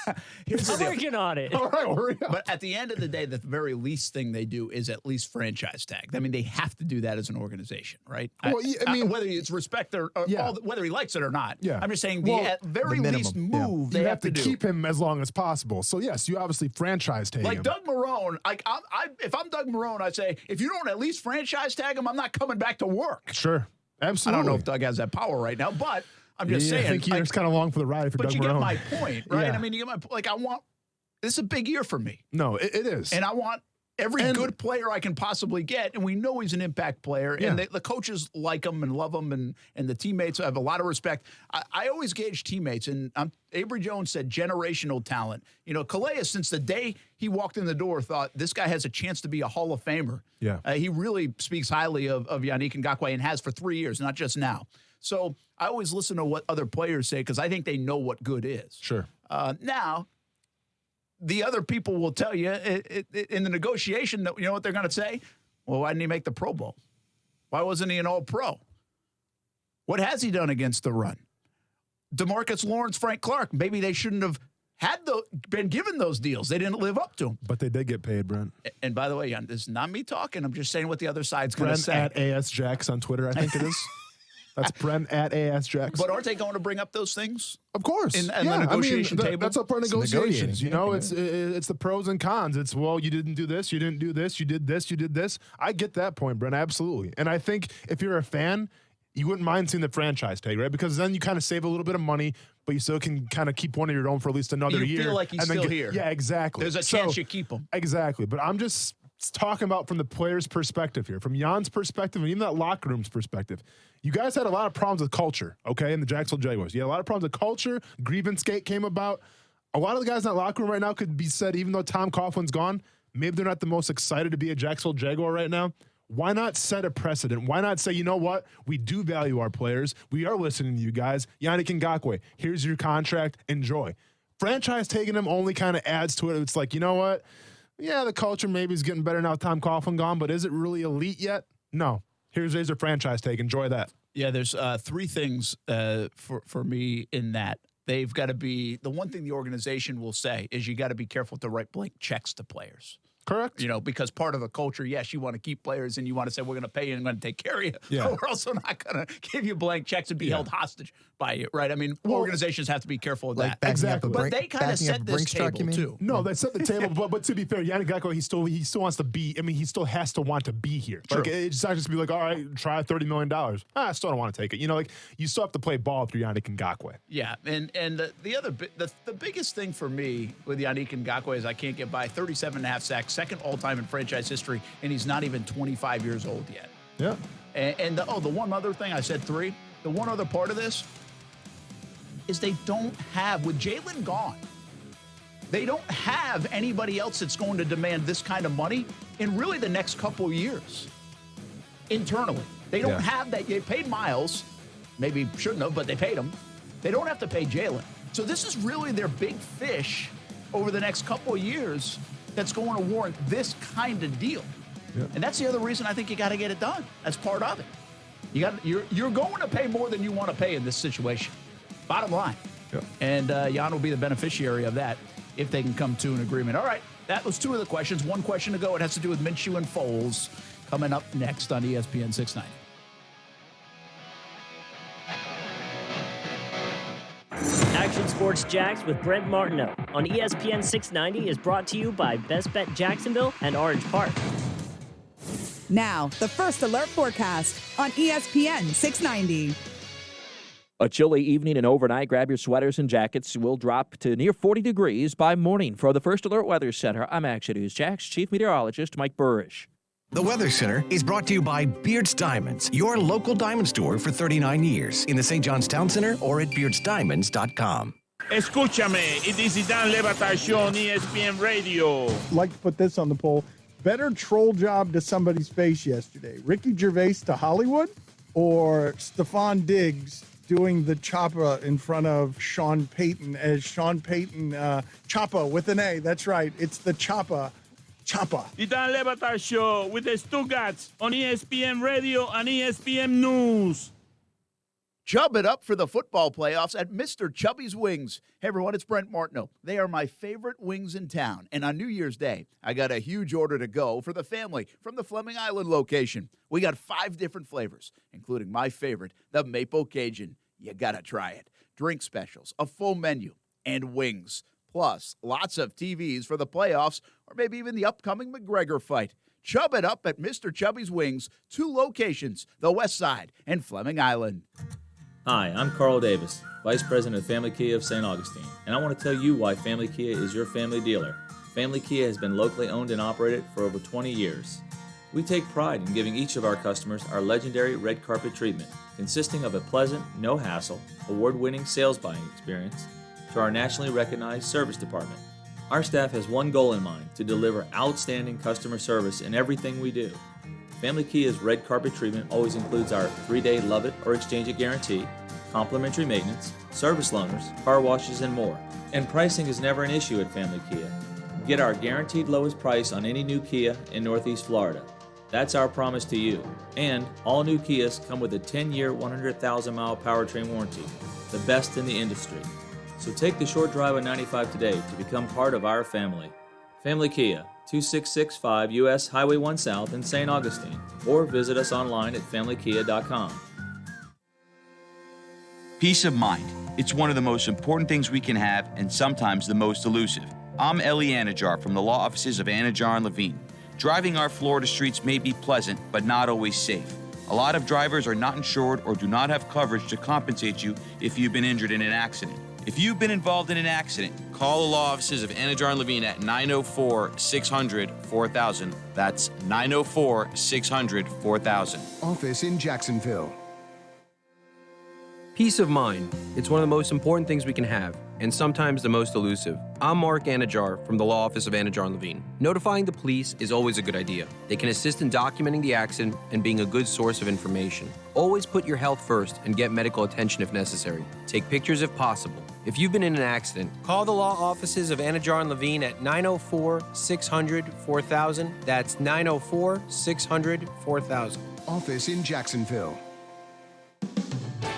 I'm working on it. All right, hurry up. But at the end of the day, the very least thing they do is at least franchise tag. I mean, they have to do that as an organization, right? Well, I mean, whether it's respect or whether he likes it or not. Yeah. I'm just saying at very least move they have to do. Keep him as long as possible. So yes, you obviously franchise tag him. Doug Marrone. If I'm Doug Marrone, I'd say if you don't at least franchise tag him, I'm not coming back to work. Sure, absolutely. I don't know if Doug has that power right now, but I'm just saying. I think he's kind of long for the ride for Doug Marrone. But you get my point, right? I mean, you get my this is a big year for me. No, it is, and I want every good player I can possibly get, and we know he's an impact player, and the coaches like him and love him, and the teammates have a lot of respect. I always gauge teammates, and Avery Jones said generational talent. You know, Calais, since the day he walked in the door, thought this guy has a chance to be a Hall of Famer. Yeah. He really speaks highly of Yannick Ngakoue and has for 3 years, not just now. So I always listen to what other players say because I think they know what good is. Sure. Now, the other people will tell you in the negotiation, you know what they're going to say? Well, why didn't he make the Pro Bowl? Why wasn't he an All-Pro? What has he done against the run? DeMarcus Lawrence, Frank Clark, maybe they shouldn't have been given those deals. They didn't live up to them. But they did get paid, Brent. And by the way, this is not me talking. I'm just saying what the other side's going to say. Brent at ASJax on Twitter, I think it is. That's Brent at ASJax. But aren't they going to bring up those things? Of course. In the negotiation table? That's up for negotiations. You know, it's the pros and cons. It's, well, you didn't do this, you didn't do this, you did this, you did this. I get that point, Brent, absolutely. And I think if you're a fan, you wouldn't mind seeing the franchise tag, right? Because then you kind of save a little bit of money, but you still can kind of keep one of your own for at least another year. You feel like he's still here. Yeah, exactly. There's a chance you keep him. Exactly. But I'm just talking about from the player's perspective here, from Jan's perspective, and even that locker room's perspective. You guys had a lot of problems with culture, okay, in the Jacksonville Jaguars. You had a lot of problems with culture. Grievance Gate came about. A lot of the guys in that locker room right now could be said, even though Tom Coughlin's gone, maybe they're not the most excited to be a Jacksonville Jaguar right now. Why not set a precedent? Why not say, you know what? We do value our players. We are listening to you guys. Yannick Ngakoue, here's your contract. Enjoy. Franchise taking him only kind of adds to it. It's like, you know what? Yeah, the culture maybe is getting better now with Tom Coughlin gone, but is it really elite yet? No. Here's a franchise tag. Enjoy that. Yeah, there's 3 things for me in that. They've got to be – the one thing the organization will say is you got to be careful to write blank checks to players. Correct. Because part of the culture, yes, you want to keep players and you want to say, we're going to pay you and I'm going to take care of you. Yeah. But we're also not going to give you blank checks and be held hostage by you, right? I mean, organizations have to be careful of that. Exactly. But they kind of set this table, too. No, they set the table. But to be fair, Yannick Ngakoue, he still wants to be. I mean, he still has to want to be here. True. Like, it's not just be like, all right, try $30 million. I still don't want to take it. You still have to play ball through Yannick Ngakoue. Yeah, and the biggest thing for me with Yannick Ngakoue is I can't get by 37.5 sacks, second all-time in franchise history, and he's not even 25 years old yet. Yeah. And the one other thing, I said 3. The one other part of this is they don't have, with Jalen gone, they don't have anybody else that's going to demand this kind of money in really the next couple of years internally. They don't have that. They paid Miles. Maybe shouldn't have, but they paid him. They don't have to pay Jalen. So this is really their big fish over the next couple of years that's going to warrant this kind of deal. Yeah. And that's the other reason I think you got to get it done. That's part of it. You're going to pay more than you want to pay in this situation. Bottom line. Yeah. And Jan will be the beneficiary of that if they can come to an agreement. All right, that was 2 of the questions. 1 question to go. It has to do with Minshew and Foles coming up next on ESPN 690. Action Sports Jacks with Brent Martineau on ESPN 690 is brought to you by Best Bet Jacksonville and Orange Park. Now, the First Alert forecast on ESPN 690. A chilly evening and overnight. Grab your sweaters and jackets. Will drop to near 40 degrees by morning. For the First Alert Weather Center, I'm Action News Jack's Chief Meteorologist Mike Burrish. The Weather Center is brought to you by Beards Diamonds, your local diamond store for 39 years in the St. John's Town Center or at beardsdiamonds.com. Escúchame, it is Dan Levatar Show on ESPN Radio. Like to put this on the poll. Better troll job to somebody's face yesterday, Ricky Gervais to Hollywood or Stephon Diggs doing the choppa in front of Sean Payton as Sean Payton, choppa with an A. That's right. It's the choppa. The Dan Levatar Show with the Stuttgarts on ESPN Radio and ESPN News. Chub it up for the football playoffs at Mr. Chubby's Wings. Hey, everyone, it's Brent Martineau. They are my favorite wings in town. And on New Year's Day, I got a huge order to go for the family from the Fleming Island location. We got 5 different flavors, including my favorite, the Maple Cajun. You got to try it. Drink specials, a full menu, and wings. Plus, lots of TVs for the playoffs or maybe even the upcoming McGregor fight. Chub it up at Mr. Chubby's Wings, 2 locations, the West Side and Fleming Island. Hi, I'm Carl Davis, Vice President of Family Kia of St. Augustine, and I want to tell you why Family Kia is your family dealer. Family Kia has been locally owned and operated for over 20 years. We take pride in giving each of our customers our legendary red carpet treatment, consisting of a pleasant, no-hassle, award-winning sales buying experience, to our nationally recognized service department. Our staff has one goal in mind: to deliver outstanding customer service in everything we do. Family Kia's red carpet treatment always includes our 3-day love it or exchange it guarantee, complimentary maintenance, service loaners, car washes, and more. And pricing is never an issue at Family Kia. Get our guaranteed lowest price on any new Kia in Northeast Florida. That's our promise to you. And all new Kias come with a 10-year, 100,000-mile powertrain warranty, the best in the industry. So take the short drive on 95 today to become part of our family. Family Kia, 2665 U.S. Highway 1 South in St. Augustine, or visit us online at familykia.com. Peace of mind. It's one of the most important things we can have, and sometimes the most elusive. I'm Eli Anajar from the law offices of Anajar and Levine. Driving our Florida streets may be pleasant, but not always safe. A lot of drivers are not insured or do not have coverage to compensate you if you've been injured in an accident. If you've been involved in an accident, call the law offices of Anajar and Levine at 904-600-4000. That's 904-600-4000. Office in Jacksonville. Peace of mind. It's one of the most important things we can have, and sometimes the most elusive. I'm Mark Anajar from the law office of Anajar and Levine. Notifying the police is always a good idea. They can assist in documenting the accident and being a good source of information. Always put your health first and get medical attention if necessary. Take pictures if possible. If you've been in an accident, call the law offices of Anajar and Levine at 904-600-4000. That's 904-600-4000. Office in Jacksonville.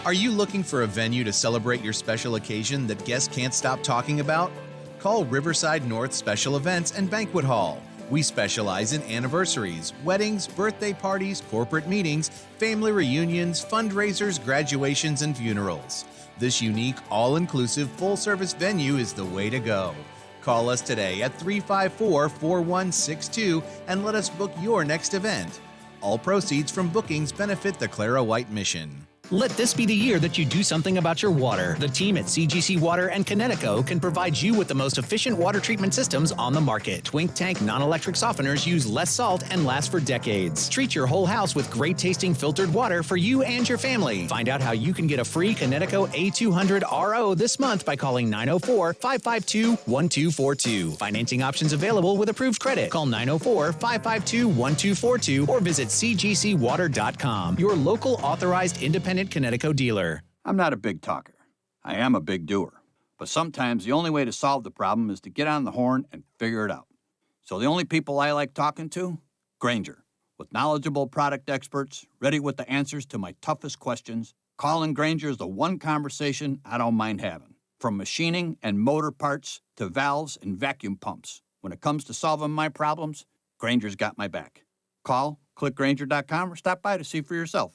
Are you looking for a venue to celebrate your special occasion that guests can't stop talking about? Call Riverside North Special Events and Banquet Hall. We specialize in anniversaries, weddings, birthday parties, corporate meetings, family reunions, fundraisers, graduations, and funerals. This unique, all-inclusive, full-service venue is the way to go. Call us today at 354-4162 and let us book your next event. All proceeds from bookings benefit the Clara White mission. Let this be the year that you do something about your water. The team at CGC Water and Connecticut can provide you with the most efficient water treatment systems on the market. Twink Tank non-electric softeners use less salt and last for decades. Treat your whole house with great-tasting filtered water for you and your family. Find out how you can get a free Connecticut A200 RO this month by calling 904-552-1242. Financing options available with approved credit. Call 904-552-1242 or visit cgcwater.com. Your local authorized independent Connecticut dealer. I'm not a big talker. I am a big doer. But sometimes the only way to solve the problem is to get on the horn and figure it out. So the only people I like talking to? Grainger. With knowledgeable product experts, ready with the answers to my toughest questions, calling Grainger is the one conversation I don't mind having. From machining and motor parts to valves and vacuum pumps. When it comes to solving my problems, Grainger's got my back. Call, click Grainger.com, or stop by to see for yourself.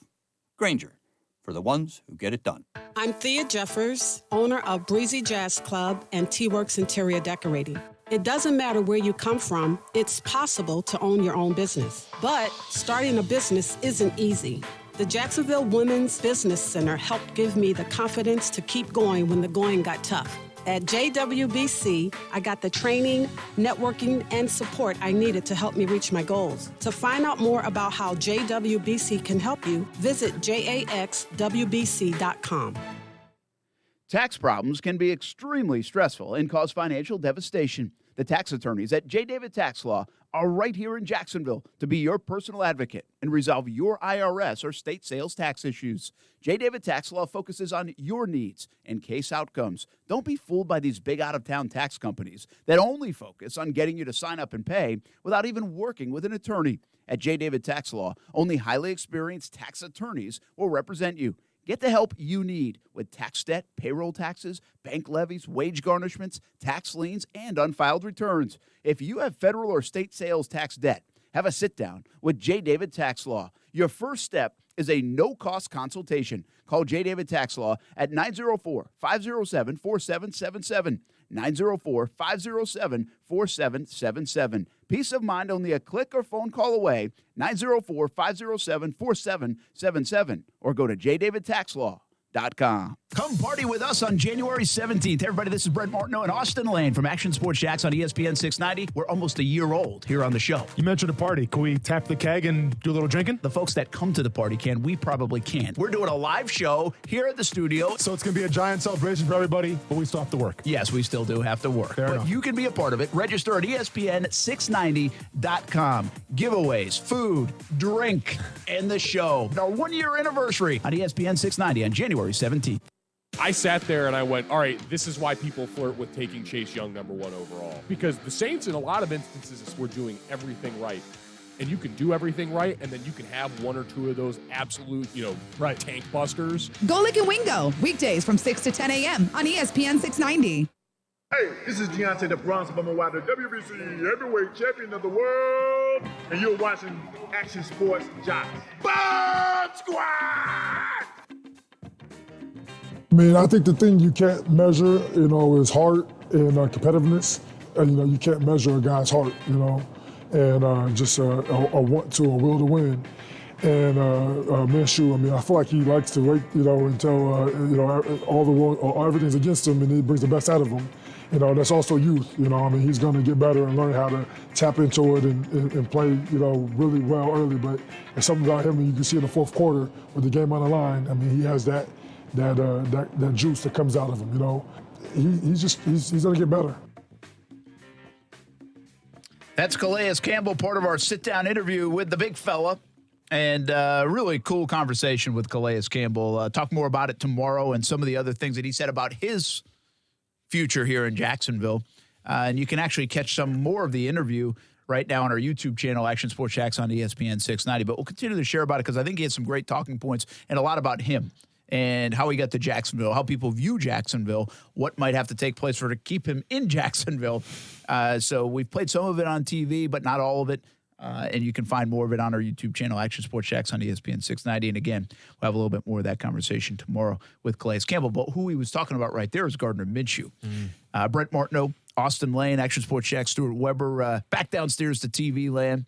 Grainger. For the ones who get it done. I'm Thea Jeffers, owner of Breezy Jazz Club and T-Works Interior Decorating. It doesn't matter where you come from, it's possible to own your own business. But starting a business isn't easy. The Jacksonville Women's Business Center helped give me the confidence to keep going when the going got tough. At JWBC, I got the training, networking, and support I needed to help me reach my goals. To find out more about how JWBC can help you, visit jaxwbc.com. Tax problems can be extremely stressful and cause financial devastation. The tax attorneys at J. David Tax Law are right here in Jacksonville to be your personal advocate and resolve your IRS or state sales tax issues. J. David Tax Law focuses on your needs and case outcomes. Don't be fooled by these big out-of-town tax companies that only focus on getting you to sign up and pay without even working with an attorney. At J. David Tax Law, only highly experienced tax attorneys will represent you. Get the help you need with tax debt, payroll taxes, bank levies, wage garnishments, tax liens, and unfiled returns. If you have federal or state sales tax debt, have a sit-down with J. David Tax Law. Your first step is a no-cost consultation. Call J. David Tax Law at 904-507-4777, 904-507-4777. Peace of mind only a click or phone call away, 904-507-4777, or go to jdavidtaxlaw.com. Come party with us on January 17th. Everybody, this is Brett Martineau and Austin Lane from Action Sports Jacks on ESPN690. We're almost a year old here on the show. You mentioned a party. Can we tap the keg and do a little drinking? The folks that come to the party can. We probably can't. We're doing a live show here at the studio. So it's going to be a giant celebration for everybody, but we still have to work. Yes, we still do have to work. Fair but enough. You can be a part of it. Register at ESPN690.com. Giveaways, food, drink, and the show. Our 1-year anniversary on ESPN690 on January 17th. I sat there and I went, all right, this is why people flirt with taking Chase Young #1 overall. Because the Saints, in a lot of instances, were doing everything right. And you can do everything right, and then you can have one or two of those absolute, tank busters. Go Lick and Wingo, weekdays from 6 to 10 a.m. on ESPN 690. Hey, this is Deontay the Bronze Bomber Wilder, WBC heavyweight champion of the world, and you're watching Action Sports Jocks. Bomb Squad! I mean, I think the thing you can't measure, is heart and competitiveness. You can't measure a guy's heart, and just a want to, a will to win. And Minshew, I mean, I feel like he likes to wait, until everything's against him, and he brings the best out of him. That's also youth. He's going to get better and learn how to tap into it and play, really well early. But there's something about him, and you can see in the fourth quarter with the game on the line. I mean, he has that juice that comes out of him. He's going to get better. That's Calais Campbell, part of our sit-down interview with the big fella. And really cool conversation with Calais Campbell. Talk more about it tomorrow and some of the other things that he said about his future here in Jacksonville. And you can actually catch some more of the interview right now on our YouTube channel, Action Sports Jacks on ESPN 690. But we'll continue to share about it because I think he has some great talking points and a lot about him and how he got to Jacksonville, how people view Jacksonville, what might have to take place for to keep him in Jacksonville. So we've played some of it on TV, but not all of it. And you can find more of it on our YouTube channel, Action Sports Jacks on ESPN690. And again, we'll have a little bit more of that conversation tomorrow with Calais Campbell. But who he was talking about right there is Gardner Minshew. Brent Martineau, Austin Lane, Action Sports Jacks, Stuart Weber, back downstairs to TV land.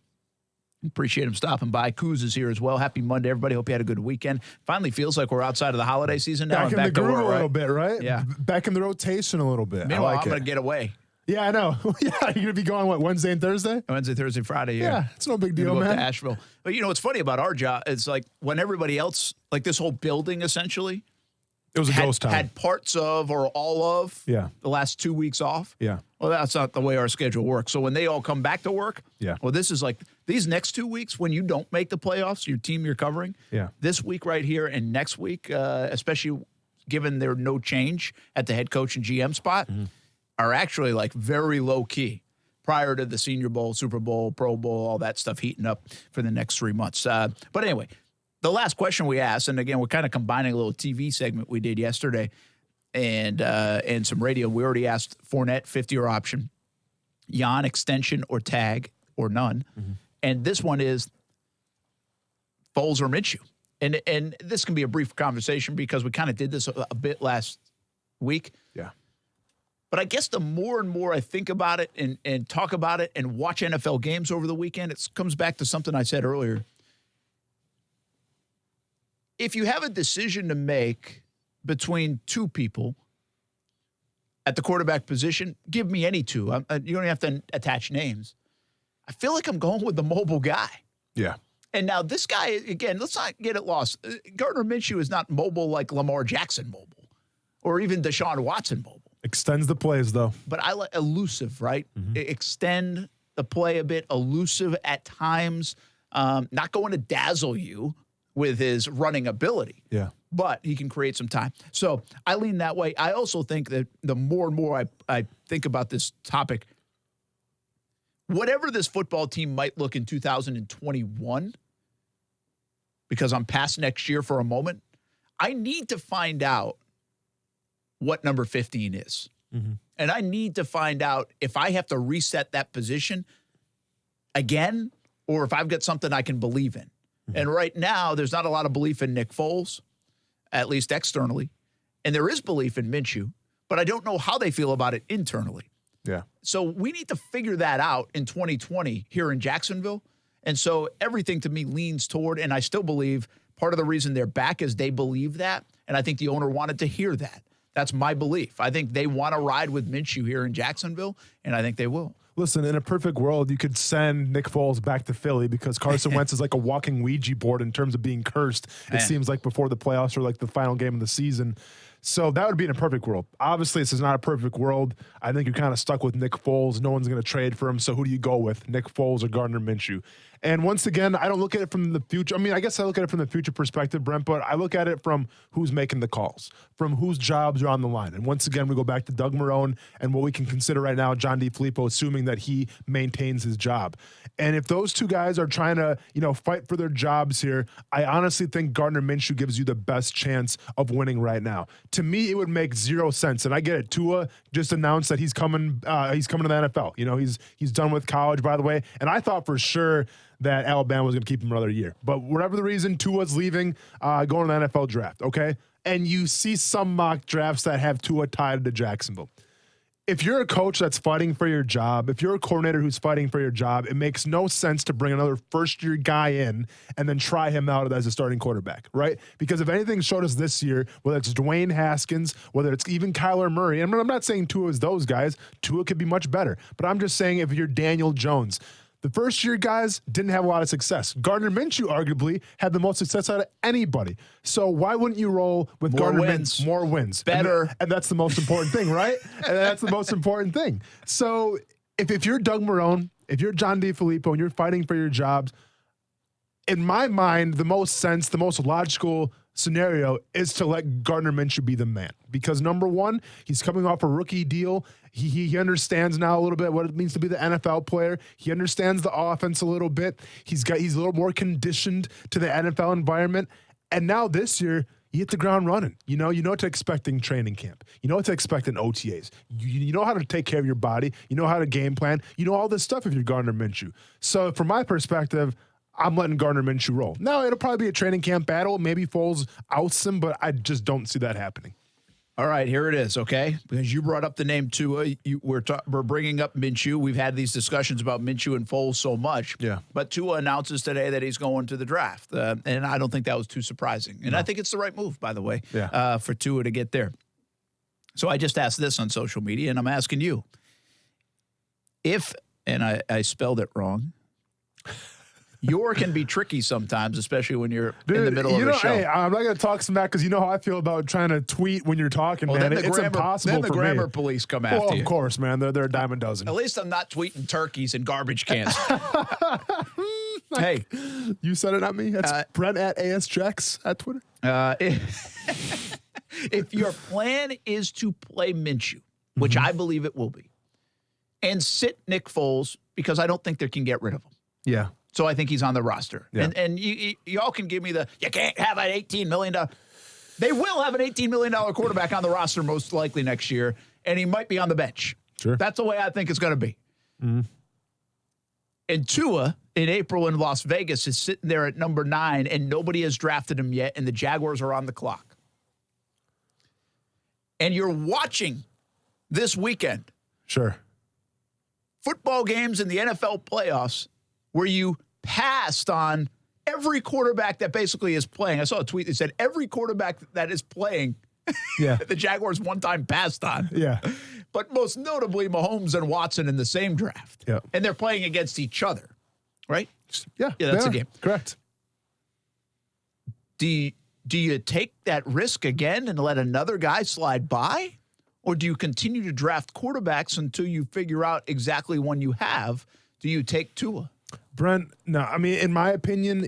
Appreciate him stopping by. Kuz is here as well. Happy Monday, everybody. Hope you had a good weekend. Finally feels like we're outside of the holiday season now. Back in the groove a little bit, right? Yeah. Back in the rotation a little bit. Meanwhile, I'm going to get away. Yeah, I know. Yeah, you're going to be going, Wednesday and Thursday? Wednesday, Thursday, Friday, Yeah, it's no big deal, go man. to Asheville. But, what's funny about our job, it's like when everybody else, like this whole building essentially, it was a ghost town. Had parts of or all of the last 2 weeks off. Yeah. Well, that's not the way our schedule works. So when they all come back to work, yeah. Well, this is like these next 2 weeks when you don't make the playoffs, your team you're covering, this week right here and next week, especially given there no change at the head coach and GM spot, are actually like very low key prior to the Senior Bowl, Super Bowl, Pro Bowl, all that stuff heating up for the next 3 months. But anyway, the last question we asked, and again, we're kind of combining a little TV segment we did yesterday and some radio. We already asked Fournette 50-year option, Jan extension or tag or none. And this one is Foles or Minshew. And this can be a brief conversation because we kind of did this a bit last week. Yeah. But I guess the more and more I think about it and talk about it and watch NFL games over the weekend, it comes back to something I said earlier. If you have a decision to make between two people at the quarterback position, give me any two. You don't even have to attach names. I feel like I'm going with the mobile guy. Yeah. And now this guy, again, let's not get it lost. Gardner Minshew is not mobile like Lamar Jackson mobile or even Deshaun Watson mobile. Extends the plays, though. But I like elusive, right? Extend the play a bit, elusive at times, not going to dazzle you with his running ability. Yeah. But he can create some time. So I lean that way. I also think that the more and more I think about this topic, whatever this football team might look in 2021, because I'm past next year for a moment, I need to find out what number 15 is. And I need to find out if I have to reset that position again or if I've got something I can believe in. And right now, there's not a lot of belief in Nick Foles, at least externally. And there is belief in Minshew, but I don't know how they feel about it internally. Yeah. So we need to figure that out in 2020 here in Jacksonville. And so everything to me leans toward, and I still believe part of the reason they're back is they believe that. And I think the owner wanted to hear that. That's my belief. I think they want to ride with Minshew here in Jacksonville, and I think they will. Listen, in a perfect world, you could send Nick Foles back to Philly because Carson Wentz is like a walking Ouija board in terms of being cursed. It seems like before the playoffs or like the final game of the season. So that would be in a perfect world. Obviously, this is not a perfect world. I think you're kind of stuck with Nick Foles. No one's going to trade for him. So who do you go with, Nick Foles or Gardner Minshew? And once again, I don't look at it from the future. I mean, I guess I look at it from the future perspective, Brent, but I look at it from who's making the calls, from whose jobs are on the line. And once again, we go back to Doug Marrone and what we can consider right now, John DeFilippo, assuming that he maintains his job. And if those two guys are trying to, fight for their jobs here, I honestly think Gardner Minshew gives you the best chance of winning right now. To me, it would make zero sense. And I get it. Tua just announced that he's coming to the NFL. He's done with college, by the way. And I thought for sure that Alabama was going to keep him another year. But whatever the reason, Tua's leaving, going to the NFL draft, okay? And you see some mock drafts that have Tua tied to Jacksonville. If you're a coach that's fighting for your job, if you're a coordinator who's fighting for your job, it makes no sense to bring another first-year guy in and then try him out as a starting quarterback, right? Because if anything showed us this year, whether it's Dwayne Haskins, whether it's even Kyler Murray, and I'm not saying Tua is those guys. Tua could be much better. But I'm just saying if you're Daniel Jones, the first-year guys didn't have a lot of success. Gardner Minshew arguably had the most success out of anybody. So why wouldn't you roll with Gardner Minshew? More wins. Better. And that's the most important thing, right? And that's the most important thing. So if you're Doug Marrone, if you're John DeFilippo, and you're fighting for your jobs, in my mind, the most logical scenario is to let Gardner Minshew be the man. Because number one, he's coming off a rookie deal. He understands now a little bit what it means to be the NFL player. He understands the offense a little bit. He's a little more conditioned to the NFL environment. And now this year, you hit the ground running. You know what to expect in training camp. You know what to expect in OTAs. You know how to take care of your body. You know how to game plan. You know all this stuff if you're Gardner Minshew. So from my perspective, I'm letting Gardner Minshew roll. Now, it'll probably be a training camp battle. Maybe Foles outs him, but I just don't see that happening. All right, here it is, okay? Because you brought up the name Tua. We're bringing up Minshew. We've had these discussions about Minshew and Foles so much. Yeah. But Tua announces today that he's going to the draft. And I don't think that was too surprising. And I think it's the right move, by the way, for Tua to get there. So I just asked this on social media, and I'm asking you. If, and I spelled it wrong, your can be tricky sometimes, especially when you're in the middle of a show. Hey, I'm not going to talk smack because you know how I feel about trying to tweet when you're talking, man. It's impossible then for the me. grammar police come after you. Of course, man. They're a dime a dozen. At least I'm not tweeting turkeys and garbage cans. Hey. You said it, not me. That's Brent at ASJax at Twitter. If your plan is to play Minshew, which I believe it will be, and sit Nick Foles, because I don't think they can get rid of him. Yeah. So I think he's on the roster. Yeah. And y'all can give me you can't have an $18 million. They will have an $18 million quarterback on the roster most likely next year, and he might be on the bench. Sure. That's the way I think it's going to be. Mm-hmm. And Tua in April in Las Vegas is sitting there at number 9, and nobody has drafted him yet, and the Jaguars are on the clock. And you're watching this weekend. Sure. Football games in the NFL playoffs where you passed on every quarterback that basically is playing. I saw a tweet that said every quarterback that is playing, the Jaguars one time passed on. Yeah. But most notably, Mahomes and Watson in the same draft. Yeah. And they're playing against each other, right? Yeah. Yeah, that's a game. Correct. Do you take that risk again and let another guy slide by? Or do you continue to draft quarterbacks until you figure out exactly one you have? Do you take Tua? Brent, no. I mean, in my opinion,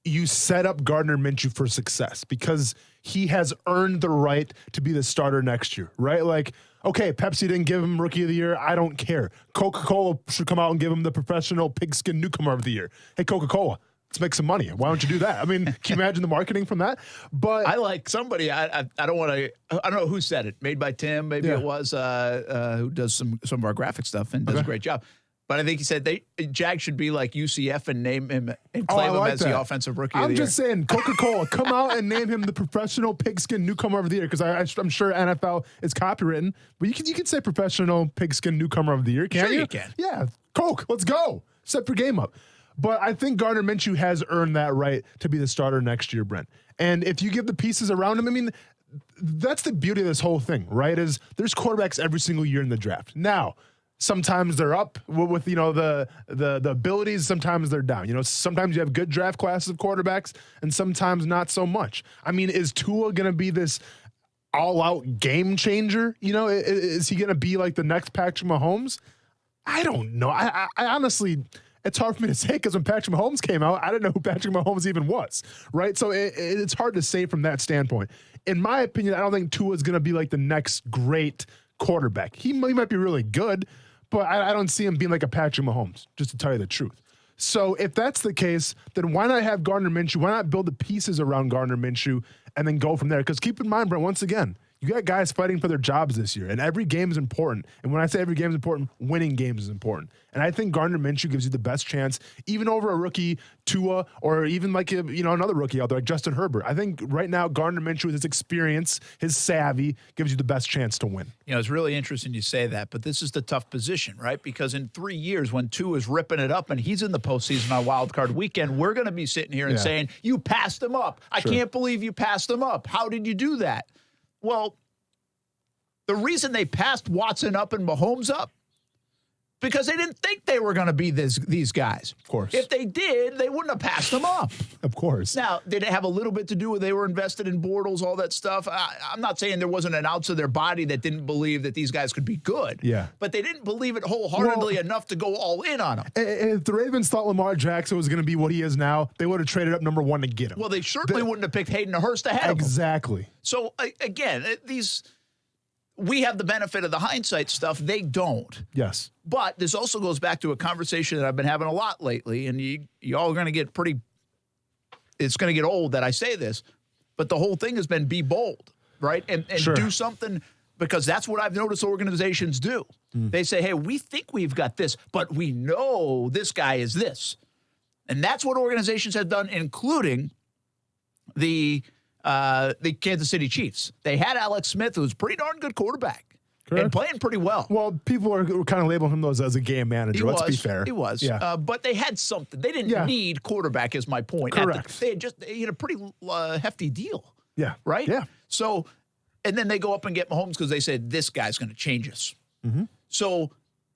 you set up Gardner Minshew for success because he has earned the right to be the starter next year, right? Like, okay, Pepsi didn't give him Rookie of the Year. I don't care. Coca-Cola should come out and give him the Professional Pigskin Newcomer of the Year. Hey, Coca-Cola, let's make some money. Why don't you do that? I mean, can you imagine the marketing from that? But I like somebody. I don't want to. I don't know who said it. Made by Tim. Maybe it was who does some of our graphic stuff and does a great job. But I think he said Jag should be like UCF and name him and claim him as the offensive rookie of the year. I'm just saying, Coca-Cola, come out and name him the Professional Pigskin Newcomer of the Year because I'm sure NFL is copywritten. But you can say Professional Pigskin Newcomer of the Year, can't you? Sure you can. Yeah, Coke, let's go. Step your game up. But I think Gardner Minshew has earned that right to be the starter next year, Brent. And if you give the pieces around him, I mean, that's the beauty of this whole thing, right? Is there's quarterbacks every single year in the draft. Now, sometimes they're up with the abilities. Sometimes they're down. Sometimes you have good draft classes of quarterbacks, and sometimes not so much. I mean, is Tua going to be this all-out game changer? Is he going to be like the next Patrick Mahomes? I don't know. I honestly, it's hard for me to say because when Patrick Mahomes came out, I didn't know who Patrick Mahomes even was, right? So it's hard to say from that standpoint. In my opinion, I don't think Tua is going to be like the next great quarterback. He might be really good, but I don't see him being like a Patrick Mahomes, just to tell you the truth. So if that's the case, then why not have Gardner Minshew? Why not build the pieces around Gardner Minshew and then go from there? Because keep in mind, Brent, once again, you got guys fighting for their jobs this year, and every game is important. And when I say every game is important, winning games is important. And I think Gardner Minshew gives you the best chance, even over a rookie Tua, or even like another rookie out there like Justin Herbert. I think right now Gardner Minshew, with his experience, his savvy, gives you the best chance to win. It's really interesting you say that, but this is the tough position, right? Because in 3 years, when Tua is ripping it up and he's in the postseason on Wild Card Weekend, we're going to be sitting here and saying, "You passed him up. I can't believe you passed him up. How did you do that?" Well, the reason they passed Watson up and Mahomes up, because they didn't think they were going to be these guys. Of course. If they did, they wouldn't have passed them up. Of course. Now, did it have a little bit to do with they were invested in Bortles, all that stuff? I'm not saying there wasn't an ounce of their body that didn't believe that these guys could be good. Yeah. But they didn't believe it wholeheartedly enough to go all in on them. If the Ravens thought Lamar Jackson was going to be what he is now, they would have traded up number 1 to get him. Well, they certainly wouldn't have picked Hayden Hurst ahead of him. Exactly. So, again, we have the benefit of the hindsight stuff. They don't. Yes. But this also goes back to a conversation that I've been having a lot lately, and you all are going to get it's going to get old that I say this, But the whole thing has been be bold, right? And do something, because that's what I've noticed organizations do. They say, hey, we think we've got this, but we know this guy is this. And that's what organizations have done, including the Kansas City Chiefs. They had Alex Smith, who's a pretty darn good quarterback. Correct. And playing pretty well. Well, people are kind of labeling him as a game manager. Let's be fair. He was. Yeah. But they had something. They didn't need quarterback, is my point. Correct. They had a pretty hefty deal. Yeah. Right? Yeah. So, and then they go up and get Mahomes because they said, this guy's going to change us. Mm-hmm. So,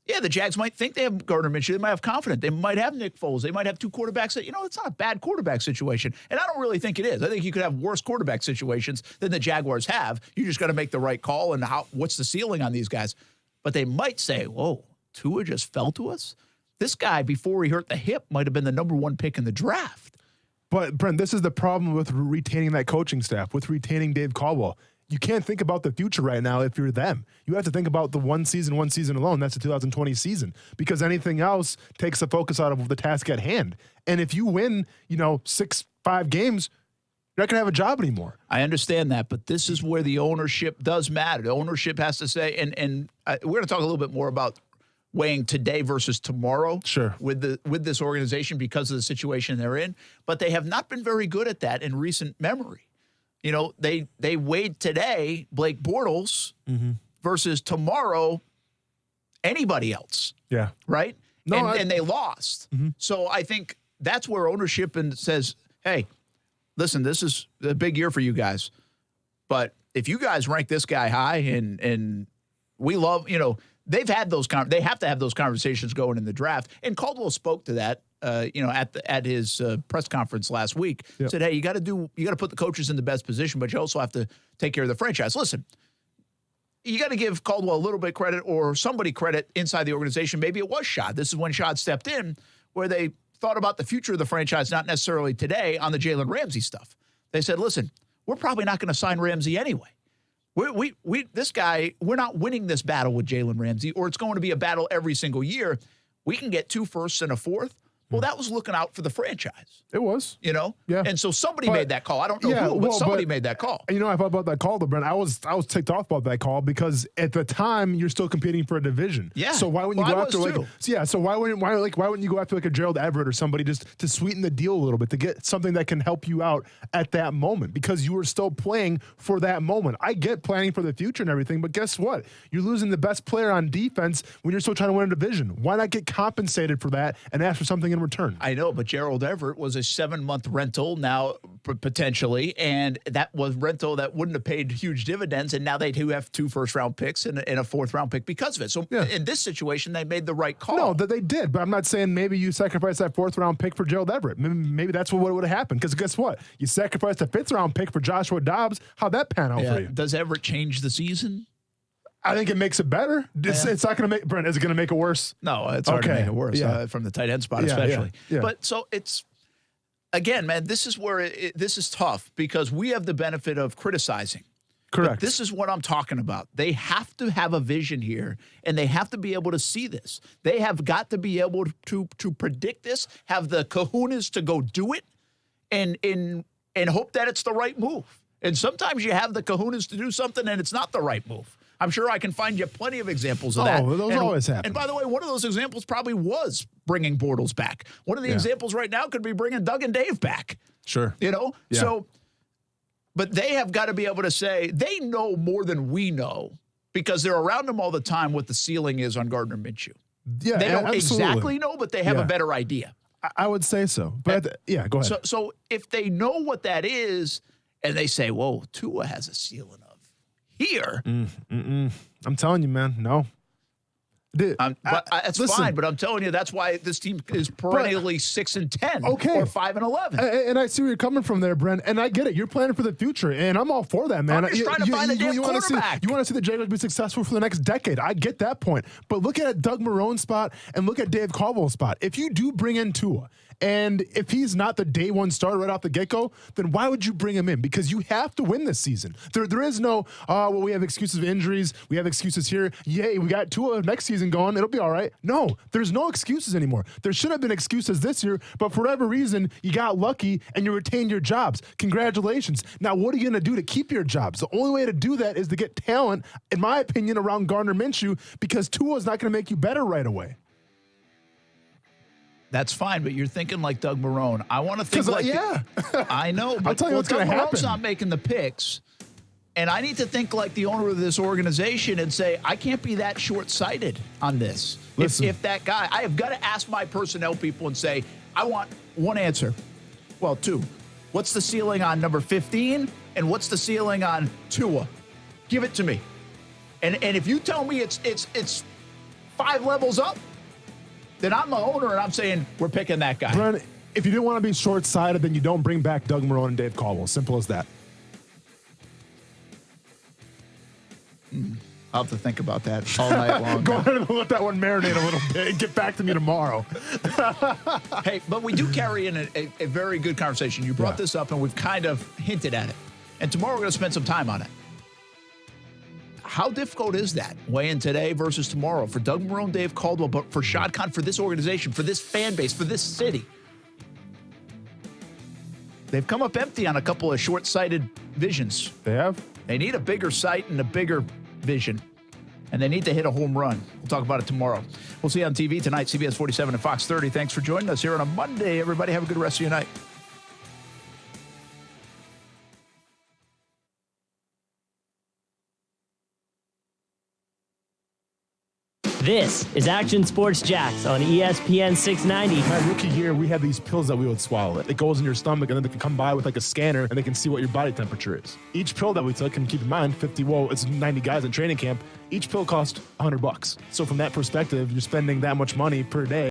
yeah, the Jags might think they have Gardner Minshew. They might have confidence. They might have Nick Foles. They might have two quarterbacks that, it's not a bad quarterback situation. And I don't really think it is. I think you could have worse quarterback situations than the Jaguars have. You just got to make the right call and what's the ceiling on these guys. But they might say, whoa, Tua just fell to us? This guy, before he hurt the hip, might have been the number 1 pick in the draft. But, Brent, this is the problem with retaining that coaching staff, with retaining Dave Caldwell. You can't think about the future right now if you're them. You have to think about the one season alone. That's the 2020 season, because anything else takes the focus out of the task at hand. And if you win, 6-5 games, you're not going to have a job anymore. I understand that, but this is where the ownership does matter. The ownership has to say, and we're going to talk a little bit more about weighing today versus tomorrow with this organization because of the situation they're in. But they have not been very good at that in recent memory. They weighed today Blake Bortles versus tomorrow anybody else. Yeah. Right? No, and they lost. So I think that's where ownership says, hey, listen, this is a big year for you guys. But if you guys rank this guy high and we love, they've had they have to have those conversations going in the draft. And Caldwell spoke to that, at his press conference last week. Yep. Said, hey, you got to put the coaches in the best position, but you also have to take care of the franchise. Listen, you got to give Caldwell a little bit credit or somebody credit inside the organization. Maybe it was Shad. This is when Shad stepped in, where they thought about the future of the franchise, not necessarily today on the Jalen Ramsey stuff. They said, listen, we're probably not going to sign Ramsey anyway. This guy, we're not winning this battle with Jalen Ramsey, or it's going to be a battle every single year. We can get 2 firsts and a 4th. Well, that was looking out for the franchise. It was. Yeah. And so somebody made that call. I don't know who, but somebody made that call. I thought about that call, though, Brent. I was ticked off about that call because at the time you're still competing for a division. Yeah. So why wouldn't you go after So why wouldn't you go after a Gerald Everett or somebody just to sweeten the deal a little bit, to get something that can help you out at that moment, because you were still playing for that moment. I get planning for the future and everything, but guess what? You're losing the best player on defense when you're still trying to win a division. Why not get compensated for that and ask for something in return? I know, but Gerald Everett was a 7-month rental now, potentially, and that was rental that wouldn't have paid huge dividends, and now they do have 2 first-round picks and a 4th-round pick because of it. So in this situation, they made the right call. No, that they did, but I'm not saying maybe you sacrifice that 4th-round pick for Gerald Everett. Maybe that's what would have happened, because guess what? You sacrificed a 5th-round pick for Joshua Dobbs. How'd that pan out for you? Does Everett change the season? I think it makes it better. It's not going to make, Brent, is it going to make it worse? No, it's hard to make it worse from the tight end spot, especially. Yeah. But so it's, again, man, this is where this is tough because we have the benefit of criticizing. Correct. But this is what I'm talking about. They have to have a vision here, and they have to be able to see this. They have got to be able to predict this, have the kahunas to go do it, and hope that it's the right move. And sometimes you have the kahunas to do something, and it's not the right move. I'm sure I can find you plenty of examples of that. Oh, those always happen. And by the way, one of those examples probably was bringing Bortles back. One of the examples right now could be bringing Doug and Dave back. Sure. Yeah. So, but they have got to be able to say, they know more than we know because they're around them all the time what the ceiling is on Gardner Minshew. Yeah, they don't exactly know, but they have a better idea. I would say so. But go ahead. So if they know what that is and they say, whoa, Tua has a ceiling of here. I'm telling you, man, no. That's fine, but I'm telling you, that's why this team is perennially 6-10 or 5-11. And I see where you're coming from there, Brent. And I get it. You're planning for the future, and I'm all for that, man. I'm just trying to find a damn quarterback. You want to see the Jaguars be successful for the next decade. I get that point. But look at Doug Marrone's spot and look at Dave Caldwell's spot. If you do bring in Tua And if he's not the day one starter right off the get-go, then why would you bring him in? Because you have to win this season. There is no, well, we have excuses of injuries. We have excuses here. Yay, we got Tua next season going. It'll be all right. No, there's no excuses anymore. There should have been excuses this year, but for whatever reason, you got lucky and you retained your jobs. Congratulations. Now, what are you going to do to keep your jobs? The only way to do that is to get talent, in my opinion, around Gardner Minshew, because Tua is not going to make you better right away. That's fine, but you're thinking like Doug Marrone. I want to think like I know, but I'll tell you what's going to happen. Marrone's not making the picks, and I need to think like the owner of this organization and say, I can't be that short-sighted on this. If that guy, I have got to ask my personnel people and say, I want one answer. Well, two. What's the ceiling on number 15, and what's the ceiling on Tua? Give it to me. And if you tell me it's 5 levels up, then I'm the owner and I'm saying we're picking that guy. Brent, if you didn't want to be short-sighted, then you don't bring back Doug Marrone and Dave Caldwell. Simple as that. I'll have to think about that all night long. Go ahead and let that one marinate a little bit and get back to me tomorrow. Hey, but we do carry in a very good conversation. You brought this up and we've kind of hinted at it. And tomorrow we're going to spend some time on it. How difficult is that, weighing today versus tomorrow for Doug Marrone, Dave Caldwell, but for Shad Khan, for this organization, for this fan base, for this city? They've come up empty on a couple of short-sighted visions. They have? They need a bigger sight and a bigger vision, and they need to hit a home run. We'll talk about it tomorrow. We'll see you on TV tonight, CBS 47 and Fox 30. Thanks for joining us here on a Monday. Everybody have a good rest of your night. This is Action Sports Jacks on ESPN 690. My rookie year, we had these pills that we would swallow. It goes in your stomach, and then they can come by with like a scanner, and they can see what your body temperature is. Each pill that we took, and keep in mind, it's 90 guys in training camp. Each pill cost $100. So from that perspective, you're spending that much money per day.